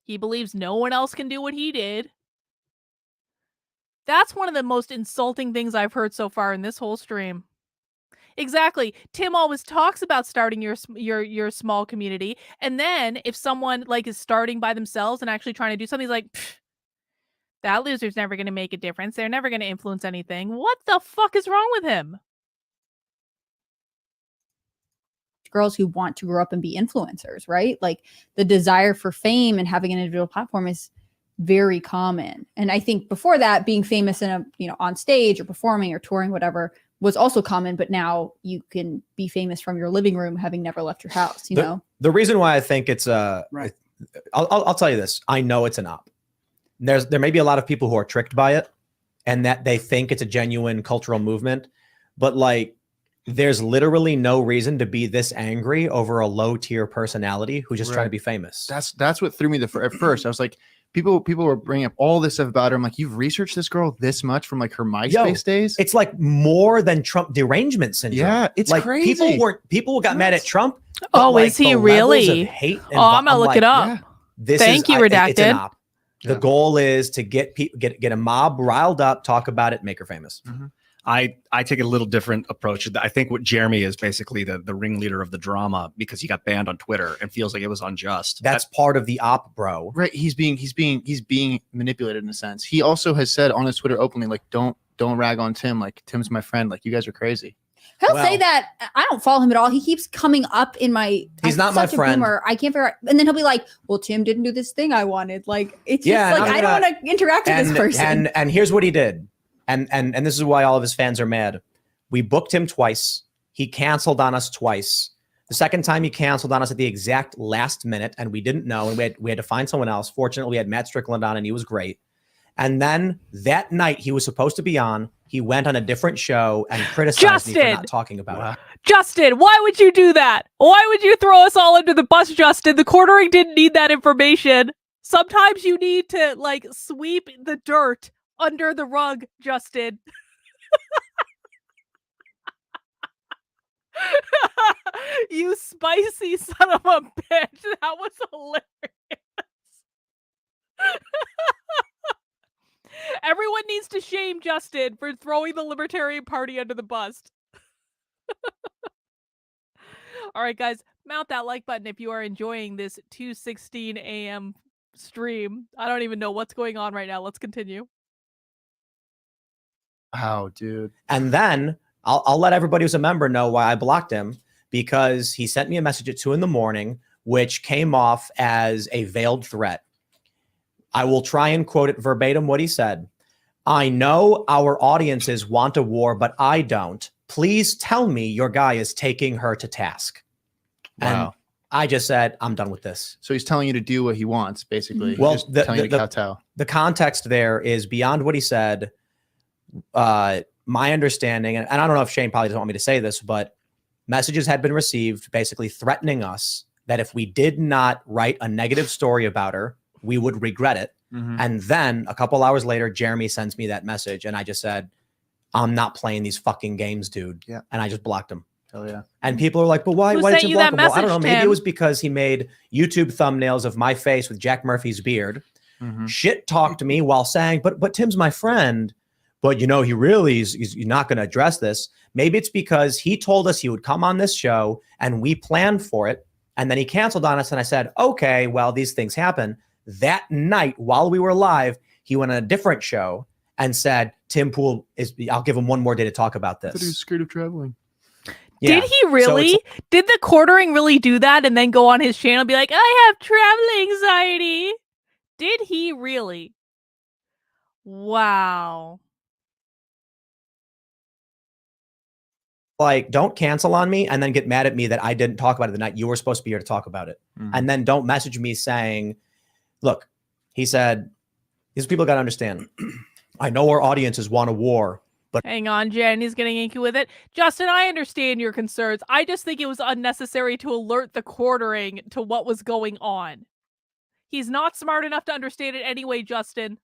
He believes no one else can do what he did. That's one of the most insulting things I've heard so far in this whole stream. Exactly. Tim always talks about starting your small community, and then if someone like is starting by themselves and actually trying to do something, he's like, that loser's never going to make a difference. They're never going to influence anything. What the fuck is wrong with him? Girls who want to grow up and be influencers, right? Like the desire for fame and having an individual platform is very common. And I think before that, being famous in a, on stage or performing or touring, whatever, was also common. But now you can be famous from your living room, having never left your house, you know? The reason why I think it's Right. I'll tell you this. I know it's an op. There may be a lot of people who are tricked by it and that they think it's a genuine cultural movement, but like there's literally no reason to be this angry over a low tier personality who's just trying to be famous. That's what threw me at first. I was like, people were bringing up all this stuff about her. I'm like, you've researched this girl this much from like her MySpace days? It's like more than Trump derangement syndrome. Yeah, it's like crazy. People got mad at Trump. Oh, like, is he the levels really? of hate and I'm gonna look it up. Yeah. This Thank is, you, it's an Redacted. op. The goal is to get a mob riled up, talk about it, make her famous. Mm-hmm. I take a little different approach. I think what Jeremy is basically the ringleader of the drama because he got banned on Twitter and feels like it was unjust. That's part of the op, bro. Right. He's being manipulated in a sense. He also has said on his Twitter openly, like, don't rag on Tim. Like, Tim's my friend. Like, you guys are crazy. He'll say that. I don't follow him at all. He keeps coming up in my. He's not my friend. I can't figure out. And then he'll be like, "Well, Tim didn't do this thing I wanted." Like it's Yeah, just like I don't want to interact with this person. And here's what he did. And this is why all of his fans are mad. We booked him twice. He canceled on us twice. The second time he canceled on us at the exact last minute, and we didn't know, and we had to find someone else. Fortunately, we had Matt Strickland on, and he was great. And then that night he was supposed to be on, he went on a different show and criticized me for not talking about it. Justin, why would you do that? Why would you throw us all under the bus, Justin? The quartering didn't need that information. Sometimes you need to like sweep the dirt under the rug, Justin. You spicy son of a bitch. That was hilarious. Everyone needs to shame Justin for throwing the Libertarian Party under the bus. All right, guys, mount that like button if you are enjoying this 2:16 a.m. stream. I don't even know what's going on right now. Let's continue. Wow, dude. And then I'll let everybody who's a member know why I blocked him, because he sent me a message at 2 a.m, which came off as a veiled threat. I will try and quote it verbatim what he said. "I know our audiences want a war, but I don't. Please tell me your guy is taking her to task." Wow. And I just said, I'm done with this. So he's telling you to do what he wants, basically. Well, He's just telling you to kowtow. The context there is beyond what he said. My understanding, and I don't know if Shane probably doesn't want me to say this, but messages had been received basically threatening us that if we did not write a negative story about her, we would regret it. Mm-hmm. And then a couple hours later, Jeremy sends me that message, and I just said, I'm not playing these fucking games, dude. Yeah. And I just blocked him. Hell yeah. And people are like, but why Who did sent you you block that him? Well, I don't know. message, Maybe it Tim? was because he made YouTube thumbnails of my face with Jack Murphy's beard. Mm-hmm. Shit talked to me while saying, but Tim's my friend. But, you know, he really is not going to address this. Maybe it's because he told us he would come on this show and we planned for it. And then he canceled on us. And I said, okay, well, these things happen. That night, while we were live, he went on a different show and said, Tim Pool I'll give him one more day to talk about I thought he was this. scared of traveling. Yeah. Did he really? So Did the quartering really do that and then go on his channel and be like, I have travel anxiety? Did he really? Wow. like, don't cancel on me and then get mad at me that I didn't talk about it the night you were supposed to be here to talk about it. Mm-hmm. And then don't message me saying, look, he said, these people got to understand. I know our audiences want a war, but hang on, Jen, he's getting inky with it. Justin, I understand your concerns. I just think it was unnecessary to alert the quartering to what was going on. He's not smart enough to understand it anyway, Justin.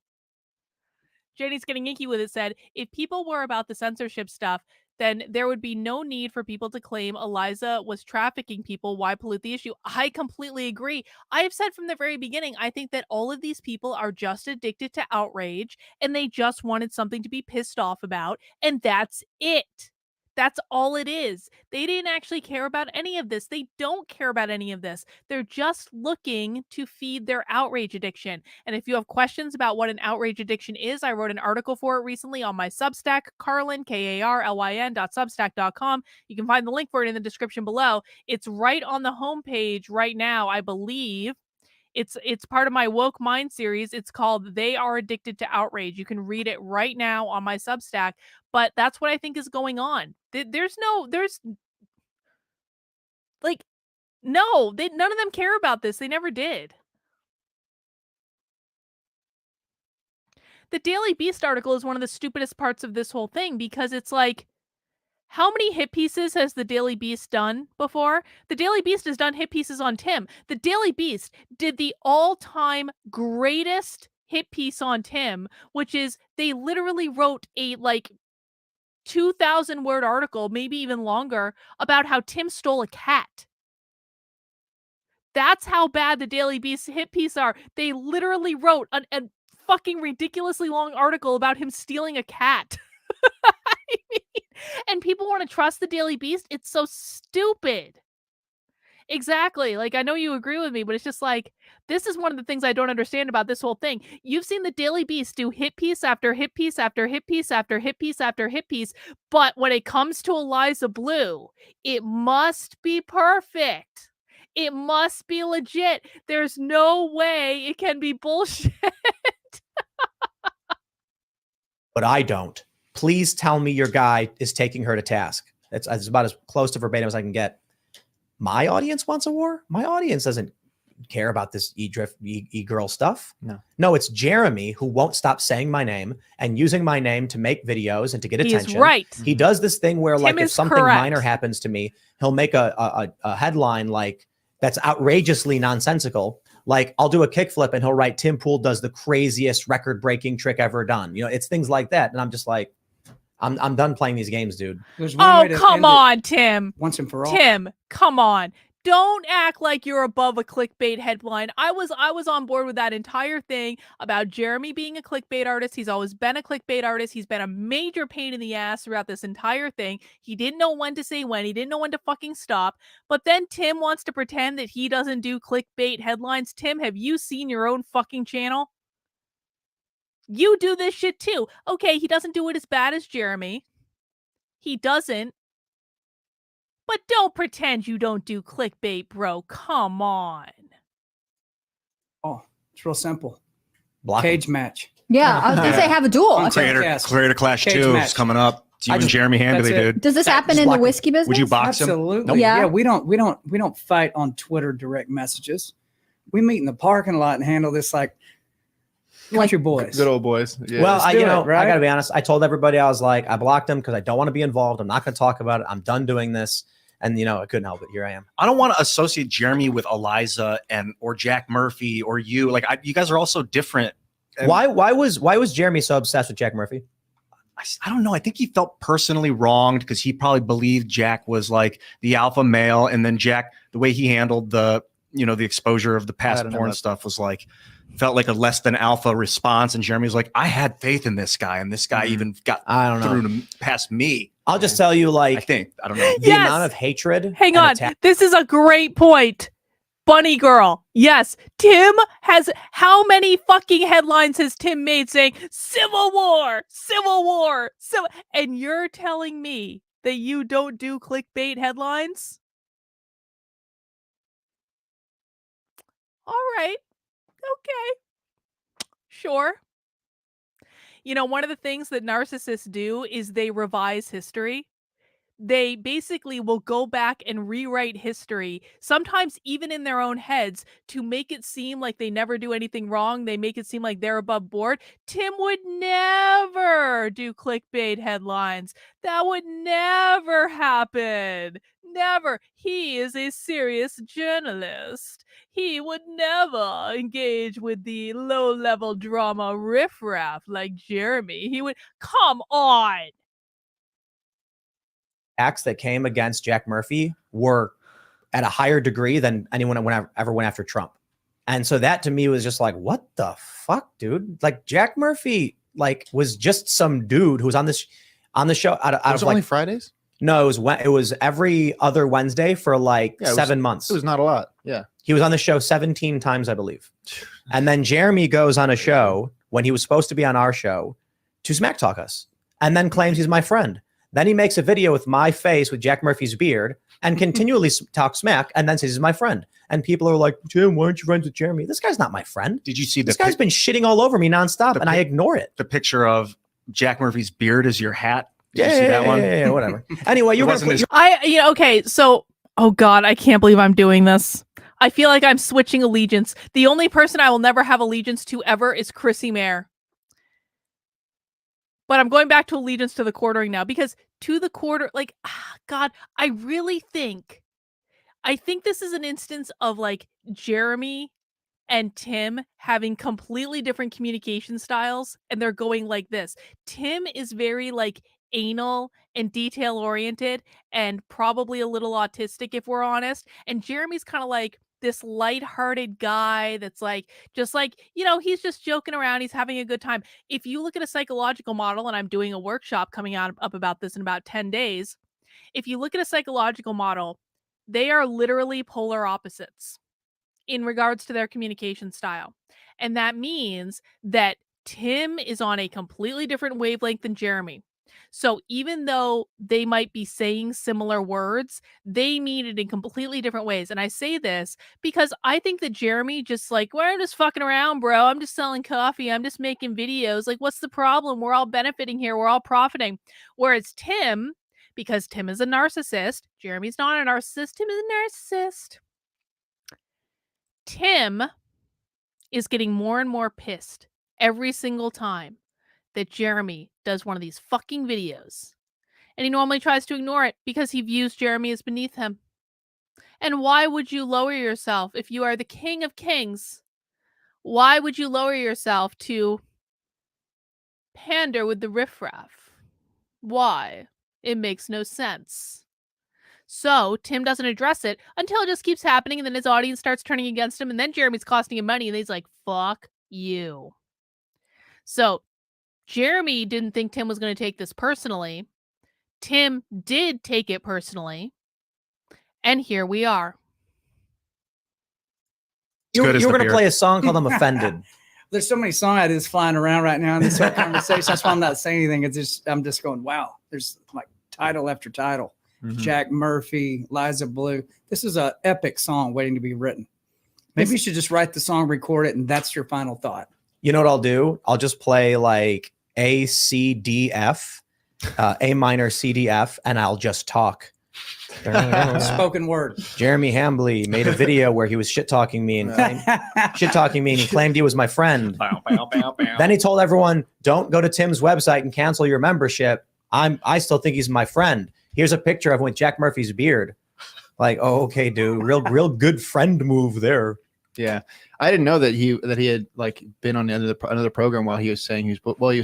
Jenny's getting inky with it said, if people were about the censorship stuff, then there would be no need for people to claim Eliza was trafficking people. Why pollute the issue? I completely agree. I have said from the very beginning, I think that all of these people are just addicted to outrage and they just wanted something to be pissed off about, and that's it. That's all it is. They didn't actually care about any of this. They don't care about any of this. They're just looking to feed their outrage addiction. And if you have questions about what an outrage addiction is, I wrote an article for it recently on my Substack, Carlin, KARLYN.substack.com. You can find the link for it in the description below. It's right on the homepage right now, I believe. It's part of my Woke Mind series. It's called They Are Addicted to Outrage. You can read it right now on my Substack. But that's what I think is going on. There's like, no, none of them care about this. They never did. The Daily Beast article is one of the stupidest parts of this whole thing because it's like, how many hit pieces has the Daily Beast done before? The Daily Beast has done hit pieces on Tim. The Daily Beast did the all-time greatest hit piece on Tim, which is they literally wrote a 2,000 word article, maybe even longer, about how Tim stole a cat. That's how bad the Daily Beast hit piece are. They literally wrote a fucking ridiculously long article about him stealing a cat. I mean, and people want to trust the Daily Beast. It's so stupid. Exactly. Like, I know you agree with me, but it's just like, this is one of the things I don't understand about this whole thing. You've seen the Daily Beast do hit piece after hit piece after hit piece after hit piece after hit piece, but when it comes to Eliza Bleu, it must be perfect. It must be legit. There's no way it can be bullshit. But I don't. Please tell me your guy is taking her to task. It's about as close to verbatim as I can get. My audience wants a war. My audience doesn't care about this e-girl stuff. No, it's Jeremy who won't stop saying my name and using my name to make videos and to get attention. He's right. He does this thing where, Tim like, if is something correct. minor happens to me, he'll make a headline like that's outrageously nonsensical. Like, I'll do a kickflip and he'll write, Tim Pool does the craziest record-breaking trick ever done. You know, it's things like that. And I'm just like, I'm done playing these games, dude. Oh, come on, Tim. Once and for all. Tim, come on. Don't act like you're above a clickbait headline. I was on board with that entire thing about Jeremy being a clickbait artist. He's always been a clickbait artist. He's been a major pain in the ass throughout this entire thing. He didn't know when to say when. He didn't know when to fucking stop. But then Tim wants to pretend that he doesn't do clickbait headlines. Tim, have you seen your own fucking channel? You do this shit too. Okay, he doesn't do it as bad as Jeremy. He doesn't. But don't pretend you don't do clickbait, bro. Come on. Oh, it's real simple. Block Cage him. match. Yeah, I was gonna say have a duel. On Creator Cast. Clash Cage 2 match. is coming up. It's you I and just- Jeremy handily, that's it. dude. Does this happen just in the block him. whiskey business? Would you box him? Absolutely. Nope. Yeah. Yeah, we don't fight on Twitter direct messages. We meet in the parking lot and handle this like country boys. Good old boys. Yeah. Well, let's do it, I right? gotta be honest. I told everybody, I was like, I blocked him because I don't want to be involved. I'm not going to talk about it. I'm done doing this. And, you know, I couldn't help it. Here I am. I don't want to associate Jeremy with Eliza or Jack Murphy or you. Like, you guys are all so different. And Why was Jeremy so obsessed with Jack Murphy? I don't know. I think he felt personally wronged because he probably believed Jack was like the alpha male, and then Jack, the way he handled the exposure of the I past don't know porn about- stuff was like, felt like a less than alpha response. And Jeremy was like, I had faith in this guy, and this guy even got I don't know. through past me. I'll just tell you, I like, think. I don't know. the Yes. amount of hatred. Hang and on. attack- This is a great point. Bunny girl. Yes. Tim has, how many fucking headlines has Tim made saying Civil War, Civil War, Civil, and you're telling me that you don't do clickbait headlines? All right. Okay. Sure. You know, one of the things that narcissists do is they revise history. They basically will go back and rewrite history, sometimes even in their own heads, to make it seem like they never do anything wrong. They make it seem like they're above board. Tim would never do clickbait headlines. That would never happen. Never. He is a serious journalist. He would never engage with the low-level drama riffraff like Jeremy. He would, come on. acts that came against Jack Murphy were at a higher degree than anyone ever went after Trump. And so that to me was just like, what the fuck, dude? Like Jack Murphy, like was just some dude who was on the show. Out It was of only like Fridays? no, it was every other Wednesday for like Yeah, 7 months. It was not a lot. Yeah. He was on the show 17 times, I believe. And then Jeremy goes on a show when he was supposed to be on our show to smack talk us and then claims he's my friend. Then he makes a video with my face with Jack Murphy's beard and continually talks smack and then says he's my friend. And people are like, Tim, why aren't you friends with Jeremy? This guy's not my friend. Did you see this guy's been shitting all over me nonstop and I ignore it. The picture of Jack Murphy's beard as your hat? Did you see that one? Yeah, whatever. Anyway, you're okay, so oh God, I can't believe I'm doing this. I feel like I'm switching allegiance. The only person I will never have allegiance to ever is Chrissie Mayr. But I'm going back to allegiance to the quartering now because to the quarter, like, God, I think this is an instance of like Jeremy and Tim having completely different communication styles and they're going like this. Tim is very like anal and detail oriented and probably a little autistic if we're honest. And Jeremy's kind of like this lighthearted guy that's like, just like, he's just joking around. He's having a good time. If you look at a psychological model, and I'm doing a workshop coming up about this in about 10 days. If you look at a psychological model, they are literally polar opposites in regards to their communication style. And that means that Tim is on a completely different wavelength than Jeremy. So even though they might be saying similar words, they mean it in completely different ways. And I say this because I think that Jeremy just like, well, I'm just fucking around, bro. I'm just selling coffee. I'm just making videos. Like, what's the problem? We're all benefiting here. We're all profiting. Whereas Tim, because Tim is a narcissist, Jeremy's not a narcissist. Tim is a narcissist. Tim is getting more and more pissed every single time that Jeremy does one of these fucking videos. And he normally tries to ignore it because he views Jeremy as beneath him. And why would you lower yourself if you are the king of kings? Why would you lower yourself to pander with the riffraff? Why? It makes no sense. So Tim doesn't address it until it just keeps happening and then his audience starts turning against him and then Jeremy's costing him money and he's like, fuck you. So Jeremy didn't think Tim was going to take this personally. Tim did take it personally. And here we are. You were going to play a song called I'm Offended. There's so many song ideas flying around right now in this whole conversation. That's why I'm not saying anything. I'm just going, wow. There's like title after title. Mm-hmm. Jack Murphy, Eliza Bleu. This is an epic song waiting to be written. Maybe you should just write the song, record it, and that's your final thought. You know what I'll do? I'll just play like A, C, D, F, A minor, C, D, F, and I'll just talk. Spoken word. Jeremy Hambley made a video where he was shit-talking me and he claimed he was my friend. Then he told everyone, don't go to Tim's website and cancel your membership. I still think he's my friend. Here's a picture of him with Jack Murphy's beard. Like, oh, okay, dude, real good friend move there. Yeah, I didn't know that he had like been on another program while he was saying he was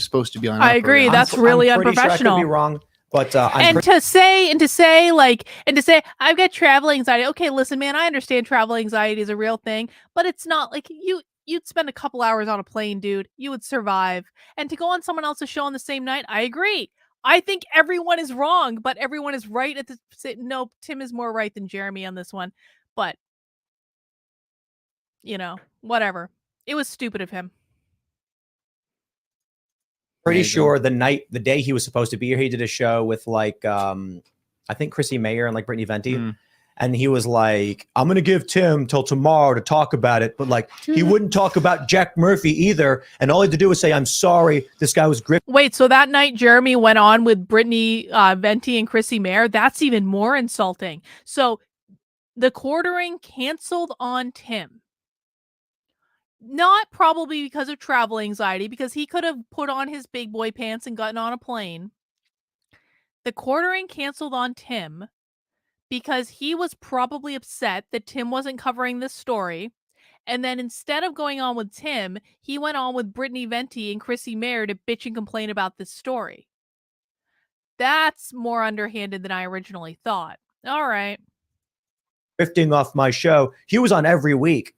supposed to be on. I agree. Program. That's really unprofessional. Sure I could be wrong, but to say I've got travel anxiety. Okay, listen, man, I understand travel anxiety is a real thing, but it's not like you'd spend a couple hours on a plane, dude. You would survive, and to go on someone else's show on the same night, I agree. I think everyone is wrong, but everyone is right at the. No, Tim is more right than Jeremy on this one, but. Whatever. It was stupid of him. Pretty sure the day he was supposed to be here, he did a show with like, I think Chrissie Mayr and like Brittney Venti. And he was like, I'm going to give Tim till tomorrow to talk about it. But like, he wouldn't talk about Jack Murphy either. And all he had to do was say, I'm sorry, this guy was grip. Wait, so that night Jeremy went on with Brittney Venti and Chrissie Mayr? That's even more insulting. So the quartering canceled on Tim. Not probably because of travel anxiety, because he could have put on his big boy pants and gotten on a plane. The quartering canceled on Tim because he was probably upset that Tim wasn't covering this story. And then instead of going on with Tim, he went on with Brittney Venti and Chrissie Mayr to bitch and complain about this story. That's more underhanded than I originally thought. All right. Drifting off my show. He was on every week.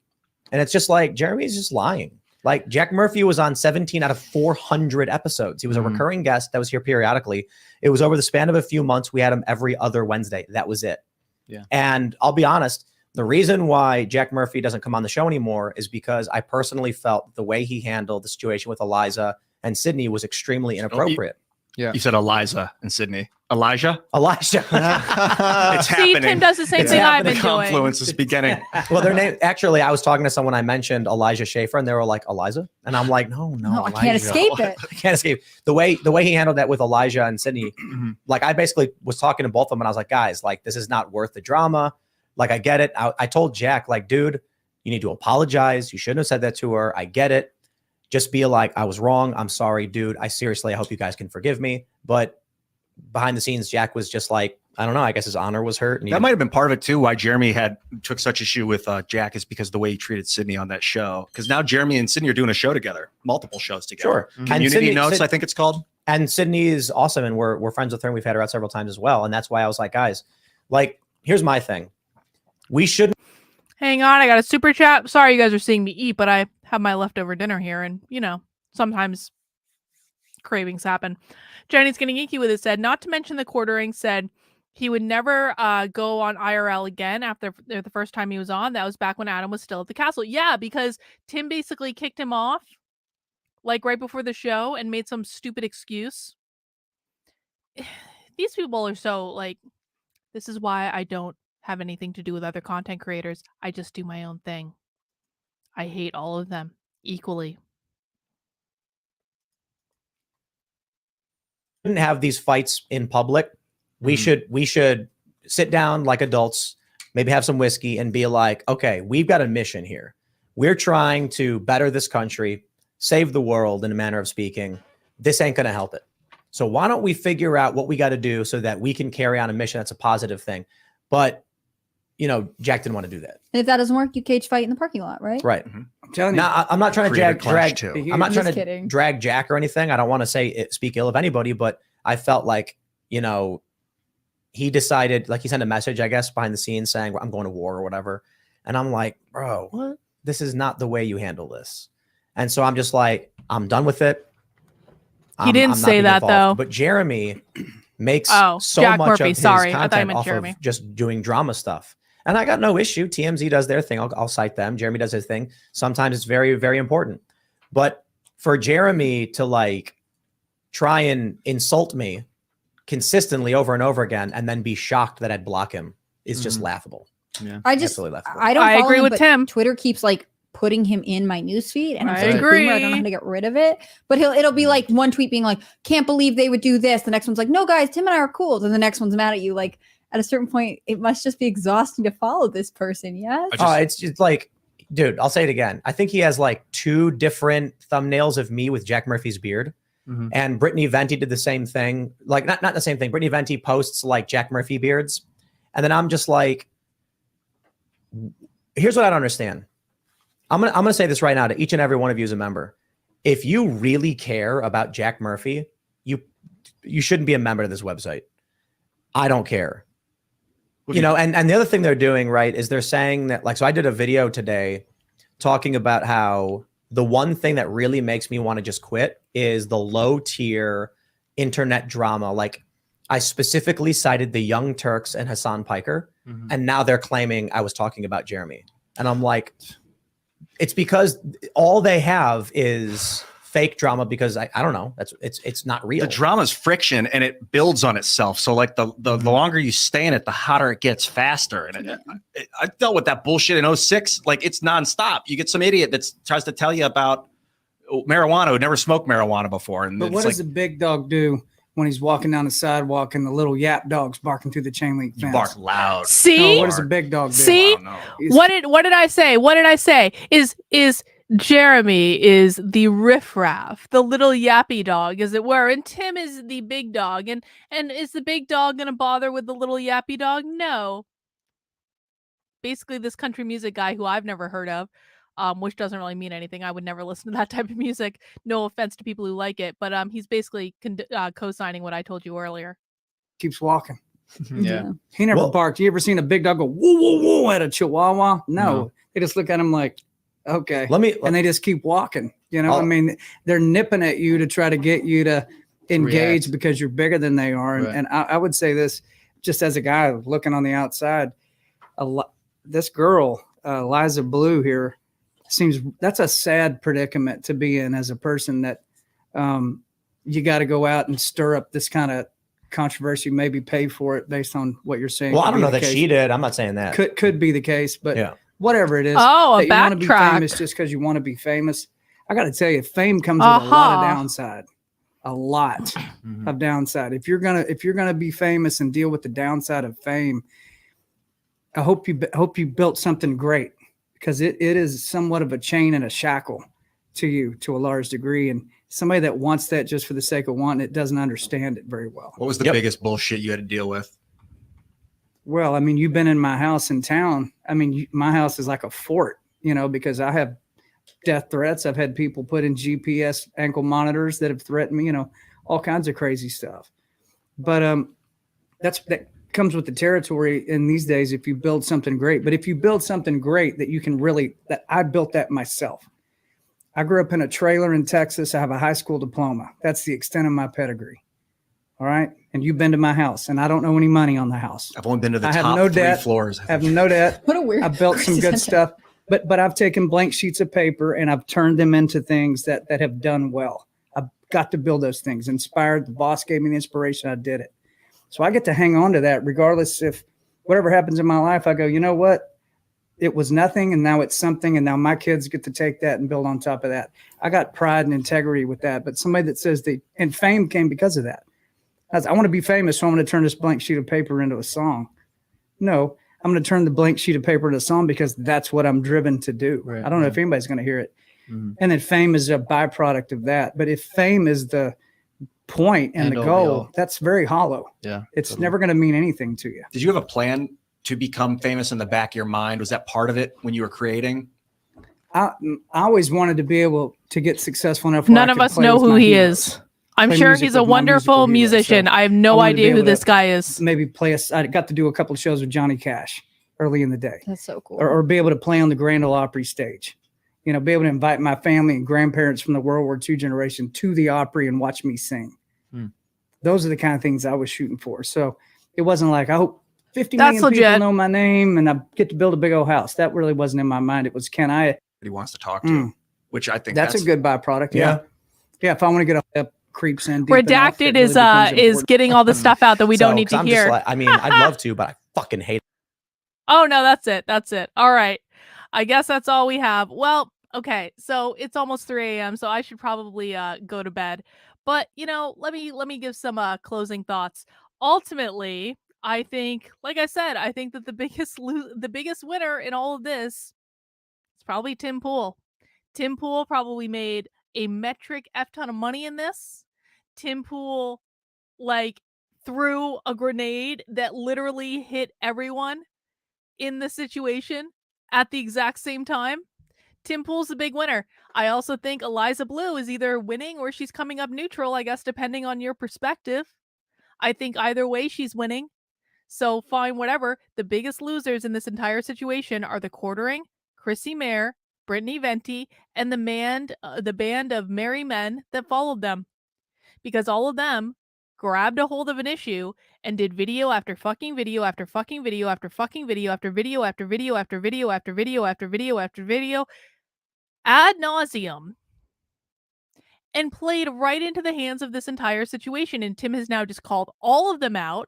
And it's just like, Jeremy's just lying. Like Jack Murphy was on 17 out of 400 episodes. He was a recurring guest that was here periodically. It was over the span of a few months. We had him every other Wednesday. That was it. Yeah. And I'll be honest, the reason why Jack Murphy doesn't come on the show anymore is because I personally felt the way he handled the situation with Eliza and Sydney was extremely inappropriate. You said Eliza and Sydney. Elijah? Elijah. It's See, happening. Tim does the same It's thing I've The been doing. confluence is beginning. Well, their name, actually, I was talking to someone, I mentioned Elijah Schaefer, and they were like, Eliza? And I'm like, no, No, I can't Elijah. escape it. I can't escape. The way he handled that with Elijah and Sydney, like I basically was talking to both of them and I was like, guys, like this is not worth the drama. Like I get it. I told Jack, like, dude, you need to apologize. You shouldn't have said that to her. I get it. Just be like, I was wrong. I'm sorry, dude. I hope you guys can forgive me. But behind the scenes, Jack was just like, I don't know. I guess his honor was hurt. And That might have been part of it too. Why Jeremy took such issue with Jack is because the way he treated Sydney on that show. Because now Jeremy and Sydney are doing a show together, multiple shows together. Sure. Community Sydney- Notes, Syd- I think it's called. And Sydney is awesome, and we're friends with her, and we've had her out several times as well. And that's why I was like, guys, like, here's my thing. We shouldn't. Hang on, I got a super chat. Sorry you guys are seeing me eat, but I have my leftover dinner here, and sometimes cravings happen. Jenny's getting geeky with it said, not to mention the quartering said he would never go on IRL again after the first time he was on. That was back when Adam was still at the castle. Yeah, because Tim basically kicked him off like right before the show and made some stupid excuse. These people are so like, this is why I don't have anything to do with other content creators. I just do my own thing. I hate all of them equally. Have these fights in public. We should sit down like adults, maybe have some whiskey and be like, okay, we've got a mission here. We're trying to better this country, save the world in a manner of speaking. This ain't going to help it. So why don't we figure out what we got to do so that we can carry on a mission that's a positive thing? But, Jack didn't want to do that. And if that doesn't work, you cage fight in the parking lot, right? Right. I'm telling you. Now, I'm not trying to Creative drag. clash, too. I'm not Just trying to kidding. drag Jack or anything. I don't want to speak ill of anybody, but I felt like, he decided, like he sent a message, I guess, behind the scenes saying, I'm going to war or whatever. And I'm like, bro, what? This is not the way you handle this. And so I'm just like, I'm done with it. He didn't I'm not say being that, involved. though. But Jeremy makes so Jack much Murphy, of his sorry. I thought you content meant off Jeremy. of just doing drama stuff. And I got no issue. TMZ does their thing. I'll cite them. Jeremy does his thing. Sometimes it's very, very important. But for Jeremy to like try and insult me consistently over and over again and then be shocked that I'd block him is just laughable. Yeah. I just, Absolutely laughable. I don't I follow agree him, with but Tim. Twitter keeps like putting him in my newsfeed, and I'm I such a boomer, I don't know agree. how to get rid of it. But it'll be like one tweet being like, "Can't believe they would do this." The next one's like, "No, guys, Tim and I are cool." Then the next one's mad at you. Like at a certain point, it must just be exhausting to follow this person. Yes. It's just like, dude, I'll say it again. I think he has like 2 different thumbnails of me with Jack Murphy's beard. And Brittney Venti did the same thing. Like not the same thing. Brittney Venti posts like Jack Murphy beards. And then I'm just like, here's what I don't understand. I'm gonna say this right now to each and every one of you as a member. If you really care about Jack Murphy, you shouldn't be a member of this website. I don't care. And the other thing they're doing, right, is they're saying that, like, so I did a video today talking about how the one thing that really makes me want to just quit is the low tier internet drama. Like I specifically cited the Young Turks and Hassan Piker, and now they're claiming I was talking about Jeremy. And I'm like, it's because all they have is fake drama because I don't know. It's not real. The drama's friction and it builds on itself. So like the longer you stay in it, the hotter it gets faster. And I dealt with that bullshit in 06. Like it's nonstop. You get some idiot that tries to tell you about marijuana who never smoked marijuana before. And But what does a big dog do when he's walking down the sidewalk and the little yap dog's barking through the chain link fence? bark loud. See? No, what does a big dog do? See? I don't know. What did I say? What did I say? Is Jeremy is the riffraff, the little yappy dog, as it were, and Tim is the big dog. And is the big dog gonna bother with the little yappy dog? No. Basically, this country music guy who I've never heard of, which doesn't really mean anything. I would never listen to that type of music. No offense to people who like it, but he's basically co-signing what I told you earlier. keeps walking. Yeah. He never Well- barked. You ever seen a big dog go whoa, whoa, whoa at a chihuahua? No. They just look at him like, okay. And they just keep walking. You know, I mean, they're nipping at you to try to get you to engage because you're bigger than they are. Right. And I would say this just as a guy looking on the outside, this girl, Eliza Bleu here, that's a sad predicament to be in as a person that you got to go out and stir up this kind of controversy, maybe pay for it based on what you're saying. Well, I don't know that she did. I'm not saying that. Could be the case, but yeah. Whatever it is. Oh, a you want to be backtrack. famous just because you want to be famous. I got to tell you, fame comes with a lot of downside. A lot of downside. If you're gonna be famous and deal with the downside of fame, I hope you built something great, because it is somewhat of a chain and a shackle to you to a large degree. And somebody that wants that just for the sake of wanting it doesn't understand it very well. What was the biggest bullshit you had to deal with? Well, I mean, you've been in my house in town. I mean, my house is like a fort, you know, because I have death threats. I've had people put in GPS ankle monitors that have threatened me, you know, all kinds of crazy stuff. But that comes with the territory in these days if you build something great. But if you build something great that you can really, that I built that myself. I grew up in a trailer in Texas. I have a high school diploma. That's the extent of my pedigree. All right. And you've been to my house, and I don't owe any money on the house. I've only been to the I have top no 3 debt. floors. I have no debt. What a weird. I built some good stuff, but I've taken blank sheets of paper and I've turned them into things that have done well. I've got to build those things. Inspired. The boss gave me the inspiration. I did it. So I get to hang on to that regardless if whatever happens in my life, I go, you know what? It was nothing, and now it's something, and now my kids get to take that and build on top of that. I got pride and integrity with that. But somebody that says and fame came because of that. I want to be famous, so I'm going to turn this blank sheet of paper into a song. No, I'm going to turn the blank sheet of paper into a song because that's what I'm driven to do. Right, I don't know if anybody's going to hear it. And then fame is a byproduct of that. But if fame is the point and the goal, that's very hollow. Yeah. It's never going to mean anything to you. Did you have a plan to become famous in the back of your mind? Was that part of it when you were creating? I always wanted to be able to get successful enough. None of us know who he is. I'm sure he's a wonderful musician. I have no idea who this guy is. Maybe I got to do a couple of shows with Johnny Cash early in the day. That's so cool. Or be able to play on the Grand Ole Opry stage. You know, be able to invite my family and grandparents from the World War II generation to the Opry and watch me sing. Those are the kind of things I was shooting for. So it wasn't like, I hope 50 million people know my name and I get to build a big old house. That really wasn't in my mind. It was, can I? He wants to talk to, which I think that's a good byproduct. Yeah. If I want to get a creeps in. Redacted is getting all the stuff out that we don't need to hear. I mean, I'd love to, but I fucking hate it. Oh no, that's it. That's it. All right. I guess that's all we have. Well, okay. So it's almost 3 a.m. So I should probably go to bed. But you know, let me give some closing thoughts. Ultimately, I think, like I said, I think that the biggest winner in all of this is probably Tim Pool. Tim Pool probably made a metric F ton of money in this. Tim Pool threw a grenade that literally hit everyone in the situation at the exact same time. Tim Pool's the big winner. I also think Eliza Bleu is either winning or she's coming up neutral, I guess, depending on your perspective. I think either way she's winning. So fine, whatever. The biggest losers in this entire situation are the quartering, Chrissie, Mayr, Brittney, Venti, and the band of merry men that followed them. Because all of them grabbed a hold of an issue and did video after fucking video after fucking video after fucking video after video after video after video after video after video after video ad nauseum, and played right into the hands of this entire situation. And Tim has now just called all of them out.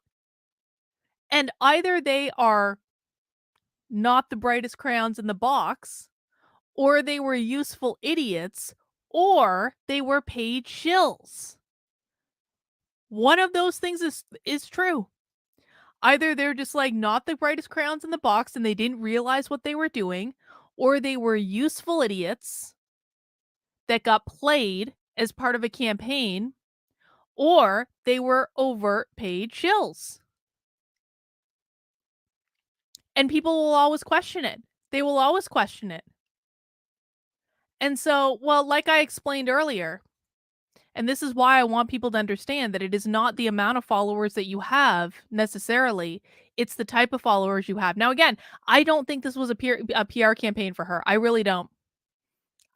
And either they are not the brightest crayons in the box, or they were useful idiots, or they were paid shills. One of those things is true. Either they're just not the brightest crayons in the box and they didn't realize what they were doing, or they were useful idiots that got played as part of a campaign, or they were overt paid shills. And people will always question it. They will always question it. And so, well, like I explained earlier, And this is why I want people to understand that it is not the amount of followers that you have necessarily. It's the type of followers you have. Now, again, I don't think this was a PR campaign for her. I really don't.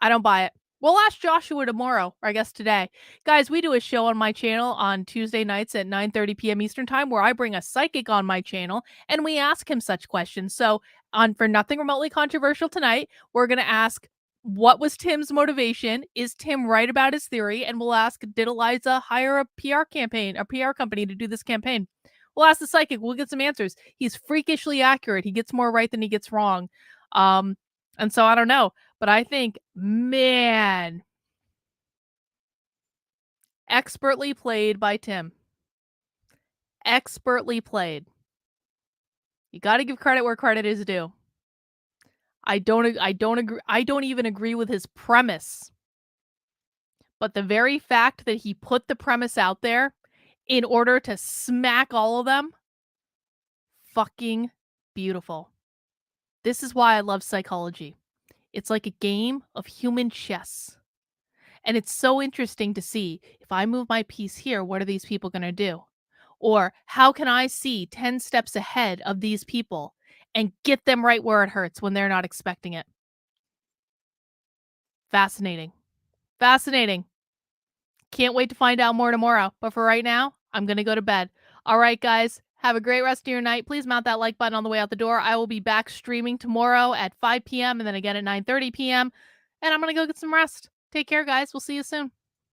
I don't buy it. We'll ask Joshua tomorrow, or I guess today. Guys, we do a show on my channel on Tuesday nights at 9:30 p.m. Eastern Time where I bring a psychic on my channel and we ask him such questions. So, for nothing remotely controversial tonight, we're going to ask, what was Tim's motivation? Is Tim right about his theory? And we'll ask, did Eliza hire a PR company to do this campaign? We'll ask the psychic. We'll get some answers. He's freakishly accurate. He gets more right than he gets wrong. And so I don't know. But I think, man, expertly played by Tim. Expertly played. You got to give credit where credit is due. I don't agree. I don't even agree with his premise. But the very fact that he put the premise out there in order to smack all of them, fucking beautiful. This is why I love psychology. It's like a game of human chess. And it's so interesting to see, if I move my piece here, what are these people going to do? Or how can I see 10 steps ahead of these people and get them right where it hurts when they're not expecting it? Fascinating. Fascinating. Can't wait to find out more tomorrow. But for right now, I'm going to go to bed. All right, guys. Have a great rest of your night. Please mount that like button on the way out the door. I will be back streaming tomorrow at 5 p.m. and then again at 9:30 p.m. And I'm going to go get some rest. Take care, guys. We'll see you soon.